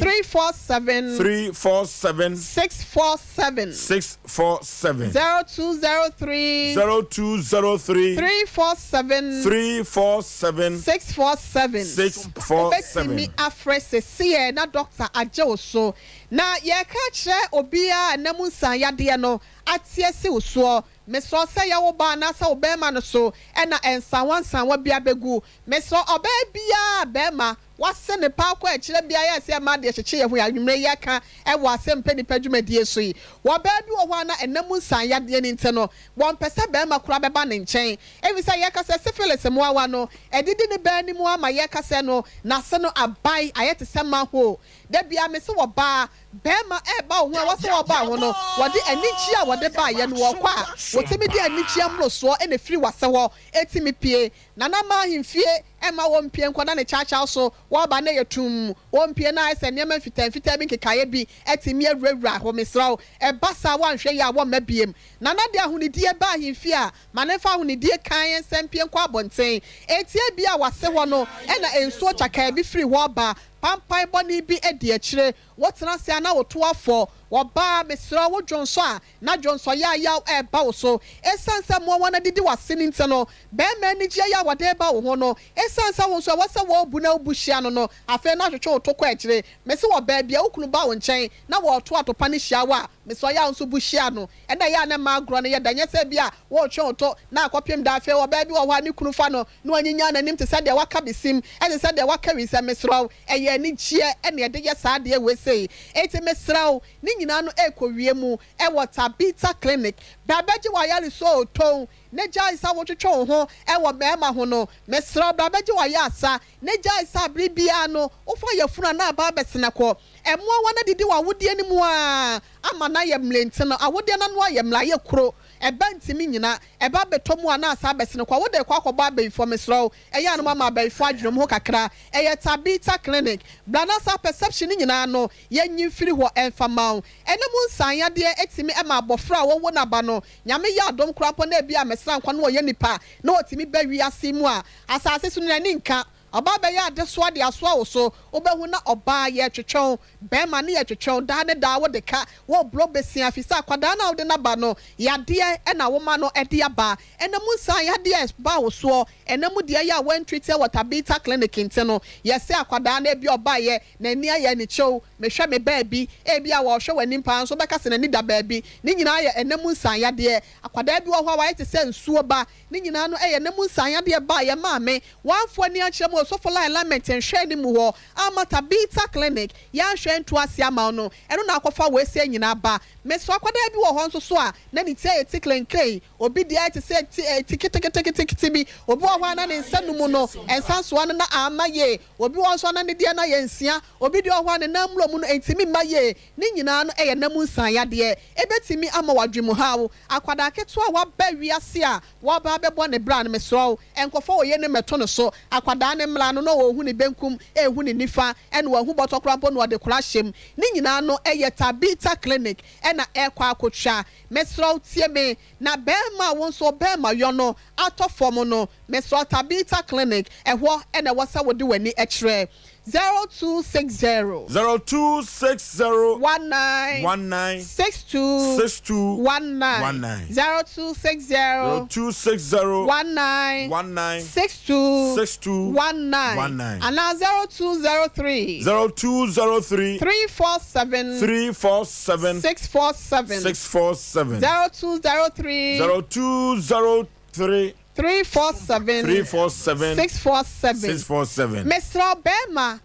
347 647 0203 347 647 647 647 me afrese see na Dr. Ajo so na ye ka kire obia namunsan yade no atie se uso me so say ya wo ba na sa obema no so na ensan wansan wa bia begu me so oba bia bema wase ne pa kwa kire bia ya se ma de hyeche ye ho ya nwumre ye ka e wo Asem Mpe Nipa dwumadie so yi wo ba bi wo ho na enamunsan yade ni nte no won pese bema kura beba ne nchen ebi say ye ka se syphilis mo awa no edidi ne ba ni mu ama ye ka se no na se no abai ayete se ma ho da bia me se wo ba bema e ba ho wo se wo ba ho no wo de anichi a wo de ba ye no wo kwa wo temi de anichi amroso e na firi wase ho etimi pie na na ma himfie e ma wo mpie nkwa na ne chacha so wo ba na yetum wo mpie na ese niam fitan bi nkekaye bi etimi awurawura ho mesrawo e basa wa nhwe ya wo mabiem na na de ahunidie ba himfie a manefa ahunidie kan ensempie nkwa abonten etie bi a wase ho no e na ensuo chaka bi firi ho ba pampai boni bi edi akire wotena se na woto afọ woba mesra wo dwonso a na dwonso ya e ba wo so esansa mo wona didi wase ni nte no be ma ni gye ya wode ba wo ho no esansa wo so wase wo bu na obuhia no afa na hwetwe wo to kwa akire mese wo ba bia okunu ba wo nchen na wo to atopa ni hia wa meso ya nso buhia no e na ya na ma agro no ye danye se bia wo twe wo to na akopem da afa wo ba bi wo ho ani kunu fa no na wanyinya na nim te se de waka besim e te se de waka wi se mesra eye ni gye e na de ye sa de we sei eti mesra ni nyina no ekowie mu e water beta clinic babaji wa yale so ton ne jai sa wo twetwe ho e wo bema ho no mesra babaji wa ya asa ne jai sa bribia no wo fa yafuna na ba besena ko emo wana didi wa wodie ni mu a ama na ye mlenti no awodie na no ye mla ye kro eba ntimi nyina eba betomu ana asa besene kwa wode kwa akọba abefo mesro eya no mama abefo adwunom ho kakra eye tabita clinic blanasa perception nyina no ye nyimfiri ho enfamao enemu nsanya de etimi ema abofra wo na ba no nyame ya adom krampo na bia mesra nkwa no ye nipa na otimi ba wiase mu a asase su ni nka oba be ya de so de aso wo so obehu na oba ye twetwon be ma ne ye twetwon da ne da wo de ka wo bro besia afisa kwada na wo de na ba no yade e na wo ma no e de aba enemu san yade ba wo so enemu de ya wan treat water beta clinic inteno ye se akwada na bi oba ye na ni aye ni chew me hwe me ba bi e bi a wo hwe wani mpa so be ka se na ni da ba bi ni nyina ye enemu san yade akwada bi wo ho wa ye te se nsuo ba ni nyina no e ye enemu san yade ba ye ma me wanfo ni a kire so for alignment and share ni mu ho amata beta clinic ya hwe nto ase ama no eno na akofa we se nyina ba me so akwada bi wo ho nso so a na ni tie tiklen clay obi dia te se tikiti bi obi wo ho na ne nsanu mu no ensan so na amaye obi wo so na ne dia na ye nsia obi dia ho na namlo mu no entimi maye ni nyina no eye namu nsan ya de ebetimi ama wadwemu hawo akwada keto a wa ba wiase a wa ba bebo ne bra ne mesro enkofo wo ye ne meto no so akwada ne mla no wo hu ne benkum hu ne nifa ene wo hu botokrampo no de kura hyem ni nyina no eye tabita clinic ena ekwa akotwa mesro tie me na bema won so bema yo no atofom no mesro tabita clinic ehwo ena wasa wodi wani ekre 0260 0260 19 62 19 0260 19 62 19 and now 0203 347 647 0203 347 647 Mr. Bema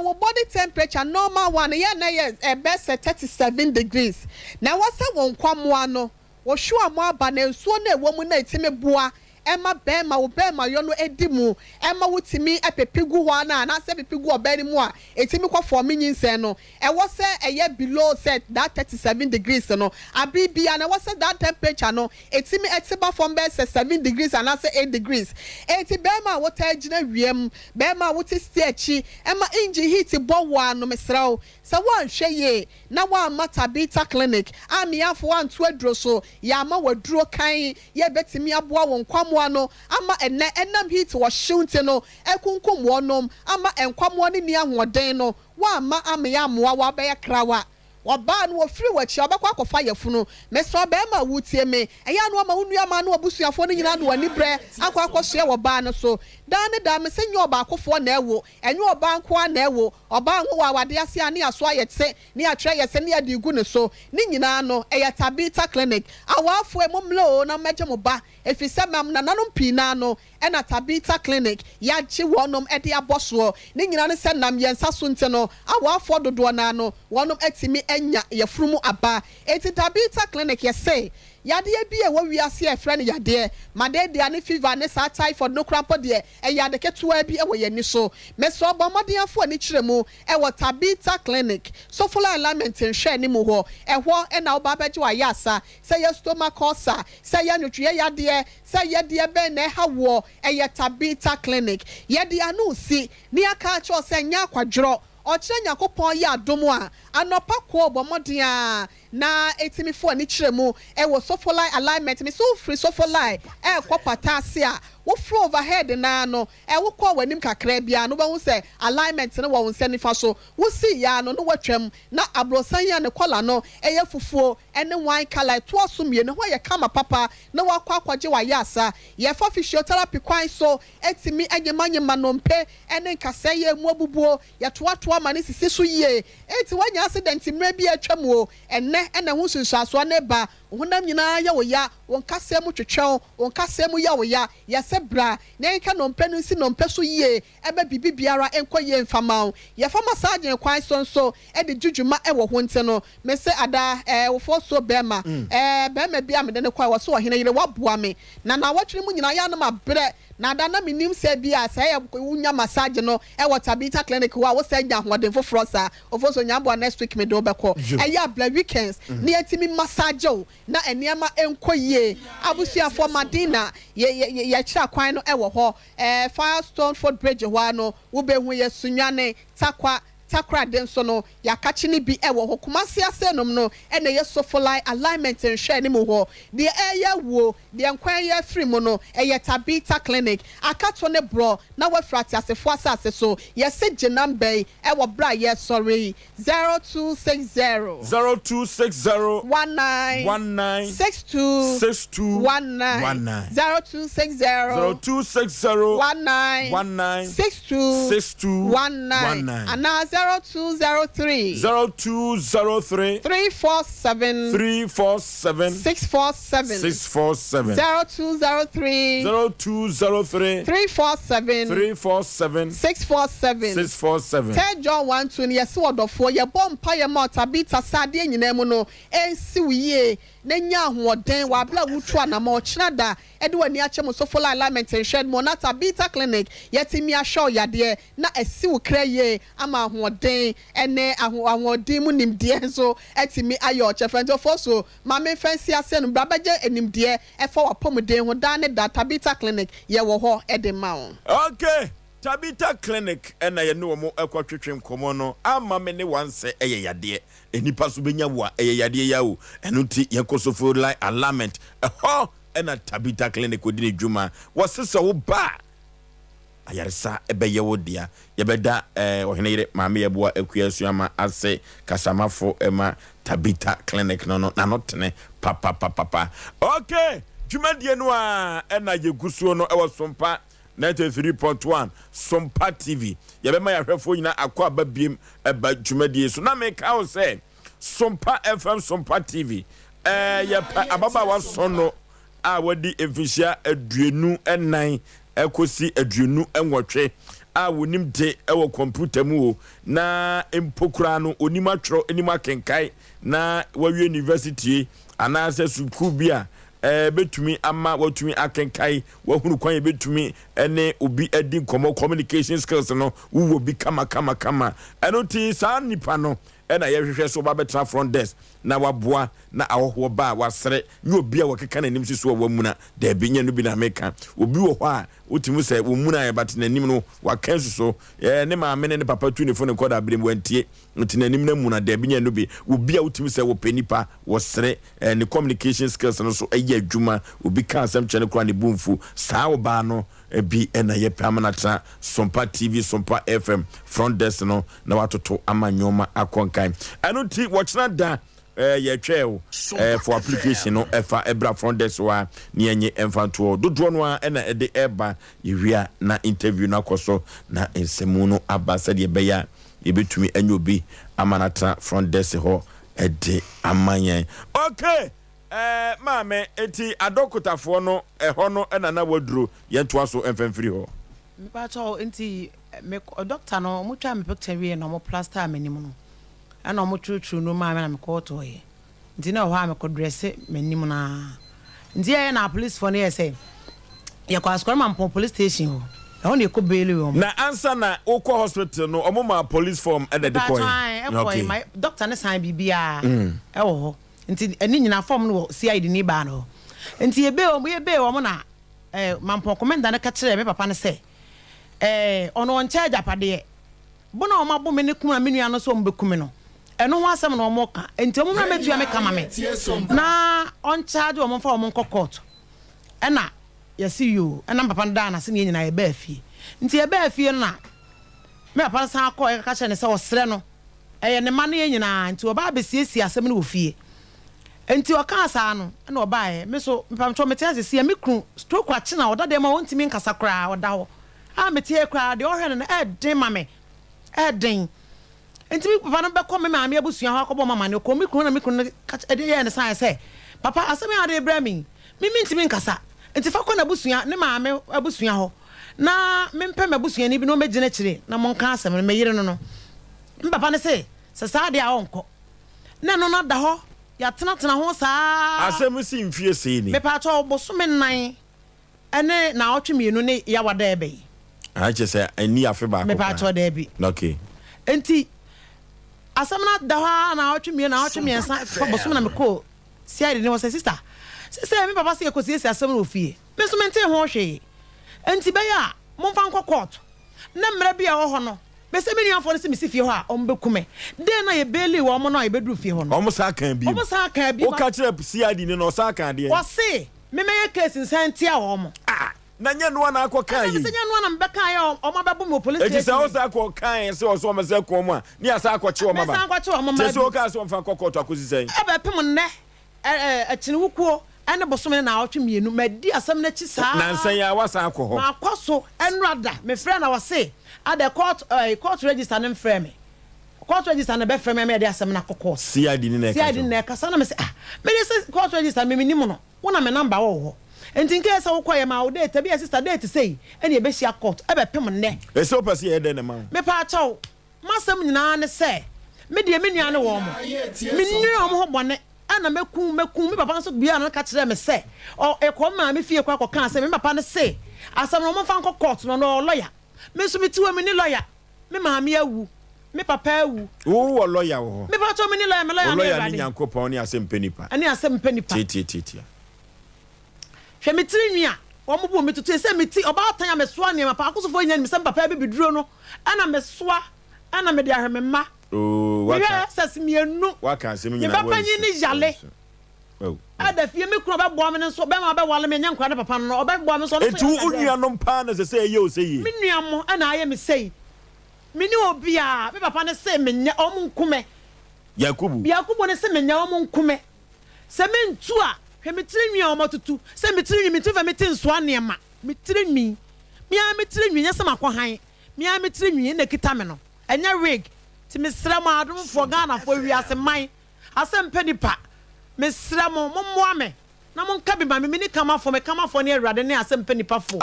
wo body temperature normal one yeah na yes best 37 degrees na wasa won kwamo ano wo hwo amo aba na nsuo na ewo mu na etime bua ema bema wo bema yo no edimu ema wutimi epepigu ho na se pepigu obani mu a etimi kwa form nyinsen no wo se eye below set that 37 degrees no abibia na wo se that temperature no etimi etiba from best 7 degrees and say 8 degrees eti bema wo ta gina wiem bema wo ti stechi ema engine heat bo wa no mesrawo se wo hwe ye na wa mata beta clinic amiafo anto aduro so ya ma waduro kan ye betimi aboa won kwamo ano ama enam heat wo hyeunte no ekunkum wonom ama enkwamo ne ni ahoden no wa ma amya moa wa be krawa waba no ofiri wachi obekwa akofa yafunu meso be ma wutie me eya no ma wunu ama no abusuafo no nyina no ani bre akwa akoso ye waba no so dan ne da me se nyo ba akofo na ewo enyo oba nko na ewo oba nwo wa wade ase ani aso ayete ni atre yese ni adi gu ne so ni nyina no eya Tabita clinic awafo emomlo na meje mo ba efise mam na nanom pina no ena Tabita clinic ya gye wonom ede aboso ni nyina ne se nam yensa so nte no awafo dodo na no wonom etimi enya yefurumu aba eti Tabita clinic yese yade bi e wo wiase e frɛ ne yade made de ane fever ne sa typhoid no crampo de e yade ketua bi e wo yani so meso bomodiafo ani kyeremu e wo Tabita clinic so full alignment nhwɛ ni mu ho e ho e na wo ba beje wa yasa say your stomach ulcer say your nutrie yade say yade be na ha wo e ye Tabita clinic yade anu si ni aka cho say nya kwadworo ọchịrị nyakopọn ya adomu a anopa ko bomodia na etimifo ani kyeremu e wo sofolai alignment me so free sofolai e kwopata ase a wo fro overhead na no e wo kọ wanim kakra bia no be se alignment ne wo nse nifa so wo si ya no watwam na abrosan ya ne kola no e ye fufuo ene wine color to asumie ne ho ye kama papa na wakọ akwaje wa yasa ye fa physiotherapy kwan so etimi anyemanyema no mpe ene nkasa ye mu abubuo ye toa ma ne sisi so ye eti wanya accident mra bi atwam o ene ho sunsuaso ne ba honam nyina ya wo ya won kasa mu twetwew won kasa mu ya wo ya ye se bra na enka no mpe no si no mpe so ye ebe bibi biara enko ye mfama ye fa massage kwan so e de jujuma e wo ho nte no me se ada wo fo so bema bema bia me de ne kwa wo so hene yire waboa me na watwere mu nyina ya no mabre na da na minim se bia se ye wunya massage no e wo Tabita clinic wo se nya hoden foforo sa ofo so nya bo next week me do beko e ya bla weekends na yetimi massage na eniama enkoye abusuafo Madina ye kira kwan no e wo ho Firestone Ford Bridge ho no wo be hu ye sunwane takra den so no ya kachi ni bi e wo ho kumase asenom no e na ye sofolai alignment nhwe ni mu ho de eya wo de nkwan ye free mu no e ye Tabita clinic akato ne bro na we frati asefo asase so ye se ginambe e wo bra ye sorry 0260 19 62 19 0260 19 62 19 and 0203 347 647 0203 347 647 Third John 1:20 yes wodofo ye bompa ye ma Tabita sade nyina mu no ensi wiye na nya ahoden wa bla wutu na ma ochina da e de wani ache mo so full alignment shed mo na Tabita clinic yetimi ahwe yade na esi wo kraye ama ahoden ene ahoden mu nimde so etimi ayo chefento foso ma me fancy ase no brabaje enimde e fa wapomden ho da ne da Tabita clinic ye wo ho e de ma on. Okay, Tabita clinic ena ye no mo ekwatwetwem komo no ama me ne wanse eye yade enipa so benya wo eye yade ya o eno ti ye kosofo like alignment ho ena Tabita clinic odine dwuma wasesa wo ba ayaresa ebeye wo dia ye beda oheneyire maame ye boa akuasu ama ase kasamafo ema Tabita clinic no na no tene papa. Okay, dwuma die no a ena ye gusuo no ewo Sompa 93.1 Sompa TV yabema ya hwefo nyina akwa babiem eba dwumadie so na me ka wo se Sompa FM Sompa TV ya ababa wa sono a wadi efisia aduenu enan ekosi aduenu enwotwe a wonim de ewo computer mu na empokura no onim atwro enim akenkai na wawie university anase sukuu bia betumi ama watumi akenkai wahunu kwan betumi ene obi edi komo communication skills no wo bi kama eno ti sa nipa no ena yehwehwe so ba betra front desk na waboa na ahoho ba wasere nye obi a wakeka na nim siso wa muna da binya no bi na meka obi wo ho a otimi se wo muna ya bat na nim no wakan so ne ma me ne papa tu ne fo ne koda bere wantie nti na nim na muna da binya no bi obi a otimi se wo penipa wo sere ne communication skills no so ayi adwuma obi ka asem chene kra ne bumfu saa wo ba no bi ena ye permanent Sompa TV Sompa FM front desk no na watoto amanyoma akonkan eno ti watchna da ye tweo for application no efa ebra front desk wa ne enye emfanto dodo no a na ede eba yewia na interview na koso na ensemu no abasa de beya yebetumi anyobi amanata front desk ho ede amanyen. Okay, maame eti adokotafo no ho no na waduro yentoa so emfamfiri ho. Mpacho enti me doctor no mo twa me picture wie no mo plaster amanim no ana mo twutwu no ma na me ko to ye enti na ho a me ko dress manim na enti ye na police for ne say ye kwa skoro man police station ho e ho ne ko bail wo na answer na okọ hospital no omo ma police form e de ko okay my doctor ne sign bibia e wo ho enti eni nyina form no CID ni ba no enti ye be wo mo na man commander na ka kire me papa ne say ono on charge apade bona o mabo me ne kuma me nua no so mbekume no eno ho asem no mo ka enti o mo metua me kama me na on charge o mo fa o mo court ena yesi you ena papa nda na se ne nyina ye ba afie nti ye ba afie no na me papa san akọ e ka che ne se o sere no eye ne ma ne nyina nti o ba besiesie asem no ofie enti o ka asa no ena o ba e me so me pam to me tia se me kru stroke a chi na o da de ma won timi nkasa kra o da ho metie kra de ohwe no den mame den enti papa no be ko me maame abusua ho akobo mama ne ko mi kru na mi kru de ye ne san se papa asemi ade brami mi ntimi nkasa enti fa ko na abusua ne maame abusua ho na me mpem abusua ni bi no megine kire na mon ka asem me yire no papa ne se sa de a onko na no na da ho ya tena ho sa asem si mfie sei ni me pa to boso me nan ene na otwemienu ne ya wada ebe I just say any afe ba ko. Me pa to da bi. Okay. Enti asem na da ha na otwemien sa boso na me ko CID ne was sister. Say me papa say ko sie asem na ofie. Me so mente ho hwe. Enti be ya mo fa nko court. Na mra bia wo ho no. Be se me nuafo no se me si fie ho a ombekume. Den na ye beli wo mo no ye beduru fie ho no. Omo sa kan bi. Omo sa kan bi. O ka kire CID ne no sa kan de. Wo se me meye case nsantia wo mo. Na nye no na akọ kan yi. Se nye no na mbeka ya o ma bebo mo police station. Eti se o sa akọ kan se o so ma se ko mo a. Ni asa akọ che o ma ba. Asa akọ che o ma ba. Se o ka so mfa kokoto akosi sen. E be pem nne akini wukuo ene bosome na awotwe mienu madi asem na chi saa. Na nsan ya wasa akọ ho. Ma akọso enrada me frɛ na wose ada court register ne frɛ me. Court register na be frɛ me de asem na kokọ. CID ni na ka. CID na ka sa na me se me de court register me nimu no. Wona me number wo ho. Enti nke esa wo kwaye ma wo date bi sister date sei ene e be hia court e be pem nne e so pese e de ne ma me pa chaw masem nyina ne se me de me nua ne wo mo me nua mo ho bone ana meku me papa so bia no ka kire me se o e ko ma me fie kwa kan se me papa ne se asem no mo fa nko court no lawyer me so me tiwa me ni lawyer me ma me awu me papa awu wo lawyer wo me pa chaw me ni lawyer me lawyer ni Nyankopon ni Asem Mpe Nipa ani Asem Mpe Nipa ti hwe metiri nua wo mo bu metutu se meti oba atan ya mesoa ne ma pa akosofo nya ni se papa bi biduro no ana mesoa ana me de ahwe ma waka sas mienu waka se me nyina wo papa nyi ni yale ada fie me kuro ba bo me nso be ma ba wale me nya nkwa ne papa no oba bo me so no etu unua no mpa na se ye o se yi me nua mo ana aye me sei me ni obi a me papa ne se me nya o mo nkume Yakubu ne se me nya o mo nkume se me ntu a metiri nwi o matutu se metiri nwi metifa metin so anema metiri nwi mia metiri nwi nyesa makohan mia metiri nwi na kita me no enya rig ti mesra ma adum fo Ghana fo wiase man Asem Mpe Nipa mesra mo mommoa me na mon ka bi ma me ni kama fo ne awrade ne Asem Mpe Nipa fo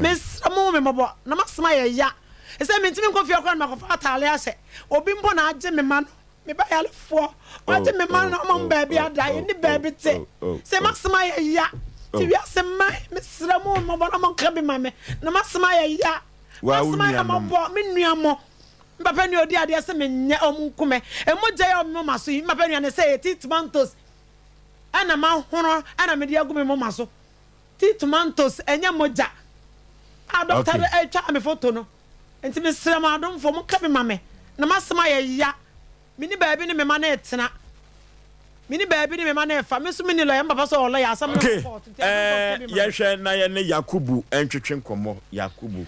mesra mo me mobo na masema ya se mentimi nkofia kwa na makofa atale ase obi mbo na age me ma no me ba yale fo waje me man na mo baby ada ni baby te se maxima ya ti wi asema me sra mo mo bona mo ka bi ma me na maxima ya maxima ya mo bo me nua mo papa ni odi ade se me nya omkume e mo je ya mo maso yi papa ni ane se ti tomatoes ana ma hono ana me de agu me mo maso ti tomatoes enya moja a doctor e twa me photo no enti me sra ma adom fo mo ka bi ma me na maxima ya mini baby ni me ma na etena mini baby ni me ma na efa me so mini lawyer papa so lawyer asam na court ye hwe na ye ne Yakubu entwetwe nkomo Yakubu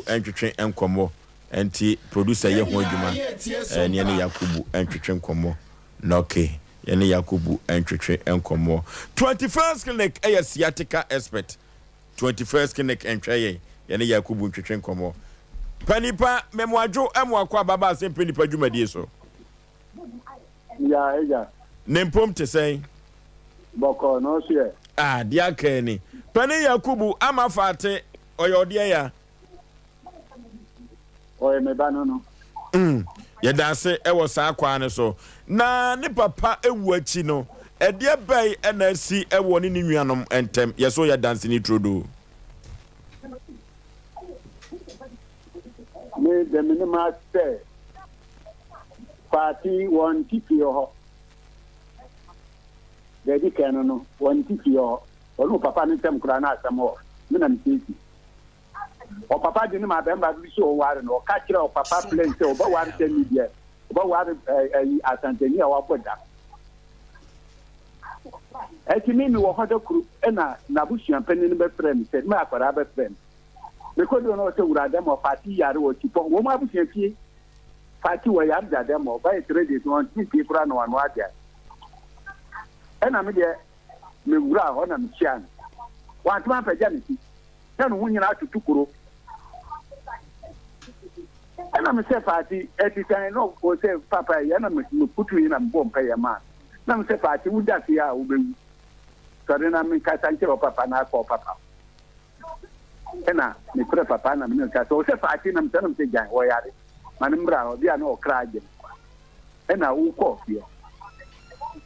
entwetwe nkomo enti producer ye ho adwuma ne Yakubu entwetwe nkomo no okay yene Yakubu entwetwe enkomo 21st clinic sciatica expert 21st clinic entwe yene Yakubu entwetwe enkomo panipa memwadwo emwakwa baba Asem Mpe Nipa dwumadie so ya nempom te sei boko no so dia kani pani Yakubu amafate oyodie ya oye me banono yɛdanse ɛwɔ saa kwa ne so na ne papa ewu achi no ɛdeɛ bɛn ɛna asi ɛwɔ ne nuanom ɛntɛm yɛso yɛdanse ni trodo me de minima say party one TPO dedi kenono one TPO onu papa ne tem kura na asamo me na mtiki o papa di ni ma be mba bi so ware no ka kire o papa plan say o ba ware ten media o ba ware asanteni a wa boda etimi mi wo hodo kru na na busuan panin be friend say me akwara be friend me ko do no say wura dem o party yare o tipo wo ma busuan fie party wo yare da dem o ba 3 days on TP kura no anu adia na me de me wura ho na me chian wa tuma pa jani ti tanu hunyina atutu kuro na me say party etitan no o say papa ya na me putu ina mbom pa ya ma na me say party wuda fi a wo bewu so na me ka sanche o papa na ko papa na me kure papa na me ka so say party na me tanam say jan wo yare manimra o bia na o kraje na wo ko fi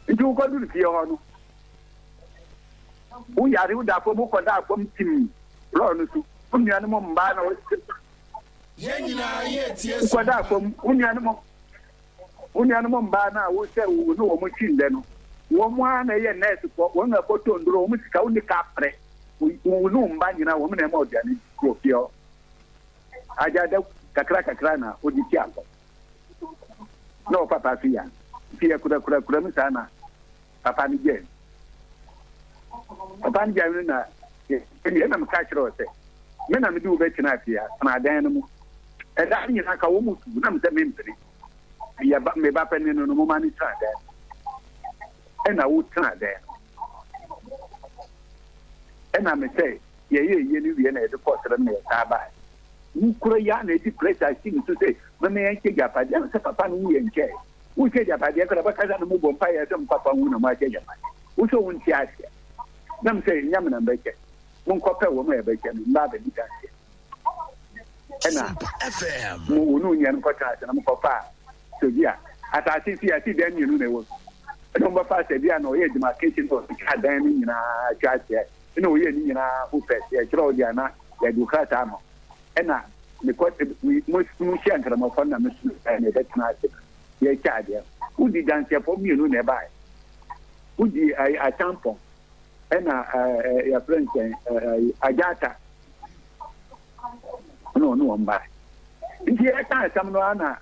nju ko du fi ho no wo yare wo da fo mo ko da fo mtim ro no su unyane mo mba na wo Yenyina ye tie so kwada fo unyane mo mba na wo se wo no wo mo chinde no wo mo ana ye nurse ko wo na ko to nduro wo mo sika wo ni ka pre wo no mba nyina wo mo na ma odiane ko fio aja da kakra na odi ti akọ no papa fia kura mi sana papa ni je na ye na mka kire o se me na me du be tina fia na dan no mu e da ni na ka wo mu tu na me se me mpere ya ba me ba pe ni no mo ma ni tra dan e na wo tra dan e na me se ye ni wie na e de ko tere me ta ba ukura ya na di pressure sin to say me yanke japa dia se papa no yanke u ke japa dia kra ba kaza no mo bompa ya se papa wu na ma ke japa u so won ti asia nam se nyam na mbeke mun ko pe wo mo e beke no la be dita ena mo nu nyan ko ta na mo ko pa so dia ata si den nyinu na wo no mo pa se dia no ye demarcation to ka dan ni nyina cha cha no ye ni nyina u pe ya kro dia na ya du ka ta mo ena me ko mo shi ankara mo fonna me su ne da tana ce ya cha dia u di dan se po mi nu ne bai u di a tampon ena ya friend ajata no mba ndi e ta sam no ana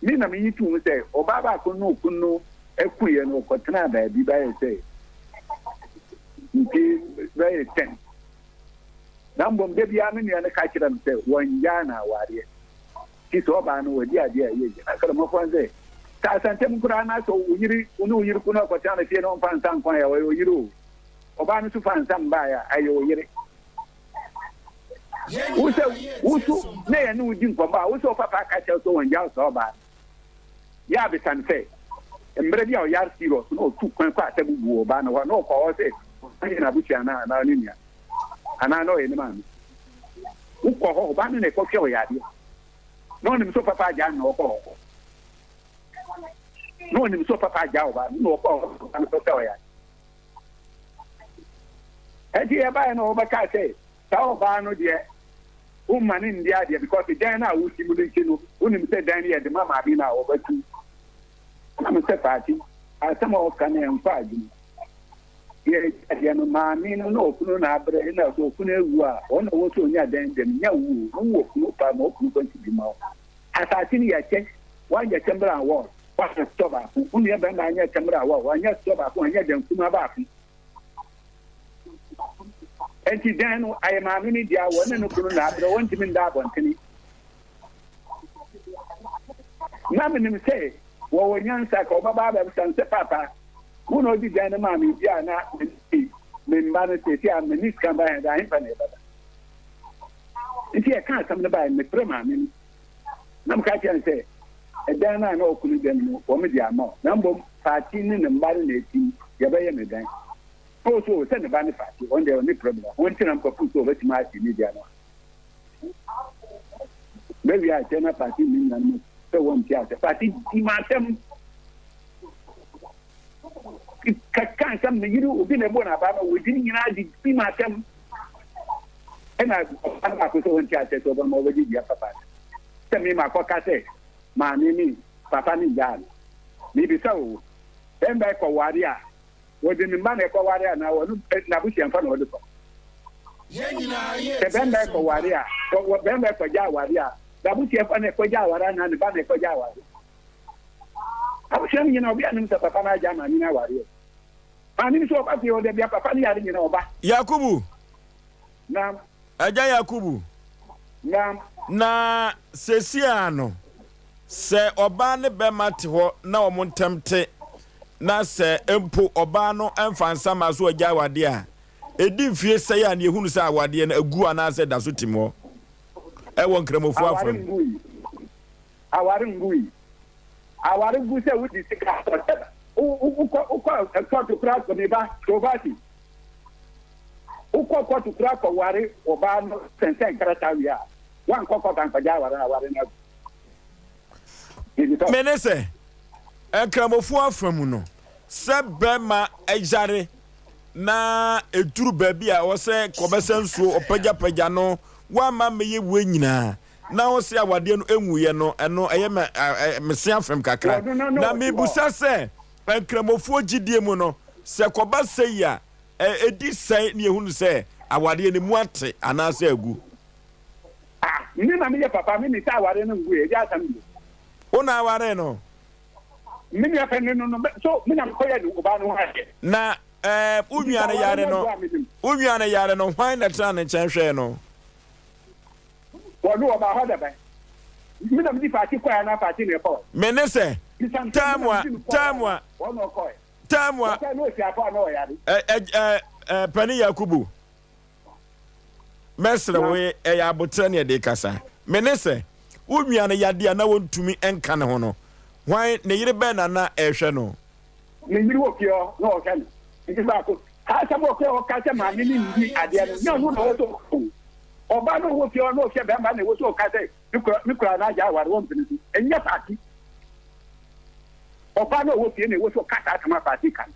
mi na mi yitu mu se o baba ko no kunu ekuye no ko tana ba bi ba ye se ndi ba ye ten dan bom de bia me ne ka kira me se wonja na ware ti so ba no wodi ade ye je na kala mo fon se ta sante mu kura na so uyiri kuna ko tana tie no fan san kwa ya wo yiri oba no su fan san ba ya ayo yiri wusu ne ya nu din ko ba wusu papa ka cha so wonja so ba ya be san se embre bia o yar serious no tu kwan kwa ta bubu oba no no ko o se na buchi ana na ni nia ana no ye ni ma uko ho oba ne ko ke o ya dia no ni so papa ja no ko no ni so papa ja oba no ko ana so ke o ya edi e ba no oba ka se ta oba no de umani ndia de because the dan na wuti mu dinki no unim se dan ye de mama bi na obatu na me se party asema o kan en fa agi ye ade no ma mi no no kunu na abre na so kunu ewu a ona wo so nya dan dem nya wu wo kunu pa mo kunu ko ti bi ma asati ni ya che wa ya chembra wo wa stop ba unu ye ban na nya chembra wo wa nya stop ba ko nya dem kuma ba fi enti dan ay ma mi dia wona no kunu na abre won ti min da bontini na me nim say wo nyansa ka obaba ba sanse papa wo no di dan ma me dia na me mba no tete a me nis kan ba he da hin pa ne baba nti e kan sam ne ba me prema me na mka ti anse e dan na na okunu dem no wo me dia ma na mbom party ni ne mba na eti ye ba ye me dan so se ne ba ne party on there no problem won ti na mko fu so beti ma ti ni dia no maybe I tell a party ni na no so won ti ase party di ma tem kan sam ne yiru obi na bo na ba wo di nyina di ma tem ena ana ko so won ti ase so ba mo di dia papa me ma ko ka se ma ni papa ni ja ni bi so en ba ko wari a wo de ni ma na ko wari a na wo na bu sian fa na wo de ko ye nyina ye ben ba ko wari a ko ben ba ko ja wari a da bu sian fa na ko ja wari na ni ba na ko ja wari abu sian nyina obi anim sa papa na ja ma ni na wari ma ni so pa ti o de bia papa ni ya nyina oba Yakubu na aja Yakubu na sesiano se oba ne bema te ho na omontemte na se empo oba no emfansa ma so agya wade a edi fie se ya ne ehunu se awade na agu ana se da so timo e won kramofo afam aware ngui se wudi sika uko to kra ko ne ba to bati uko to kra ko ware oba no sensen karata wi a wan kokko kan paja ware na menese ekramofo afamu no se bema ejare na eduru baby a wo se kobesensuo opagya no wa ma meye we nyina na wo se awade no enwuye no eno eye mese afem kakra na mebusa se ekramofo gidie mu no se koba se ya edi sai ne ehunu se awade ne mu ate anase agu ni na me papa me ni sa awade no ngu e ja sam una aware no mini afa no so mini am ko ya ni oba no ha na unuane yare no hwan na tra ne chenhwe no wono oba ha da ban mini am di party kwa na party ne po menese tamwa wono ko tamwa no si afa no yare pani Yakubu mesre we ya abotre ne de kasa menese unuane yade na wontumi enka ne ho no hwan ne yire be na ehwe no ne yire wo pio no o kan nti ba ko ha sa mo ko ka se ma ni ni ade no no no to oba no wo pio no se be ma ne wo so ka se mi kura na ja ware won pini enya party oba no wo pio ne wo so ka ta kama party kan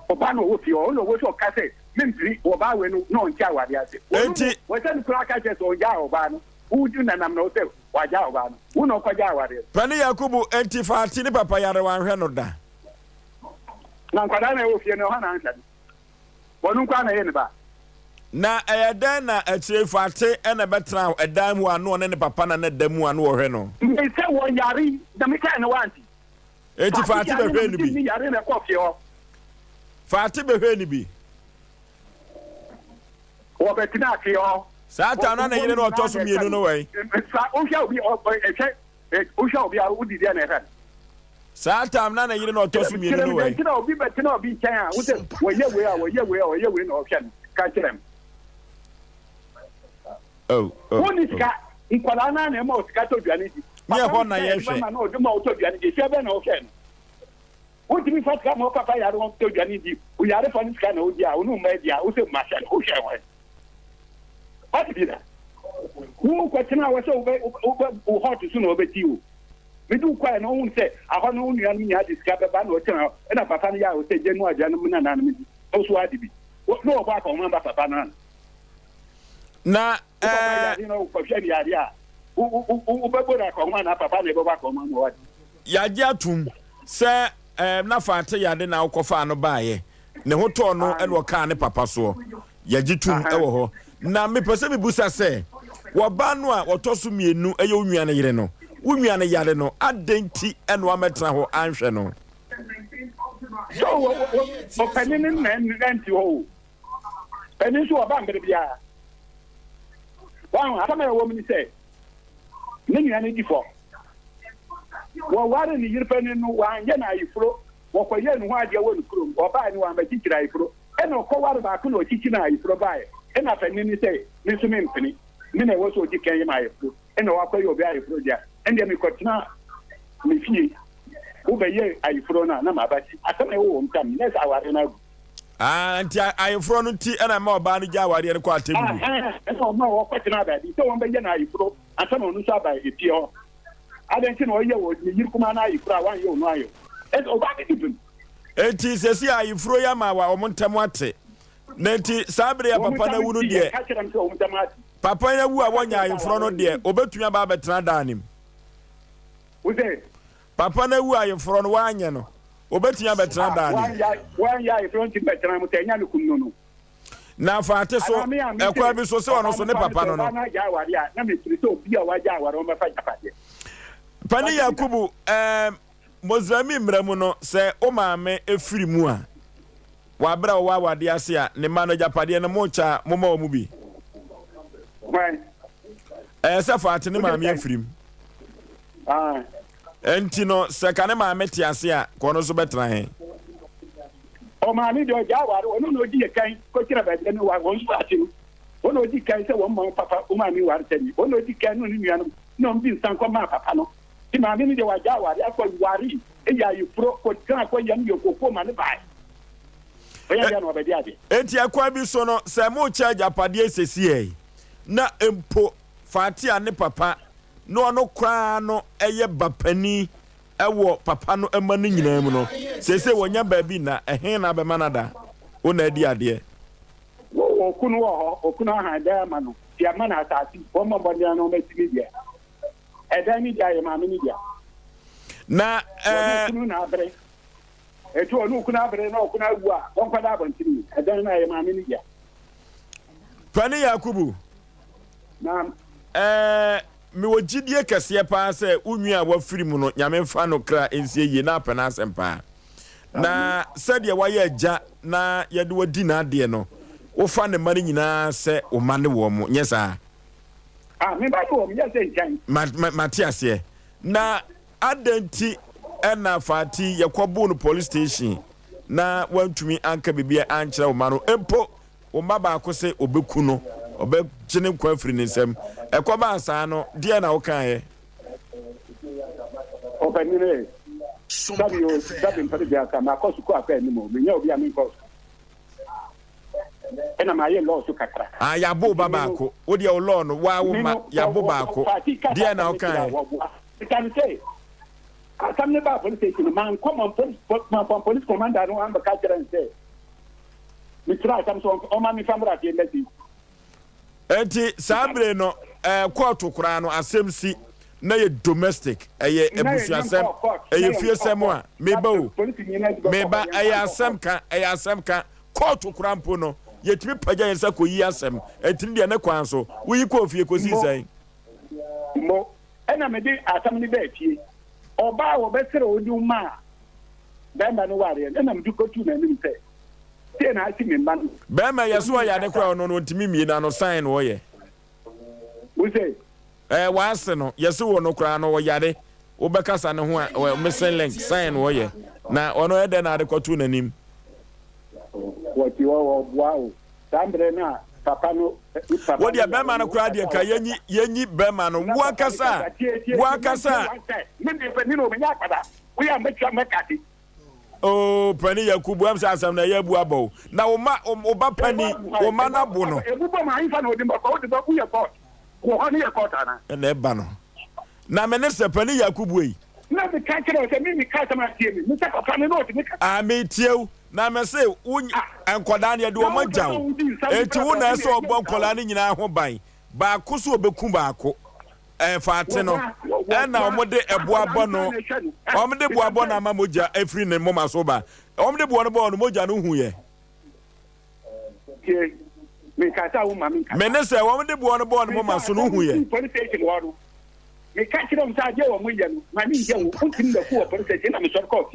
oba no wo pio no wo so ka se mentri oba we no no ntia ware ase enti wo se ni kura ka se so ja oba no uju na nam no se waja oba no wo no ko ja ware pani Yakubu enti faati ni papa yare wan hwe no da na nkwada na wo fie no ha na ansa wonu kwa na ye ne ba na eyadan na achire faate ena betra edan mu anu ne papa na ne damu anu wo hwe no me se wo yari da me ka na wanti enti faate be hwe ni bi ni yari na ko fie ho faate be hwe ni bi wo be tina fie ho Sata na yire no otoso mienu no wai. Sa o hia obi o hia obi a udi dia na he. Sata na yire no otoso mienu no wai. Tina obi chan a wo se wo ye we na o hia ka kirem. Oh. Woni sika ikwala na na ma o sika to duane di. Ye ho na ye hwe. Ma na o de ma o to duane di. Se be na o hia no. Wonti mi fatka mo papa yare won to duane di. O yare fa ni sika na o di a o no ma di a o se ma sha o hia ho. What did that? Who question I was over hot to soon over to you? We do quite no one say, I don't know you had discovered by no channel, and a papa will say, General Gentleman and also I did. What no about on one papa? Na, you know, for any idea. Who better come on up, papa never back on one. Yajatum, sir, na fante yade na ukofa no baye. Ne hoto no and wakane papa so. Yajitum ewo ho. Na me pese me busa se wo ba no a otoso mienu eye onwuane yire no wonwuane yare no adenti eno ametra ho anhwe no so opening nti ho eni so oba mbere bia wan atama wo mi se ni nyane di fo wɔware ne yere pani no wanyɛ na ayeforo wɔkɔyɛ ne ho adeɛ wɔ ne kurom ɔbaa ne wɔamagyikyiri ayeforo ɛna ɔkɔware baako na ɔkyikyi na ayeforo baeɛ ɛna afɛni ne sɛ me nso mempene me na ɛwɔ sɛ ɔgye kan yɛ ma ayeforo ɛna wakɔyɛ obi ayeforo deɛ ɛndeɛ mekɔtena me fie wobɛyɛ ayeforo no a na mabakyi asɛm na ɛwɔ wɔ ntam na ɛsɛ aware no agu nti ayeforo no ti ɛna ma ɔbaa no gya awareɛ no kɔ atɛmu ɛna ɔma wɔkɔtena baabi sɛ wɔmbɛyɛ no ayeforo ansa na ɔno nso aba ɛpie hɔ adɛn nti na ɔyɛ wɔ ne yiri kuma no ayeforo a wanyɛ ɔno ayɛ ɛsɛ ɔbaa no dibim enti sɛsi ayeforo yɛ ma wa ɔmo ntɛm ate na nti saa bere ya papa na wu no deɛ papa ya wu a wɔnya ayeforo no deɛ obetumi aba abɛtena daa nim papa na wu ayeforo no wanyɛ no obetumi abɛtena daa nim wanyɛ ayeforo nti bɛtena mu sɛ ɛnya no kum no na fa ate so ɛkwa bi so sɛ ɔno so ne papa no no pani yakubu mozrami mramu no sɛ o maame efiri mu a wabra wo awade ase a ne ma no japade no mo cha mo ma o mu bi sɛ fa ate ne maame efiri mu enti no sɛ ka ne maame te ase a ko no so betena he o maame de oja aware ono no di kan ko kira ba de no wa won so ate ono di kan sɛ won ma papa o maame ware tani ono di kan no ni nua no no mbi nsan ko ma papa no ti maame ni de waja aware akɔ ware eya yi pro ko kan ko yam yo ko ma ne bai enti akwa bi so no sɛ mo cha japade esesi na empo fatia ne papa no ono kwa no eye bapani ɛwɔ papa no ɛma no nyinaa mu no sese wonya baabi na ɛhen na bɛma nada wo na adi ade okunu wɔ hɔ okunu ha da ma no dia ma na asasi wo mo bɔde na o metimi dia ɛda ni dia yɛ ma me ni dia na okunu na abre etu onu okunu abre na okunu awu a won kwada abantini ɛda na yɛ ma me ni dia pani yakubu na me wogidie kɛseɛ paa sɛ unwi a wafiri mu no nyame mfa no kra ensie ye na apana asɛm paa na sɛdeɛ wayɛ agya na yɛde wadi na adeɛ no wofa ne mari nyinaa sɛ o ma ne wɔ mo nyɛ saa me ba ko me yɛ sɛ nkyɛn mate aseɛ na adanti ɛna fati yɛkɔbo no police station na wantumi anka bibia ankyerɛ wo ma no empo wo ma ba ko sɛ obeku no obɛgyene nkwa firi ne nsɛm ɛkɔba asaa no deɛ na woka yɛ ɔpanine sabi mpade bia ka ma kɔ suku akɔ anim o menya obi a menkɔ ɛna ma yɛ lɔɔ so kakra yɛabo ba baako wodeɛ wo lɔɔ no waa wo ma yɛabo baako deɛ na woka yɛ asam ne ba police station man police commander no am ka kyerɛ nsɛ me try asam so o ma me famra de lady enti sabre no court kura no asɛm si na ye domestic ɛyɛ ebusuasɛm ɛyɛ fiesɛm a meba o meba ɛyɛ asɛm ka court kura mpo no yɛtumi pagya yɛn sɛ koyi asɛm ɛntini deɛ ne kwan so woyi kɔ fie kosi sɛn mo ɛna me de asɛm ne ba fie ọba wo besere odi uma bẹẹma no ware na nam du kotu na nim sẹ tie na asi me mba no bẹẹma yeso ya de kra no no ntimi mi na no sign wo ye wo say waase no yeso wo no kra no wo yare wo bekasa ne ho a missing link sign wo ye na ono e de na de kotu na nim wo ti wo wow tambre na papa no wo dia bema no kura dia ka yenyi bema no wo akasa me no menya akada wo ya metwa mekati oh pani yakubu am sa asam na yabu abo na wo ma oba pani wo ma na bo no ebubo ma infa na odi mbako odi ba ku ye court wo ho ne ye court ana na eba no na me ne se pani yakubu yi na me ka kire se me ka sama tie me se papa ne no odi me ka me tiew na me se enkoda ne de wo ma jaw enti wo na se obo enkola ne nyina ho ban ba ko so obeku ba ko faate no na omode eboa bo no omode boa bo na ma moja efri ne moma so ba omode boa no bo no moja no hu ye me ka ta wo ma me ka me ne se omode boa no bo no moma so no hu ye police station waro me ka kire mo sa je wo mo ye no ma ni je wo kuntin da ku police station na me so court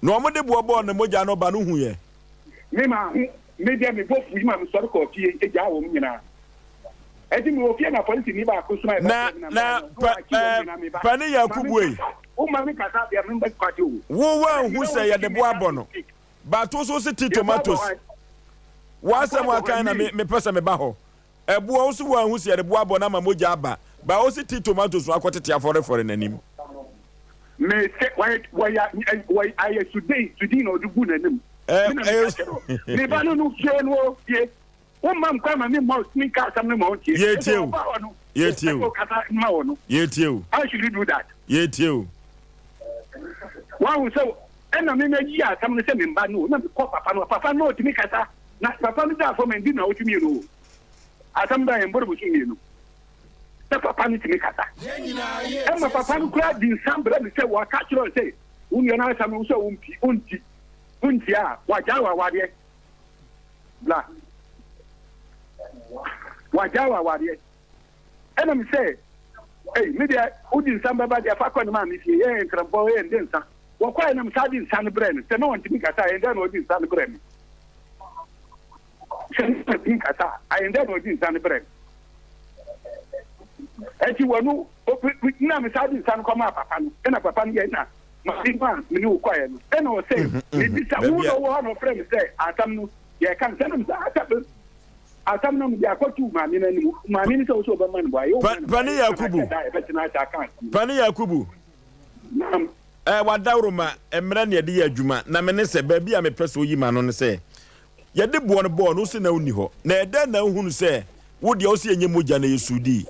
no omode boa bo no moja no ba no hu ye me ma me de me bo fu ma me so court e ja wo mo nyina edi mi ofie na police ni ba ko suma na pani Yakubu e o ma mi kasa bia mi ba kwati o wo hu say ye de bo abono ba to so se tomatoes wa se mo akan na me pesa me ba ho ebu o so wa hu say ye de bo abono ma moja aba ba o se tomatoes akotete afore nanim me se why I today no do good nanim me ba no fie no fie o mam kwa ma me mo me ka sam no mo tie ye tie how should you do that ye tie wow so ena me yi asam no se me mba no na me ko papa no timi kasa na papa no da for me ndi na o timi no asam da yembo bo timi no na papa no timi kasa ema papa no kura di nsambra me se wa ka kiro se unyo na asam no so unti a wa jawa wade bla wa jawa wade ena me se me dia udi nsamba ba dia fa kwa ma me fie ye nkrampo ye ndensa wakwa na msadi nsane brand se no ntimi kasa enda no odi nsane brand se ntimi kasa enda no odi nsane brand eti wonu na msadi nsane kwa papa no ena papa no ye na ma dimpa me ni ukwa ye no ena o se me bisa wo no no friend se atam no ye kan se no atam no dia kwatu ma me ni so ba man boy pani Yakubu wadawroma emra ne de adwuma na me ne se ba bia me preso yi ma no ne se ye de bo no bo no se na uni ho na eda na hunu se wo de o se enye moja na yesudi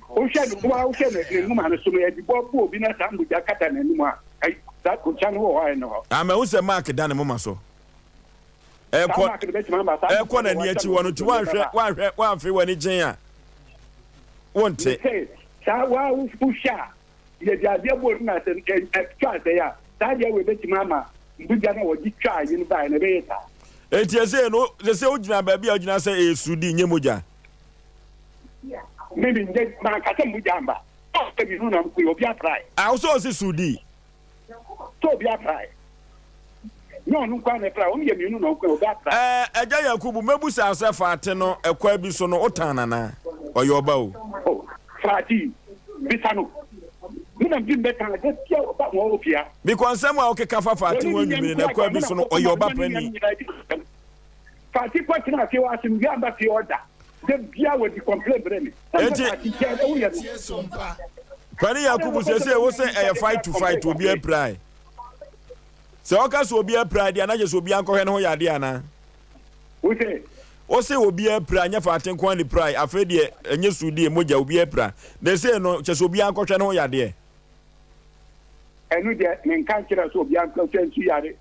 o she ne ma no so me di bo obi na sa moja kata na nimu a ai da ko chan ho wa no ama wo se mark da ne mama so ko na ni achi wono ti wan hwe wani gyen a wonte sa wa usha ye dia bo na se twa se ya ta dia we beti mama mbuja na woji twa yin ba na be yeta enti ese no se ogina ba bia ogina se esudi nye moja maybe nje ma ka se mbuja mba o bi nu na mku obi atrai a so se sudi to obi atrai no kwa na trai o mi yemi nu na obi atrai eja Yakubu mebusa se faate no ekwa bi so no otanana oyoba o faati bisano mina mbimbe kan je tia ba mo ofia because some wa okeka faati wanyumi na kwa bi so no oyoba pani faati kwa tina ke wa sim ya ba ti order de bia we di complain bremi pani Yakubu se wo se fight to fight obi a pray se oka so obi a pray dia na je so obi anko hwe no ho yade ana o se obi a pray anya faati nko ani pray afa de enye sudi moja obi a pray de se no che so obi anko hwe no ho yade enu de nkan kira so obi anko hwe ntu yade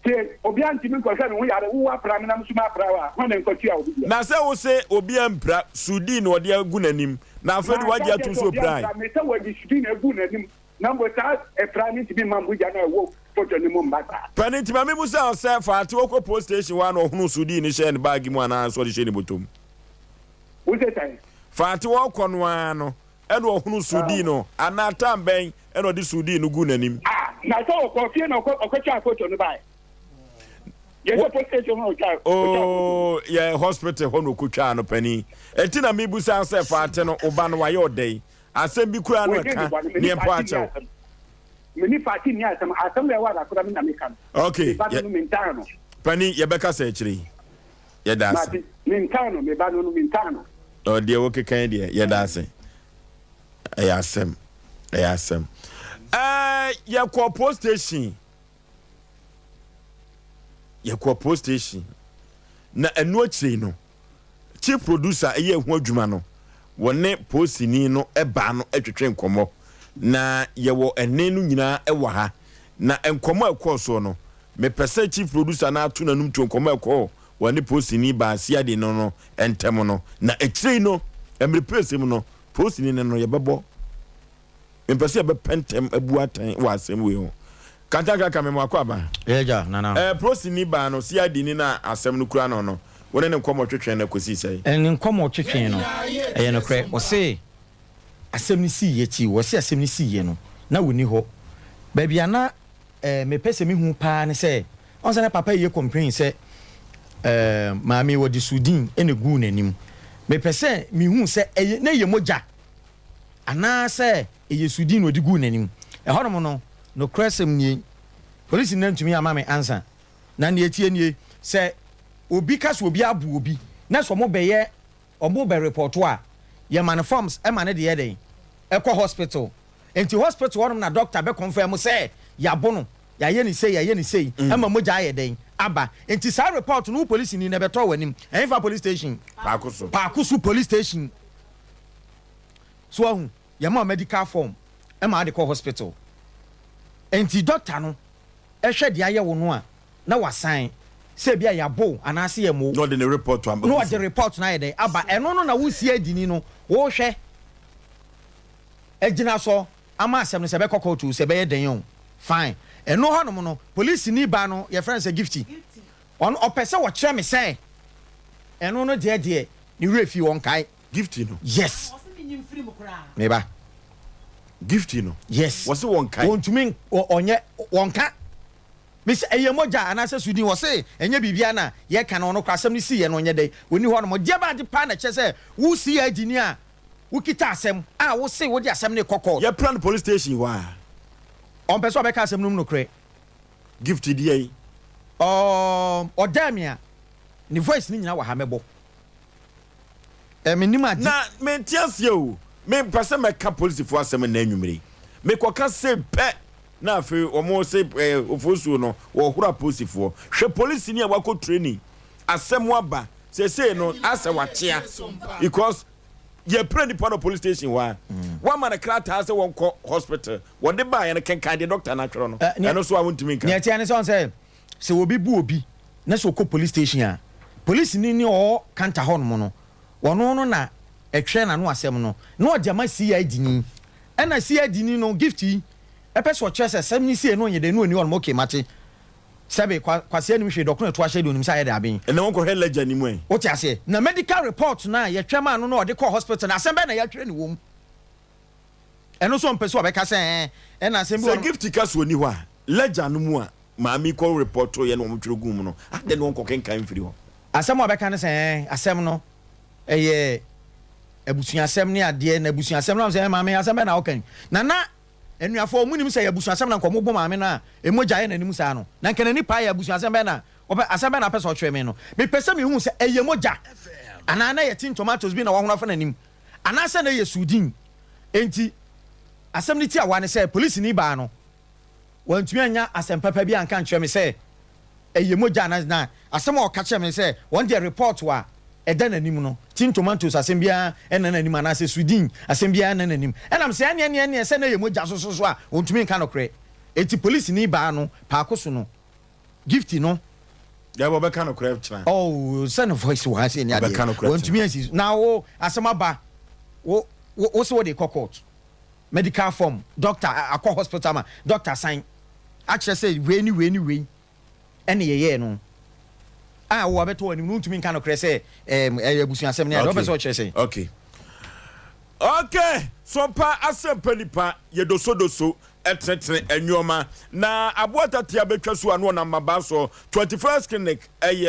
te obi anti mi ko hwe no yade wo apra mi na msuma apra wa ho na nko tua obi na se wo se obi ampra sudi no de agu nanim na afa de waje atu so pray me se waje sudi na agu nanim na mbo ta e pray ni ti bi mambu ja na wo foto ni mo mbata pani ti mami musa se faati wo post station wa no hunu sudi ni share ni bag mu ana so de share ni botom wo se tai faati wo kono ano e no hunu sudi no ana tamben e no de sudi no gu nanim na so ko fie no ko cha foto ni bai ye so post station no cha oh yeah hospital ho no kutwa no pani enti na mi busa se faati no oba no wa ye odai asem bi kura no ka ni empo achew mini party ni asem le wa da kura mi na me kan okay pani ye beka se chiri ye da se mintano me ba no mintano o de wo kekan de ye da se ayasem ye ko post station na enu achiri no chief producer eye hu adwuma no wone postini no eba no atwetwe nkomo na yewo ene no nyina ewa ha na enkomo ekoso no me pese chief producer na atu nanum tu enkomo eko wone postini ba sia de no entem no na echiri no emre press mu no postini no yebebo me pese be pentem abu atan wa asem we ho kantaka ka me makwa ba eja nana postini ba no sia de ni na asem no kura no wone ne nkomo twetwe na kosi sai en nkomo twetwe no eye no kre o se asem ni si ye ti wo se asem ni si ye no na woni ho ba bia na me pese me hu pa ne se on se na papa ye complain se maami wo di sudin ene gu nanim me pese mi hu se na ye moja ana se eye sudin odi gu nanim e honom no cresem ni police na ntumi ama me answer na ne etie nie se obi kaso obi abu obi na so mo beye omo be report a ye man forms e man de ye den e ko hospital enti hospital honom na doctor be confirm se ya bono ya ye ni sei ama moja aye den aba enti sa report no police ni na beto wanim enfa police station Pakusu police station so ahun ya ma medical form e ma de ko hospital enti doctor no e hwe de aye wo no a na wasan se bia ya bo anase ye mo no de report to am no de report na ye den aba eno no na wo si adini no wo hwe ejina so ama asem no se be kokotu se be ye den yon fine eno honom no police ni ba no your friend say gifty on opese wo kire me say eno no de ni refi won kai gifty no yes me ba gifty no yes was won kai won tumi onye won ka Miss Ayamoja and Asa Sudi was say, and ye Bibiana, ye can on crasam ni see and on your day. When you want more Jabba the pan chese, who see a dinia, who kitasem, I will say what the assembly coco. Your plan police station, why? On Peso Becasam no cre. Gifted ye. Or Damia, the voice Nina Wahamebo. Minima, na mentias you. Me person my police for some name me. Make what can say pet. Na fe omo se Oforisuo no wo hura posifo hwe police ni awako training asem aba say no asa watia because ye pray the part of police station one man crat has one hospital what the buy and can the doctor na twero no and so I want to make ne tia ne say se obi bu obi na so ko police station a police ni o kanta ho no no wono no na etwe na no asem no na o jama CID ni na CID ni no gifty epeso chese sem ni sie no nyede no oni on okay mate sebe kwase anim hwe dokno to ahye de onim sa ye de aben ene won ko he ledger ni mu en o ti ase na medical report na ye twema no o de ko hospital na asem be na ye twere ni wom eno so mpeso obeka se na asem bi gift ka so ni ho a ledger no mu a maami ko report to ye no mo twere gum no ade no ko kenkan firi ho asem obeka ne se asem no eye ebusuan asem ni ade na ebusuan asem no se maami asem be na okan na enuafo munim say abusu asem na nkomo bo maame na emoja ye nanim sa no na nkene ni pa ya abusu asem be na oba asem be na pese otwe me no me pese me hu say eye moja ana na ye tin tomatoes bi na wo hono fa nanim ana se na ye sudin enti asem ni ti awane say police ni ba no wantumi anya asem papa bi anka ntwe me say eye moja na asem o ka che me say won dey report wa eda nanim no tin tomatoes asem bia ena nanim ana se sudin asem bia ena nanim enam se ane se na ye moja so a ontumi nka no kre eti police ni ba no paakoso no gifty no ya bo be ka no kre chira oh send voice wa se ni ade ontumi asi na wo asem aba wo so wo dey court medical form doctor akọ hospital ma doctor sign actually say we ni ene ye no wo abeto ani ntumi nka no kre se abusuan asem ne ade obeso kire se okay Sompa Asem Mpe Nipa ye doso etretre enyoma na abota tia betwa so anu na maba so 21st clinic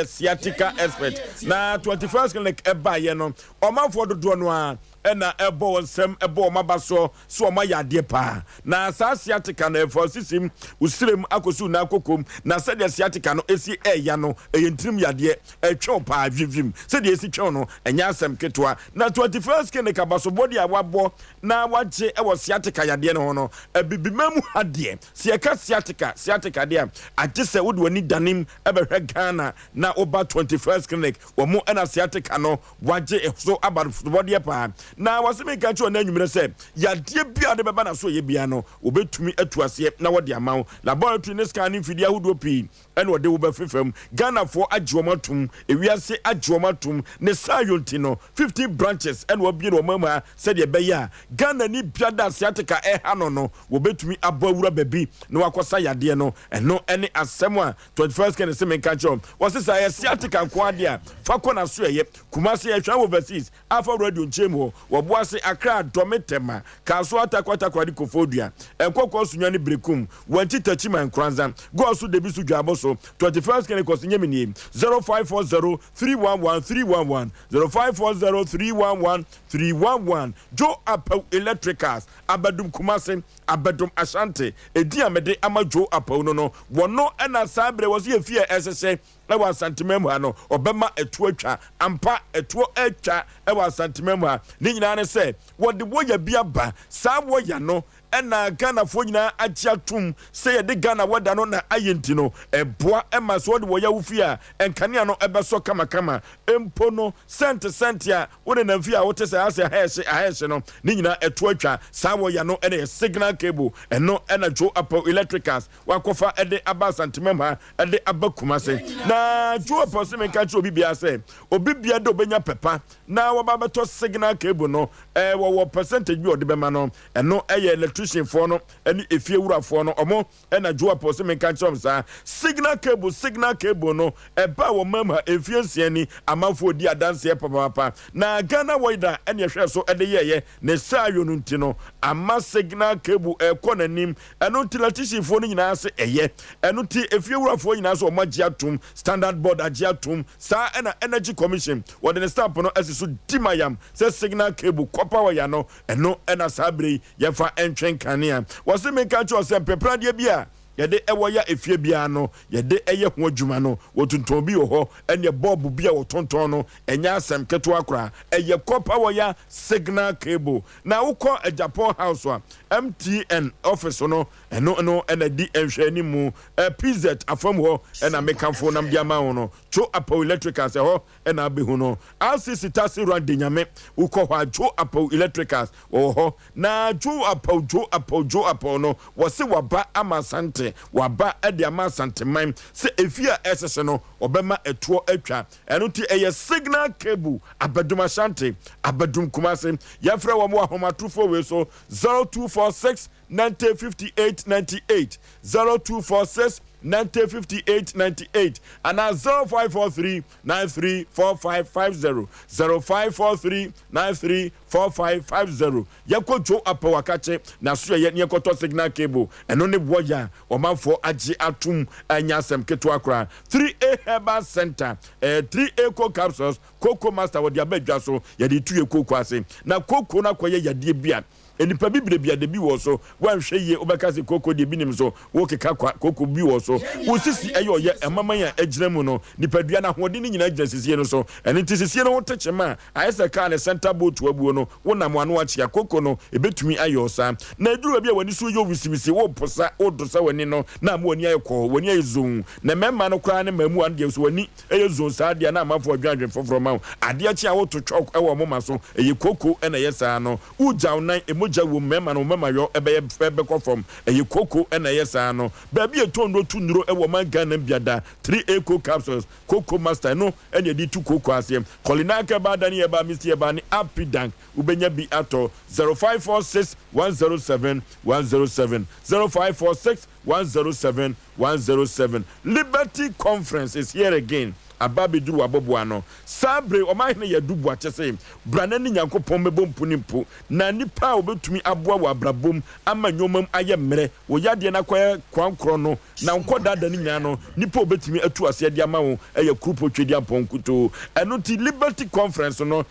sciatica expert na 21st clinic eba ye no omanfo dodo no a ena ebo nsem ebo maba so oma yade pa na sa sciatica na efo sisim usirem akosu na akokom na se de sciatica no esi eya no eyentrim yade etwe pa avivim se de esi twe no enya asem ketwa na 21st clinic abaso body awabo na waje ewo sciatica yade no no ebibimemu hade se eka sciatica de agye se wode wani danim ebehwe Ghana na oba 21st clinic wo mo ena sciatica no waje so aba body pa na waseme ka cho na anwumre se yade bia de beba na so ye bia no obetumi atuase na wode amawo laboratory ne scanning fidi ahudo pi ene wode wo ba fefam Ghana for agwomatum ewiase agwomatum ne sayonti no 50 branches ene wo bie no mama se de beya Ghana ni bia da sciatica no wobetumi abawura babi na wakosa yade no eno ene asem a 21st can se men ka cho wasesa ya sciatica nko ade a fa kona so ye kumase ya twa overseas afa radio nchemu Wabuase Accra Dometema Kaso Atakwata di Kofodua Enkoko Sunyani Brekum Wanti Tachima and Kranzan Go so Debisu Jaboso 21st Kenny Kosinyemini 0540 311 311 0540 311 311 Joe Apple Electricals Abadum Kumasen Abadum Ashanti Ediamede Ama Joe Apple no wono ena sabre was ye fear SSA ewa santimemu ano obema etuo atwa ampa etuo atwa ewa santimemu ha ni nyina ne se wode woya bia ba sa woya no ena Ghana fo nyina agia tum se ye de Ghana wada no na ayenti no eboa ema so wode woya wufia enkane no ebeso kama empo no sent ya wode na mfia wote se ase ahese no ni nyina etuo atwa sa woya no ena signal cable eno ena Joe Apple Electricals wakofa ede aba santimemu ha ede abakumase na Joe Apple se menka chi obi bia se obi bia de obenya pepa na wababeto signal cable no wo percentage bi ode bema no eno eye electrician for no eni efie wura for no omo ena Joe Apple se menka chi omsa signal cable no eba wo mama efie nsiani amafo di adanse papa na Ghana wida eni ehwe so ede yeye ne sayo no ntino ama signal cable ekonanim eno ti electrician for no nyina se eye eno ti efie wura for nyina so omagye atum standard board agiatum sa ena energy commission what the stamp no asisu dimayam say signal cable copper wire no eno ena sabre yefa entwen kanea was me ka cho say pepra de bia yede ewoya efie bia no yede eye ho adwuma no wotunton bi ho ene bob bia wotonton no enya asem keto akra eye copper wire signal cable na wukọ Japan house wa MTN office no eno ena di enhwani mu PZ afam ho ena mekanfo nam dia ma ho no Joe Apple Electricals ho ena behu no RCC tasi run de nyame wukọ ho Joe Apple Electricals ho na Joe Apple no wose waba amasante waba ede amasante man se efia SS no obema etuo atwa eno ti eye signal cable abadum Ashanti abadum Kumase yafra wo mo ahomatufo we so 0246 9058 98 0246 9058 and 0543 934550 0543 934550 yako Joe Apple wakache na so ye ne koto signal cable eno ne boya o manfo agi atum anya asem keto akra 3A Herbal Center 3A co capsules cocoa master wodi abadwa so ye de tuye cocoa ase na cocoa na koye yade bia enipa bibire bia de bi wo so wanhwe ye obeka se koko de binim so wo keka koko bi wo so wo sisi ayo ye emaman ya agina mu no nipa dua na hode ni nyina agina sisi no so eni ti sisi no wote chema ayesa ka ne center boat wabuo no wonam ano achia koko no ebetumi ayo sa na eduru bia wani so yo wisibisi wo posa wo dosa wani no na mo wani ayekọ wani ayezon na memma no kra ne mamu an de so wani ayezon sa de na amafo adwanwen foforo ma ade achi a wo to chok ewo moma so eye koko ena yesa no ujaw nan jawo mema no mema yo ebe kofom eye koko ena yesa no ba bi etondo tunuro ewo man Ghana biada 3A co capsules coco master no ene di tu koko asem kolinaka ba dani e ba misi e ba ni apidank ubenya bi ato 0546 107 107 0546 107 107 Liberty Conference is here again. Ababiduru aboboano sabre o mahene ya dubu achese branani nyankopon mebompu nimpu na nipa obetumi aboa wa brabom ama nyomam aye mmere wo yade na kwa kwankro no na nkoda da ni nya no nipa obetumi atu ase de ama wo eye krupo twedi aponkuto eno ti Liberty Conference no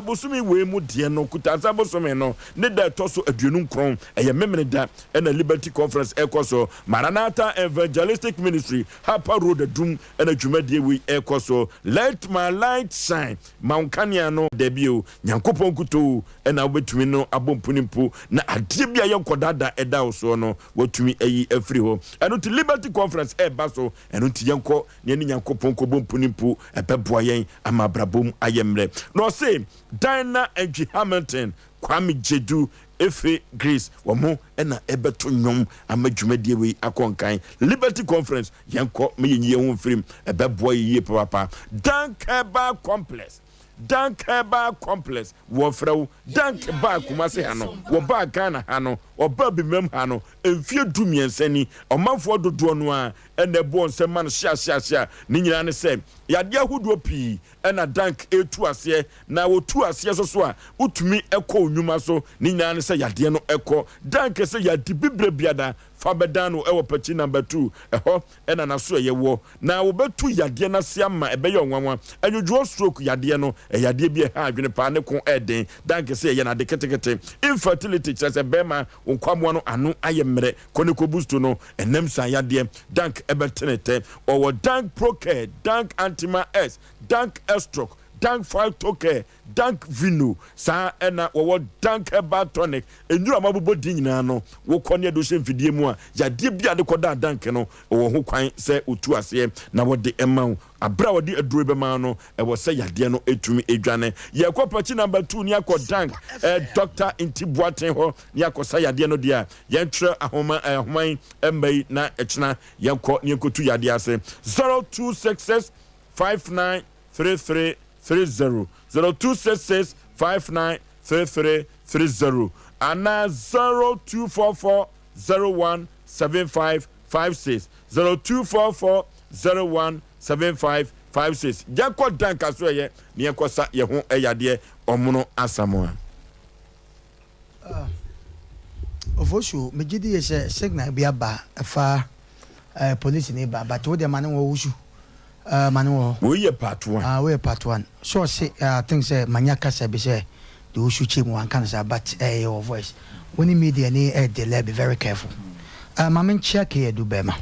bosumi we mu de no kutanza bosumi no ne da toso aduonu nkron eye memene da ena Liberty Conference ekoso Maranatha Evangelistic Ministry Hapa Road Adum ena dwumade we ekoso so let my light shine maunkania no debio nyankopon kuto ena obetumi no abompunimpu na ade bia yenkodada eda so no watumi ayi afri ho eno ti Liberty Conference baso eno ti yenko ne nyankopon ko bompunimpu ebeboa yen amabrabom ayemre no say Dina Edgy Hamilton Kwame Jedu Efe Grace wamo ena ebeto nyom amadwumadie we akonkan Liberty Conference yanko me yenye ho mfrim ebeboa ye papa Dankeba Complex Dank Herbal Complex wofrew Dank ba Kumasi hano wo ba Ghana hano oba bimem hano emfie dumiensani omanfo dodo no a ene bo nsema no hia ni nyina ne se yade ahudo pii ena Dank etu ase na wo tu ase so a utumi ekọ onwuma so ni nyina ne se yade no ekọ Dank se yade bibre biada fabedano ewo pachi number 2 eho ena naso yewo na wo betu yade na se ama ebeye onwanwa enwodwo stroke yade no yade bi ha adwene pa ne ko eden Dank se ye na de ketekete infertility chese bema onkwamo no ano ayemre koniko boost no enem san yade Dank ebetenete owo Dank Procare Dank Antima S Dank Estroke Dank 5 toke Dank Vino sa ena wo Dank Herbal Tonic enura mabobo di nyina no wo konye do hemfidie mu a yade bia de koda Dank no wo ho kwan se otu ase na wo de ema abra wo di aduro be ma no wo se yade no etumi edwane ye kopachi number 2 ni akọ Dank Dr. Intibuaten ho ni akosa yade no dia ye ntre ahoman embai na echna ye kọ ni ekotu yade ase 0266 593330 0266 593330 and 0244 017556 0244 017556 Jako Dank aso ye ni ekosa ye ho eyade omono asamoa Oforisuo megidi ye signal bi aba afa police ni ba but wo de man wo wusu Manu, we are part 1. We are part 1. So say things say Manyaka said be say the Ushu chim one can say but your voice. When you media any delay be very careful. Mamin check here do bema.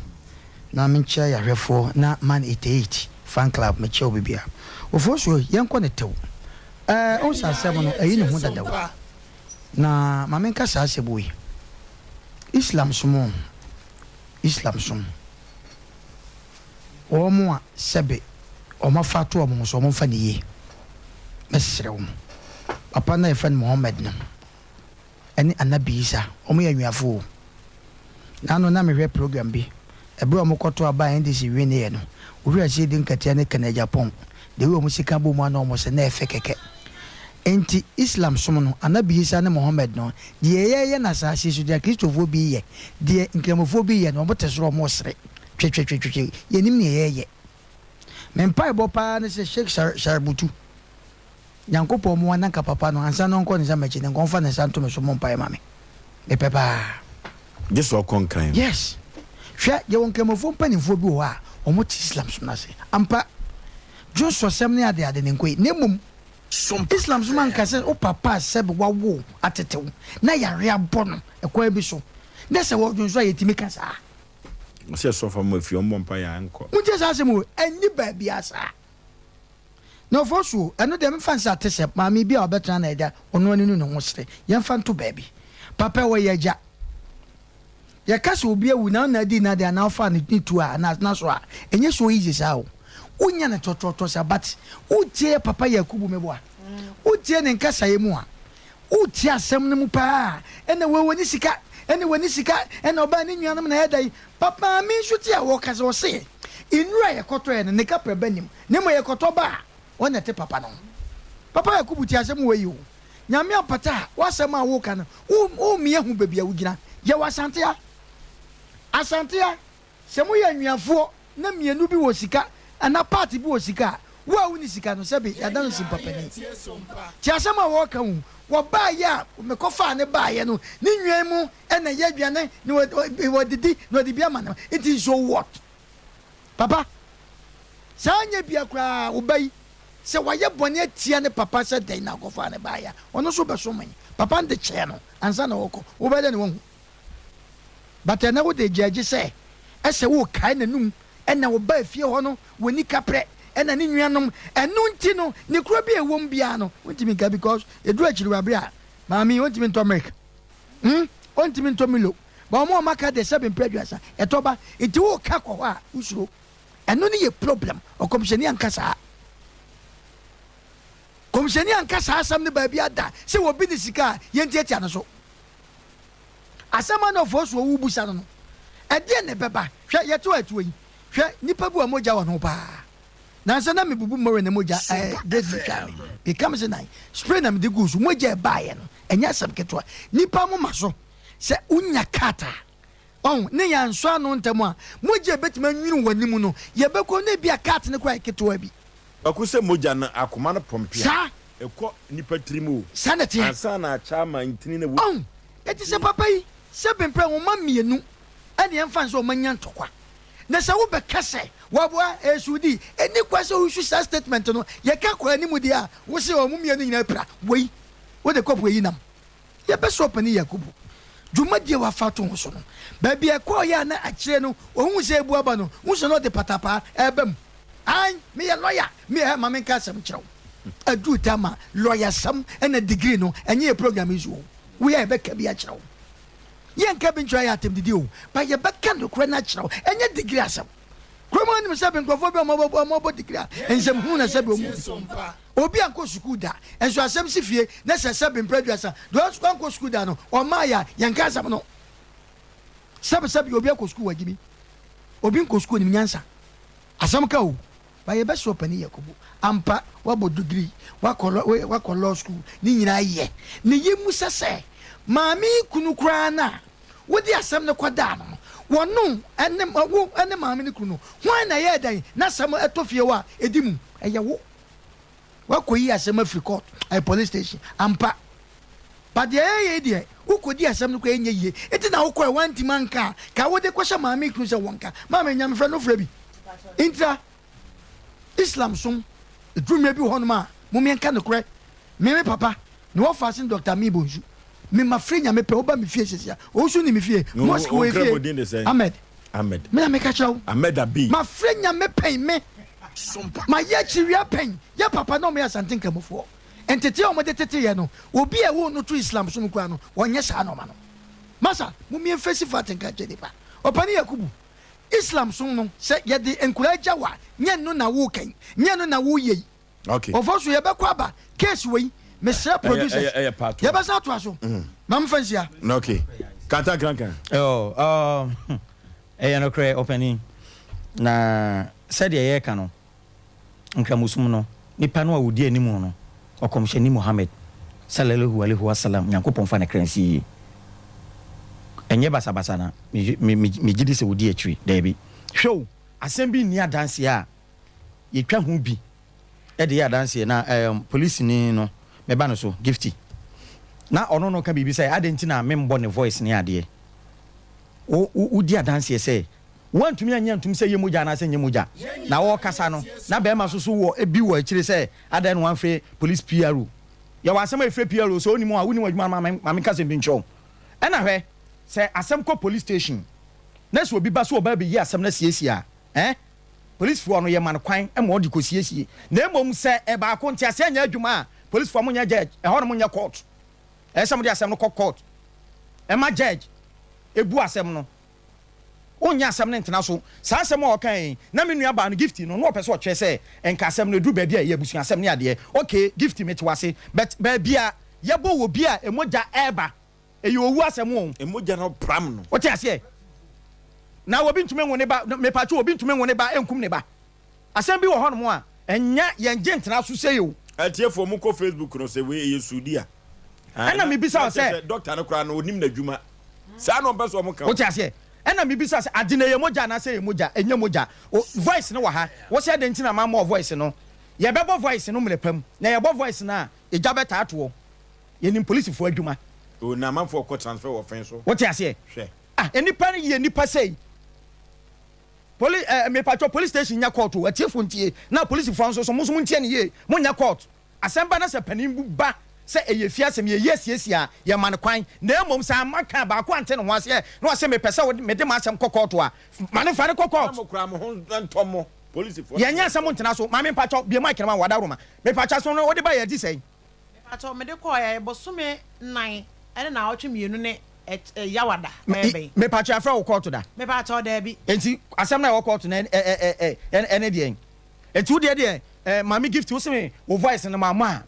Na min chair ya refo na man 88 fan club me che obi bia. Oforisuo yenko ne tew. On sa sebo no ayi ne hu dada. Na mamin ka sa sebo yi. Islam sumo. Omo sebe omo fatu omo so omo fani ye mesre omo papa na friend Muhammad no eni Anabi Isa omo ya nwiafo na no na me program bi ebro omo koto aba ndisi wi ne ye no owura sie din katia ne kana Japan de we omo sika bo mu na omo se na efe keke enti Islam som no Anabi Isa ne Muhammad no de ye na sa si so de Christopher bi ye de nkramofo bi ye no omo tesoro omo sre twe yenim ne yeye mempa ebo pa ne se Sheikh Sharbutu nyankopo mo wana ka papa no ansa no nko ne samachi ne nkonfa ne santo me so mo mpa mame me pepa this all concern yes hwe ye won kemofo mpanifo bi ho a omo ti Islam so na se ampa Joshua sem ne ade ne nkoi ne mum Islam so man ka se o papa sebe wawo atetew na yare abono ekwa bi so ne se wo Joshua yetimi ka sa se so fa mo fi ombo mpa ya nko unje sa se mo eni ba bia sa no Oforisuo eno de me fansa tese ma mi bia obetra na eda ono ani no ho sere ye fa nto ba bi papa wo ye ja ye kase obi awu na di na de na fa ni tu a na so a enye so easy sa o unya na tototo sa but utie papa Yakubu mebo a utie ne nkasa ye mu a utie asem ne mu pa ena we woni sika ena oba ni nnuanam na yedai papa mi nsuti a wo kase wo se inura ye koto ye ne ka prebanim ne mo ye koto ba wona te papa no papa Yakubu ti asem we yi o nyame apata wasem a wo ka no o mi ehu bebia wo gina ye wasantea se mo ye nnuafo na mienu bi wo sika ana party bi wo sika wo a woni sika no sebe ya dan sim papa ni ti asem a wo ka hu wo ba ya me ko fa ne ba ye no ni nwan mu ena ye aduane ni wo didi no di bia ma no it is so what papa sanya bia kra wo bai se wa ye bone atia ne papa se den na ko fa ne ba ya ono so be so man papa nde che no ansa na wo ko wo ba de ne wo but na wo de judge say ese wo kai na num ena wo ba fie ho no woni kapre ena ni nnuanom enu nti no ne kuro bi ewom bia no wontimi ka because edu akiri wa bria maami wontimi nto milk wontimi nto milo ba mo maka de 7 preduasa etoba enti wo ka ko ho a usuro enu ni ye problem o komsheni ankasa asam ne ba bia da se wo bi ni sika ye nti atia no so asama no Oforisuo wo busa no e de ne beba hwe ye to atuo yi hwe nipa bu amoja wo no pa na sa na me bubu more na moja deadly kan e kam se nai spray na me de gusu moja ba ye no enya sam ketwa nipa mo maso se unya kata ne ya nso anu ntemu a moja betima nwinu wanimu no ye beko na bia kat ne kwa ketwa bi akuse moja na akoma no pompia sa ekọ nipa trimu sanate ansa na chama ntini ne wo eti se papa yi se bempre wo ma mienu ane emfa so manya ntokwa na se wo be kase wabua esudi eni kwase wo su statement no ye ka kwa animu dia wo se o mu mienu nyina pra wei wo de kopu yi nam ye be so pani yakubu dwumadie wa fato ho so no ba bia ko ya na akire no ohun se ebu aba no wo so no de patapa ebam ai me ye lawyer me he ma me ka sam kyerew adu tama lawyer sam and degree no enye program izu we e be ka bia kyerew yen ka bin try atem didi o ba ye be ka no kra na kyerew enye degree asam kroma ni se be nkofo be mo degree ensem hu na se be mu obi anko school da enso asem si fie na se be mpredwasa do anko school da no o ma ya yen ka asam no sabe obi anko school wagibi obi anko school ni nyansa asam ka o ba ye be so pani yakubu ampa wabo degree wako law school ni nyina ye ne yemu sese maami kunu kura na wodi asem ne kwada no wonu ene maami ne kunu hwan na ye dan na sam etofie wa edimu eye wo wakoyi asem Africa court police station ampa ba de ye de ukodi asem ne ko enye ye eti na ukọ wanti manka ka wode kwasha maami kunu se wonka maami nyam fra no fra bi intra Islam sum drume bi honoma mumien ka no kre me papa no wo fasin Dr. Mibonju me ma frenya me pe oba me fie sesia o su ni me fie mosque we fie Ahmed me na me ka chawo Ahmed Abi ma frenya me pen me Sompa ma ye chiria pen ya papa no me asanten kamofo entete o mo de tete ye no obi e wo no to Islam sum kwa no wonye sa no ma no masa mumien fesi faten ka jeni pa opani Yakubu Islam sum no se ye de encourage wa nye no na wo kan nye no na wo ye okay ofoso ye be kwa ba case we me say producer ye be sa to aso mam fansia okay kata krankan no kre opening na said ye ka no nka musum no nipa no awudi animu no okomsheni Muhammad sallallahu alaihi wasallam nyankopon fa na kransi enye basa na me gidi se wodi atwi da bi hwo asem bi ni adanse a ye twa ho bi e de adanse na police ni no me ba no so gifty na ono no ka bibi say adenti na me mbo ne voice ni ade o di adanse se wantumi anya ntum se yemoja na se nyemoja na wo kasa no na be ma so so wo ebi wo akire se adan no anfe police PRO ya wa asem afre PRO so oni mo a woni wadwuma ma me kasa bi ncho e na hwe se asem ko police station na so obi ba so oba be yi asem na siesia police fo no ye man kwan e mo di ko siesie na emom se e ba ko ntia se anya adwuma police fo mo nya judge e ho no mo nya court e se mo di asem no court e ma judge ebu asem no onya asem ne ntena so sa asem o kan na me nua ba no gift no no pese o twe se enka asem no du ba bia ye busu asem ne ade okay gift me twase but ba bia ye bo wo bia emoja eba eyi owu asem won emoja no pram no what ase na obi ntume won ne ba me pa obi ntume won ne ba enkum ne ba asem bi wo ho no mo a enya ye nje ntena so se yo atiefo mu ko Facebook no se we yesudia ana me bisa se doctor no kra no onim na dwuma sa no mpeso mo kan what ase ana me bisa se adina ye moja na se ye moja enye moja voice no wa ha wo se adenti na ma mo voice no ye bebo voice no mlepam na ye bo voice na e jabe tato ye nim police fo adwuma o na man for court transfer offense so what ase hwe enipa ye nipa sei police me patrol police station nya court o atiefo ntie na police fo so mo ntie ne ye mo nya court asemba na se panin ba se eye fiasem ye yesiesia ye man kwan na emom sa maka ba ko ante ne ho ase na ase me pese me de ma asem kokoto a mane fa ne kokoto mo kra mo ho ntomo police fo ye nya asem ntena so ma me patrol bi ma kirema wada roma me patrol so no wo de ba ye di sei me patrol me de ko ya bosume 9 ene na otwe mienu ne yawada me patrol afra wo court da me patrol da bi enti asem na wo court na ene de enti wo de mami gift wo se me wo voice na mama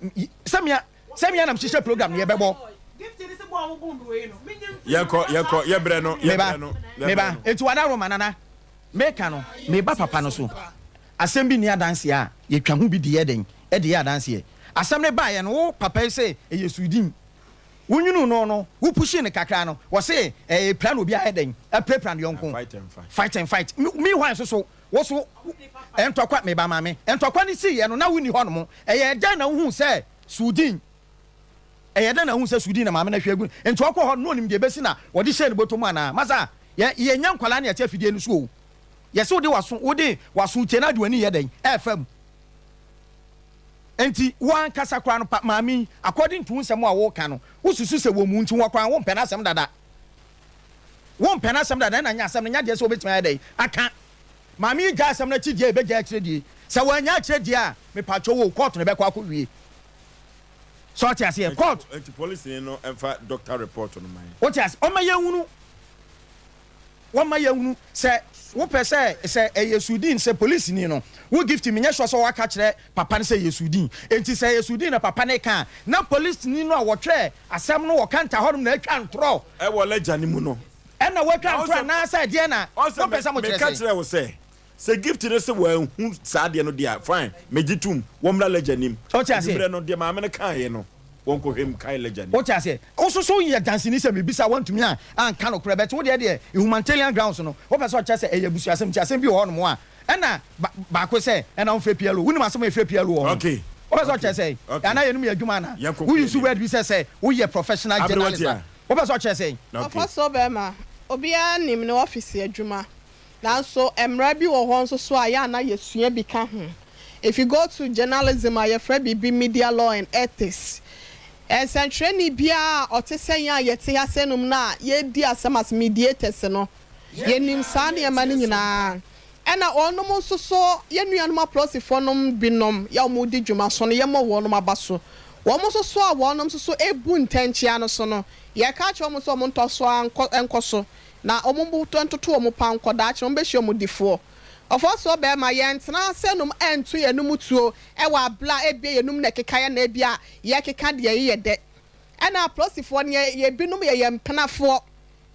semia na mhihye program ye bebo gift ni se bo amu bumbu we no ye bre no meba enti wada roma nana meka no meba papa no so asɛm bi ni adanse a yɛtwa ho bi di yɛden ɛde yɛ adanse asɛm ne baayɛ no wo papa sɛ ɛyɛ sudin wonyunu no wo pushi ne kakra no wo se plan obi a ɛden plan yɔnko fight and fight me hwan so wo so entokwa me ba maame entokwa ni si ye no na woni hɔ no mo ɛyɛ dan na wo hu sɛ sudin ɛyɛ dan na hu sɛ sudin na maame na hwɛ gu entokwa hɔ no nim de besi na wo de hyɛ ne botom ana masa ye nya nkwala na yɛte afidie no so o yɛsɛ wo de waso tie na de wani yɛ den ɛfam enti wan kasa kra no maami according to nsɛm a wo ka no wo susu sɛ wo mu nti wo kra wo mpɛ na asɛm dada na nya asɛm nya de sɛ obetuma yɛ den aka maami ga asɛm na ti die be ga kyerɛ die sɛ wanya kyerɛ die a me pacho wo court no be kwa akɔwie so ati ase court enti police no emfa doctor report no man what ati o ma yehunu sɛ wo pɛ sɛ yesudin sɛ police ni no wo gift me nya sure sɛ waka kyerɛ papa ne sɛ yesudin enti sɛ yesudin na papa ne ka na police ni no a wɔtwɛ asɛm no wɔka nta hɔ na atwa ntorɔ ɛwɔ legya ni mu no ɛna wɔtwa ntorɔ na sɛ deɛ na wo pɛ sɛ mo kyerɛ sɛ kyerɛ wo sɛ gift ne sɛ wo hu saa deɛ no dia fine megitum wo mla legya nim so tia sɛ no deɛ maame ne kan ye no wonko him kai legend o tia se o so ye dancing se me bisa wantumi a anka no kra bet wo de humanitarian grounds no wo pese o kyese eyabusu asem bi ho no mo a na ba ko se na on FPLO woni masem FPLO o okay wo pese o kyese na ye no me adwuma na wo use word bi say wo ye professional journalist wo pese o kyese okay so be ma obi a nim no office adwuma na so emra bi wo ho so a ya na yesua bi ka ho if you go to journalism a your friend be media law and ethics Centrani bia otesenya yete asenum na ye di asem as mediators no ye nim sa ne ma ne nyina ena onom so ye nuanom aprosifo nom binom ya mo di dwuma so no ye mo wonom abaso wo mo so a wonom so ebu ntanchia no so no ye ka che mo so mo ntoso enkoso na omumbu tontoto mo panko da che mo be hwe mo difo ofoso be ma ye ntena senum entu ye num tuo e wa bla ebie ye num na keka ye na ebia ye keka de ye de ena prosifo ne ye binum ye mpenafo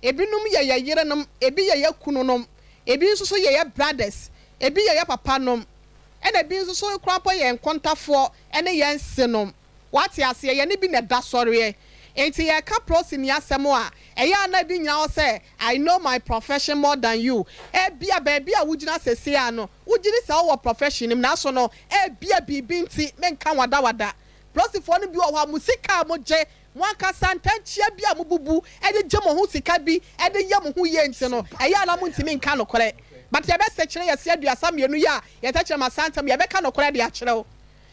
ebinum ye yerenom ebi ye kununom ebi nso ye brothers ebi ye papa nom ena ebi nso krapo ye nkontafo ene ye nsenom wati ase ye ne bi na da sɔre enti ye ka prosi ni asɛm a ɛyɛ na bi nyina wo sɛ I know my profession more than you bia baabi a wugina sɛse a no wugini sɛ wo profession nim na so no bia bibi nti menka wada prosi fo no bi wo ha musika mo gye mo aka santanchia bia mo bubu de gye mo ho sika bi de ye mo ho ye nti no ɛyɛ na mo ntimi nka no kore but ye be se kyerɛ ye se aduasa mienu ya ye ta kyerɛ ma santam ye be ka no kore de a kyerɛ wo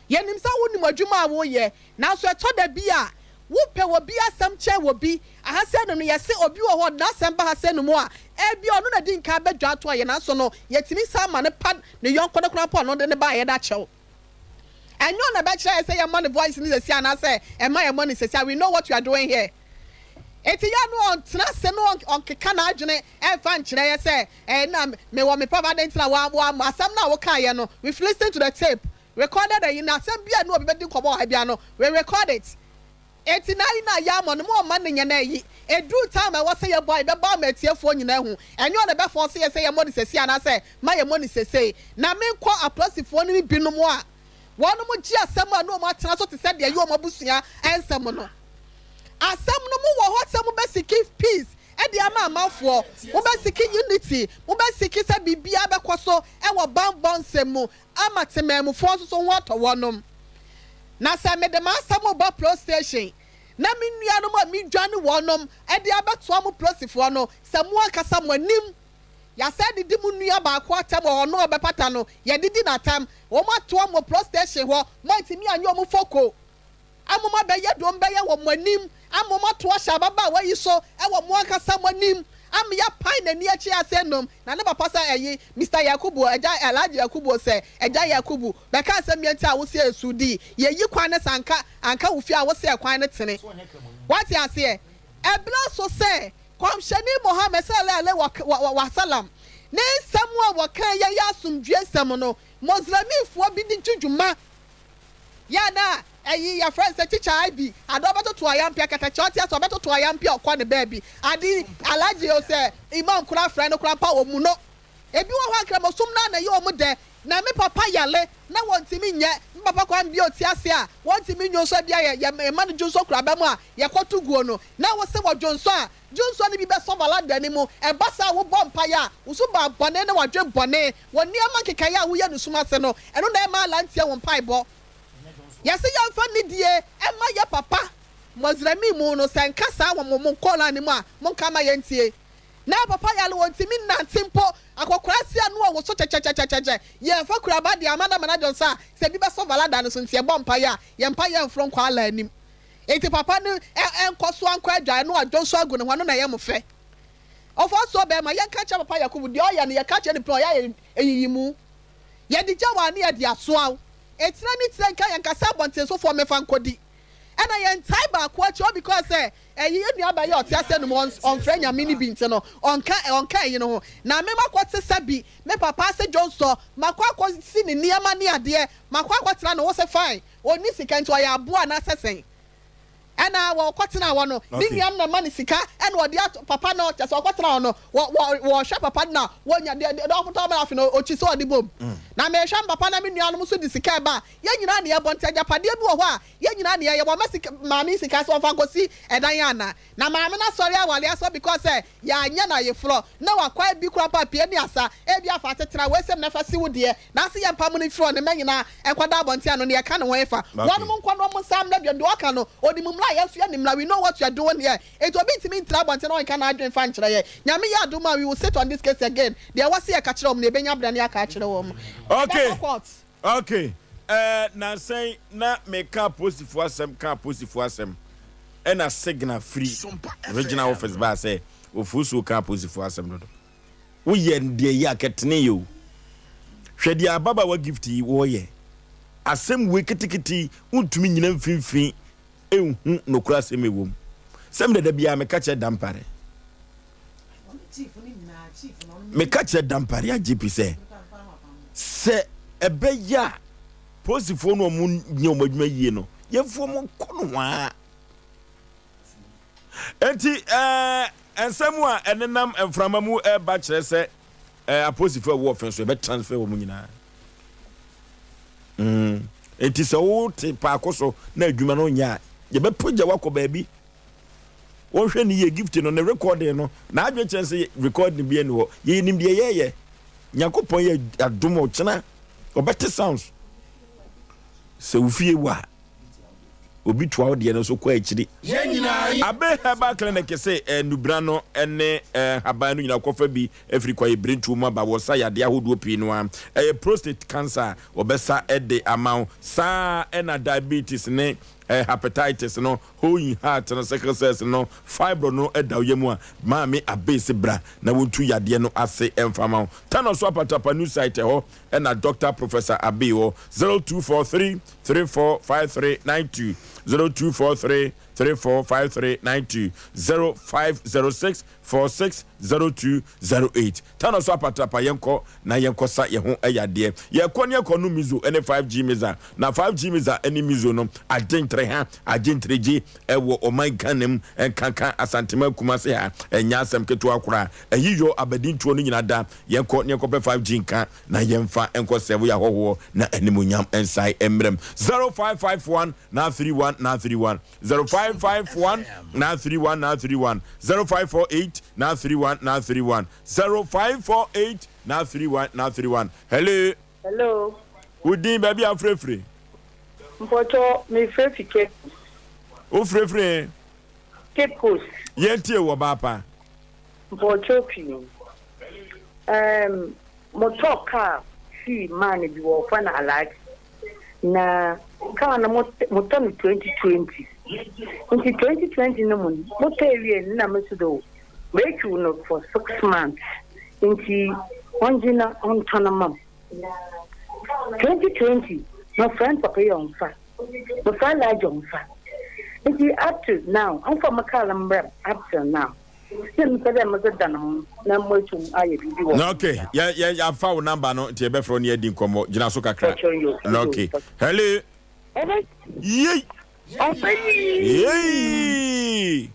ye nim sa wo nim adwuma a wo ye na so ɛtɔ da bi a wupe wo bi asam che wo bi ahase no no yesi obi wo ho na asam ba hase no mo a bi ono na di nka badwa to aye na so no yetimi sa ma ne pad ne yonko ne kura po no de ne ba ye da chew enyo na ba kire say your money voice ni sesi ana say e ma your money sesi we know what you are doing here eti ya no on tena se no on keka na adwene e fa nkire ye say na me wo me papa den tena wa asam na wo ka ye no we listen to the tape recorded and na asam bia no obi be di kobo ha bia no we record it 89 na ya mo no mo man nya na yi edu time I was say your boy be ba matiefo nyina hu enyo na be force say your money sesi ana say ma your money sesi na me nkọ aprosifo no bi no mo a wono mo gi asem a no mo atena so te say de yo mo busua ensem no asem no mo wo ho asem be seek peace e de ama amafo mo be seek unity mo be seek say bibia be koso e wo bambon semu amatememu fo so ho atọwonom na say me de ma asem ba pro station na me nuanom a me dwane wonom e de abeto am prosifo no say mo akasa mo anim ya said di mu nua ba ko atam ono obepata no ye didi na tam wo ma to am pro station ho mo ntimi anyo mo foko amoma be ye dom be ye wo mo anim amoma to sha baba wa yi so e wo mo akasa mo anim am ya pine na ni achi asenom na ne papa sa eyi Mr Yakubu eja Elijah Yakubu se eja Yakubu be ka asem yenti a wo se esudi ye yi kwan ne sanka anka wo fi a wo se kwan ne tene what you say ebla so say komshani Muhammad sallallahu alaihi wa sallam ne samwa wa kan ya asumdwe sam no muslimi fo bi di djudjuma ya na eyi ya friend say teacher IB adobeto to ayampia kata choti aso beto to ayampia okwa ne baby adi Alhaji Osei imam kura friend kura pa omu no ebi wo ho akra mosum na ye omu de na me papa yale na wontimi nye papa kwa mbi otiase a wontimi nyoso bia ye ma no jonso kura ba mu a ye kwotu guo no na wo se wo jonso a jonso ni bi be so balada ni mu e basa wo bompa ya usu ba bone na wadwe bone wo niama keka ya wo ye no suma se no eno na e ma lantia wo mpai bo yase ya mfa ni die e ma ye papa mozrami mu no senka sa wo mo kola ni mu a mo kama ye ntie na papa yale wontimi nantimpo akokurasi anu wo so chechechecheche ye fa kura ba de amana mana jonsa se bi be so valada no so ntie bompa ya ye mpa ye mfro nkwa ala anim enti papa ne enkoso ankwa adwa no adonso agu ne hwano na ye mfe ofo so be ma ye ka cha papa yakubu de oya ne ye ka cha ne pro ya eyimu ye di jawa ne ye di aso aw etira ni tira nka ye nkasa bonten so fo mefa nkodi ena ye ntai ba ko acho because ye nua ba ye otiase no on frenya mini bint no onka ye no na me makwose sabi me papa se jonso makwa si ni niama ni ade makwa tira no wo se fine oni sika nto ya aboa na sesen ena wo kwatena wo no ni niam na mani sika ena wo de papa no tese wo kwatena no wo hwa papa na wo nya de do foto ma afi no ochi so odi bom na me hwa papa na me nua no so di sika ba ye nyina na ye bonta japade bi wo ho a ye nyina na ye wo masika maami sika so fa nkosi edan yana na maami na sori awale aso because ya anya na ye flo na wakwa bi kura papa e ni asa e bi afa tetera we sem na fa si wo de na se ye mpam no fro ne menyina enkwada bonta no ne ye ka ne ho efa wonu mo nkwa no mo sam na bi do aka no odi mum we know what you are doing here. It will be to me in trouble until I can adjourn fan. Yami Yaduma, we will sit on this case again. There was a catcher of Nebenya Brania catcher. Okay. Now say, not make up pussy for some car pussy for some. And a signal free original office bar say, Ofusu car pussy for some. We yen dear yaket neo. Shedia Baba will give to you, oh yeah. Asem wickety, untumi nyina mfimfin no class me wom sem de bia me catch dampare me catch dampare ya GP se ebeya posifo no mu nye mo adwuma yie no yefo mo kono wa enti ensemu a enenam enframa mu e ba kire se aposifo wo offense be transfer wo mu nyina enti se wo te pa akoso na adwuma no nya ye be proja wako baabi won hwe ni ye gift no ne recording no na adwe chance record ni bia ni ho ye nim de ye nyakopon ye adom o chena obete sounds se ufie wa obi twa wo de no so kwa akiri abe haba clinic se nubra no ene haba no nyina kofa bi afri kwa ibrintu ma ba wo sa yade ahodo pi no am prostate cancer obesa ede amount sa ena diabetes ne hepatitis no hoyi heart no sickle cells no fibro no edawye a maami abese bra na wontu yade no ase emfama tano so apatapa new site ho na Dr. Professor Abiwo 0243 345392 0243 345392 0506 460208 tano so apatapa yenko na yenko sa ye ho ayade ye konye konu mizo ene 5G miza na 5G miza ene mizo no adentre ha agentreji ewo omankanem enkankan asantema kumase ha enya asem keto akora ayiyo abadintuo no nyina da yenko ne kope 5G nka na yemfa enko sevo ya hoho na animunyam ensai emrem 0551 na 31 na 31 0551 na 31 na 31 0548 na 31 na 31 0548 na 31 na 31 hello udin baby afrefre mpoto me frefi Cape o frefre Cape Coast yentie wo bapa mpoto pino motoka si mani bi wo fa na alert na kama na moto 2020 in 2020 no moto area na mesudo wait you know for 6 months into onjina on tonamam 2020 my friend papa on fa my friend large on fa into up to now I'm from Makalambra up to now okay ya foul number no tie be fro ne adi nkomo gina so kakra okay hello yey yey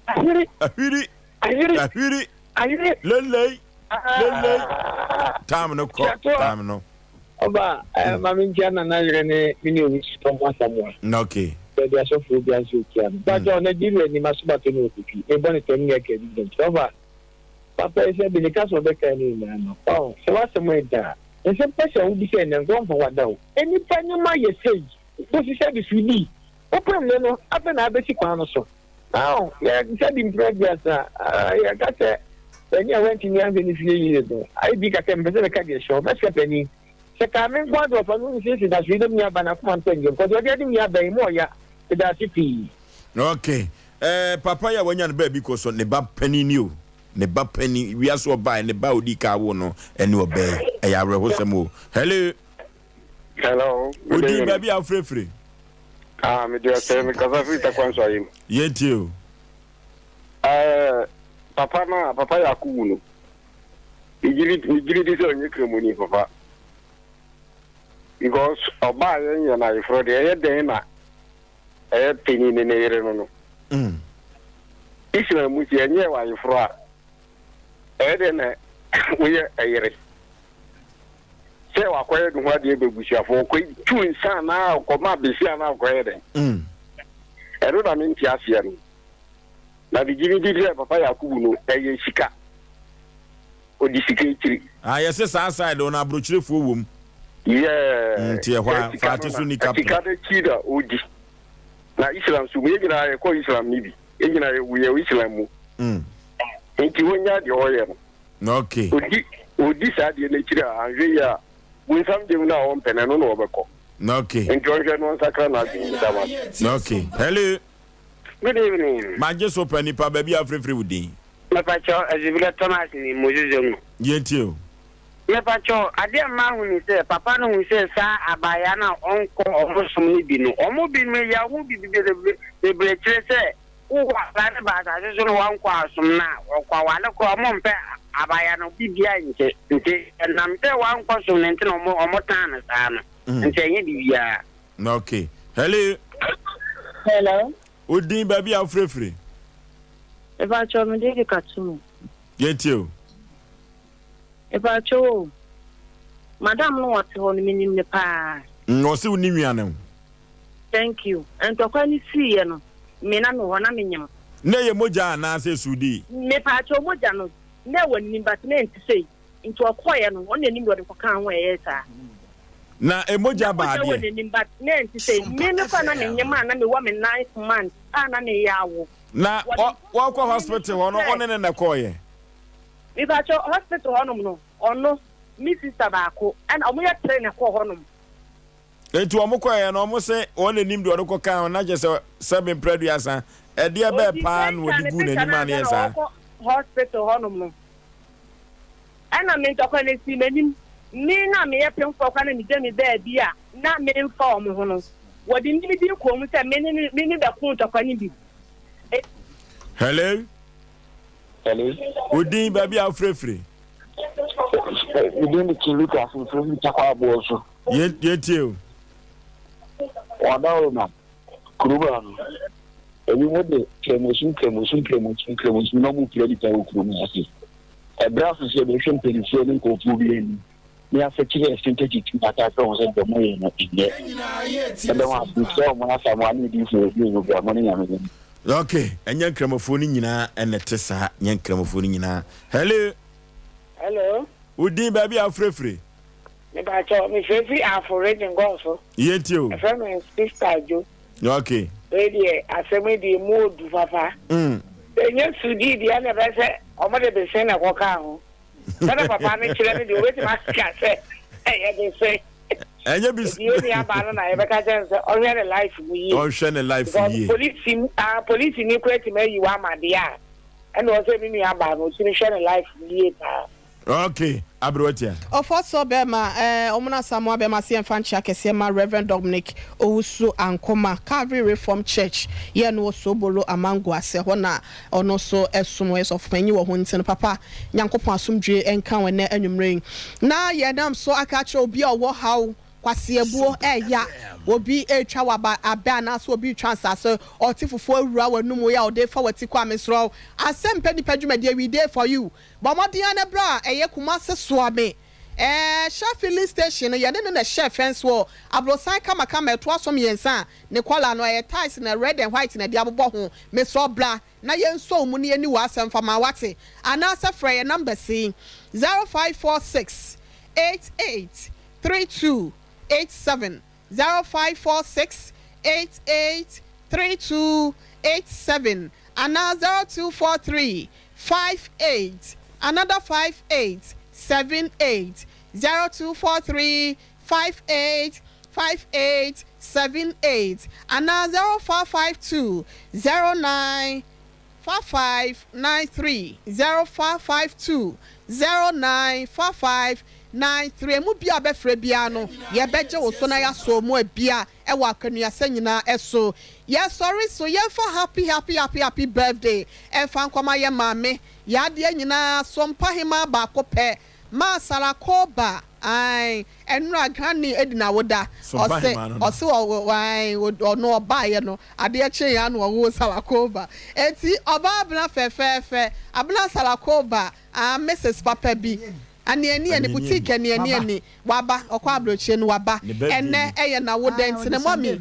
ahiri lele time no Oba, Mammy Jana, and mini from someone. Okay. They are so full as you can. But on a deal, you must not know. They want to make it over. Papa said, the cast of the canyon. Oh, so what's the way there? There's a person who be saying and gone for what now. Any time you might say, what you said is really open, you know, up and I basic one or so. Now, yeah, said in progress, I got it. When I went in the end, years ago, I think I can present a carrier show. That's happening. So, coming one of our decisions that we don't have an account because we're getting me a bay more, yeah, to that city. Okay. Papa, ya when you're baby, because on the bab penny new. Ne ba penny we are so by ne ba odi ka wo no ene obey e ya rehosemo. Hello odi baby afrefre me do say me kaza fita kwanso ayim yetio papa Yakubu no igiri dis onye kremoni papa because oba yen na ifro de den na penny ne yere no isra mu ti enye wa ifro a Eden, we are a year. Say, I acquired what the Bebushafo, quick 2 in San now, come up, be seen now, quiet. I don't mean Tiasian. Now, the Jimmy did Papa Yakubu, a Shika. Or the secretary. I says outside on a brochure for whom. Yeah, Fatisunic, Chida, Udi. Now, Islam, so maybe I call Islam, maybe. We are Islam. Enti wonya de oye no okay odi sade nature anhwe we sam dem na on pene no no obeko no okay enti onhwe no sakra na dama no okay hello good evening Maje so pani pa baby afrefre wudin me pa cho azibile Thomas ni mojojong yetio me pa cho ade ma hu ni se papa no hu se sa abaya na onko omosom ni bi no omo bi me ya hu bi be kire se uwa bana ba ta so no wan kwa sumna kwa wala ko mo mpe abaya no bibia nke namte wan kwa sumna nti no mo tan sa no nti enye bibia okay hello odin baby afrefre e ba cho me de katu yetio e ba cho madam no what ho ni minim ne pa no se uni nwiane thank you and to kwa ni see ye no me na no na menyam na ye moja na se sudi me pa cho moja no na wani but na enti sei into okoye no on anim do de koka ho e sa na emoja ba de wani but na enti sei me me fa na menyam na me wa me 9 months na me yawo na wa kwa hospital hono on na koye me pa cho hospital hono no ono mi sister ba ko and omo ya train ko hono etu omukoye na omo se on anim do ko kan na je se 7 preduasa e de be pan wo di gu na ni man yesa hospital hono no ana me to ko le si menim ni na me ye pen fo kwa na mi je mi be bia na me mfa omo hono wo di ni di ko mu se me ni da kun to kwa ni bi hello odin baby afrefre odin the kiluka afrefre takwa boso yetio wadawo na kuruba no ebi mo de kemosun no mu play the kuruba ase e brass se be hwem penifo ne ko fu bi ni ni afekire synthetic ata so se de mo ye no ide e be wa so mo asa mo ani di fo bi no bra mo ni nyame okay enya nkramofo ni nyina enete sa nya nkramofo ni nyina hello udin baby afrefre me ba cho me fefi afore den gonso yetio e from sister jo okay baby asemi di modu papa enye sudi di ana be se omo de be se na ko ka ho sada papa me kire me di weti maska se e de se enye bis ni aba na e be ka je se o hwe life mu yi o hwe ne life yi police ni kweti me yi wa made a ene o se ni aba no si hwe ne life mu yi ta okay abrotia Ofoso bema omuna Samuel bema si enfanchi akese ma Reverend Dominic Owusu Ankoma Calvary Reform Church ye no so bolo amango ase ho na ono so esumo of panyi wo huntin papa nyankopon asomdwe enka wene anwumren na ye dam so akacho obi owo haw kwase ebuo eya obi etwa waba aba na so obi transa so otifufu awura wanumu ya ode fa wati kwa mesro Asem Mpe Nipa dwumade we dey for you bomodian na bra eye kuma se soame chef filling station ye ne na chef fence wo abrosan kama eto asom yensa ne kwala no tiles na red and white na dia bobo ho me so bla na yenso mu ne ani wa asem fama wate anasa frey number C 0546 88 3287 0546 88 3287 and 0243 58 another 58 78 0243 58 58 78 and 0552 09 5593 0552 09 5593 mu bia be frɛ bia no ye beje wo so na ya so mu bia e wa kanua sanyina eso ye sorry so ye for happy birthday e fa nkoma ye maame ya de nyina Sompa hima ba ko pɛ ma sara ko ba ai enura granny edina woda ose wai ono oba ye no ade eche ya no wo sara ko ba enti oba abna fefefe abna sara ko ba Mrs Papa bi ani boutique ani waba okwa abrochie no waba enne eye na woda enti ne mommy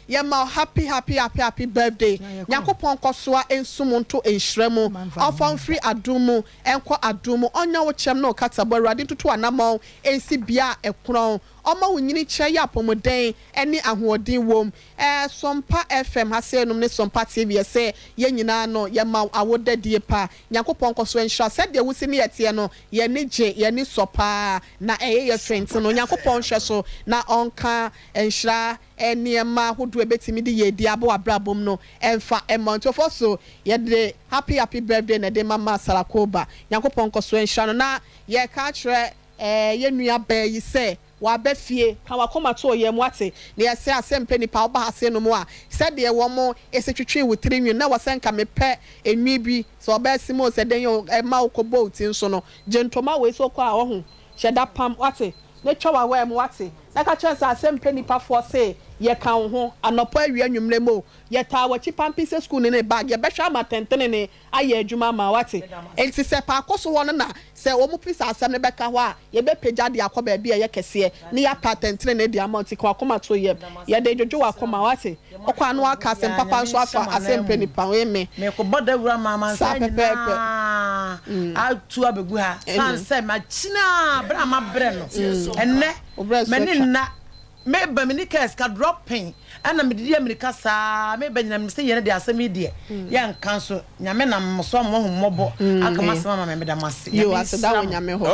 yema happy birthday yakopon kosoa ensumonto enhremu ofon free adumu enko adumu onya wo chem na okatabo awurade tutu anamon ensi bia ekron omo wunyini che ya pomoden eni ahoodin wom Sompa FM hase num ne Sompa TV se ye nyina no yema awoda die pa yakopon koso enhra se de wusi ne yete no ye ne je ye ne sopa na ye friends no yakopon hwe so na onka enhra eniema hodo ebetimi de ye di abo abrabom no emfa emonto foso ye de happy birthday na de mama Sarakoba yakopon koso enhra no na ye ka kire ye nua ba yi se wa ba fie ka wa koma to ye mu ate na ye se Asem Mpe Nipa oba hase no mu a se de wo mo esetwetwe wo tirinwi na wo se nka mepe enwi bi so oba simo se den yo ma okobo uti nso no gentoma we so kwa ho sheda pam wate ne twa wa mu wate na ka chance Asem Mpe Nipa for say ye kan ho anopo awia nwumre mo ye ta wachi pampise school ne bag ye behwa matentene ne aye adwuma ma wate enti se pa akoso won na se wo mu pisa asem ne beka ho a ye be pagya de akoba bia ye kese ne ya patentene ne de amount ko akoma to ye de jojo akoma wate okwa no aka Asem papa nso afa Asem Mpe Nipa we me ko boda wura mama sanya atu abegu ha san se ma china bra ma bre no enne menina meba minika ska dropping ana medidi amerika saa meba nyina me se yene de asemi de ya nkan so nyame na mso mo ho mmobo aka masema ma me da mase yo aseda wo nyame ho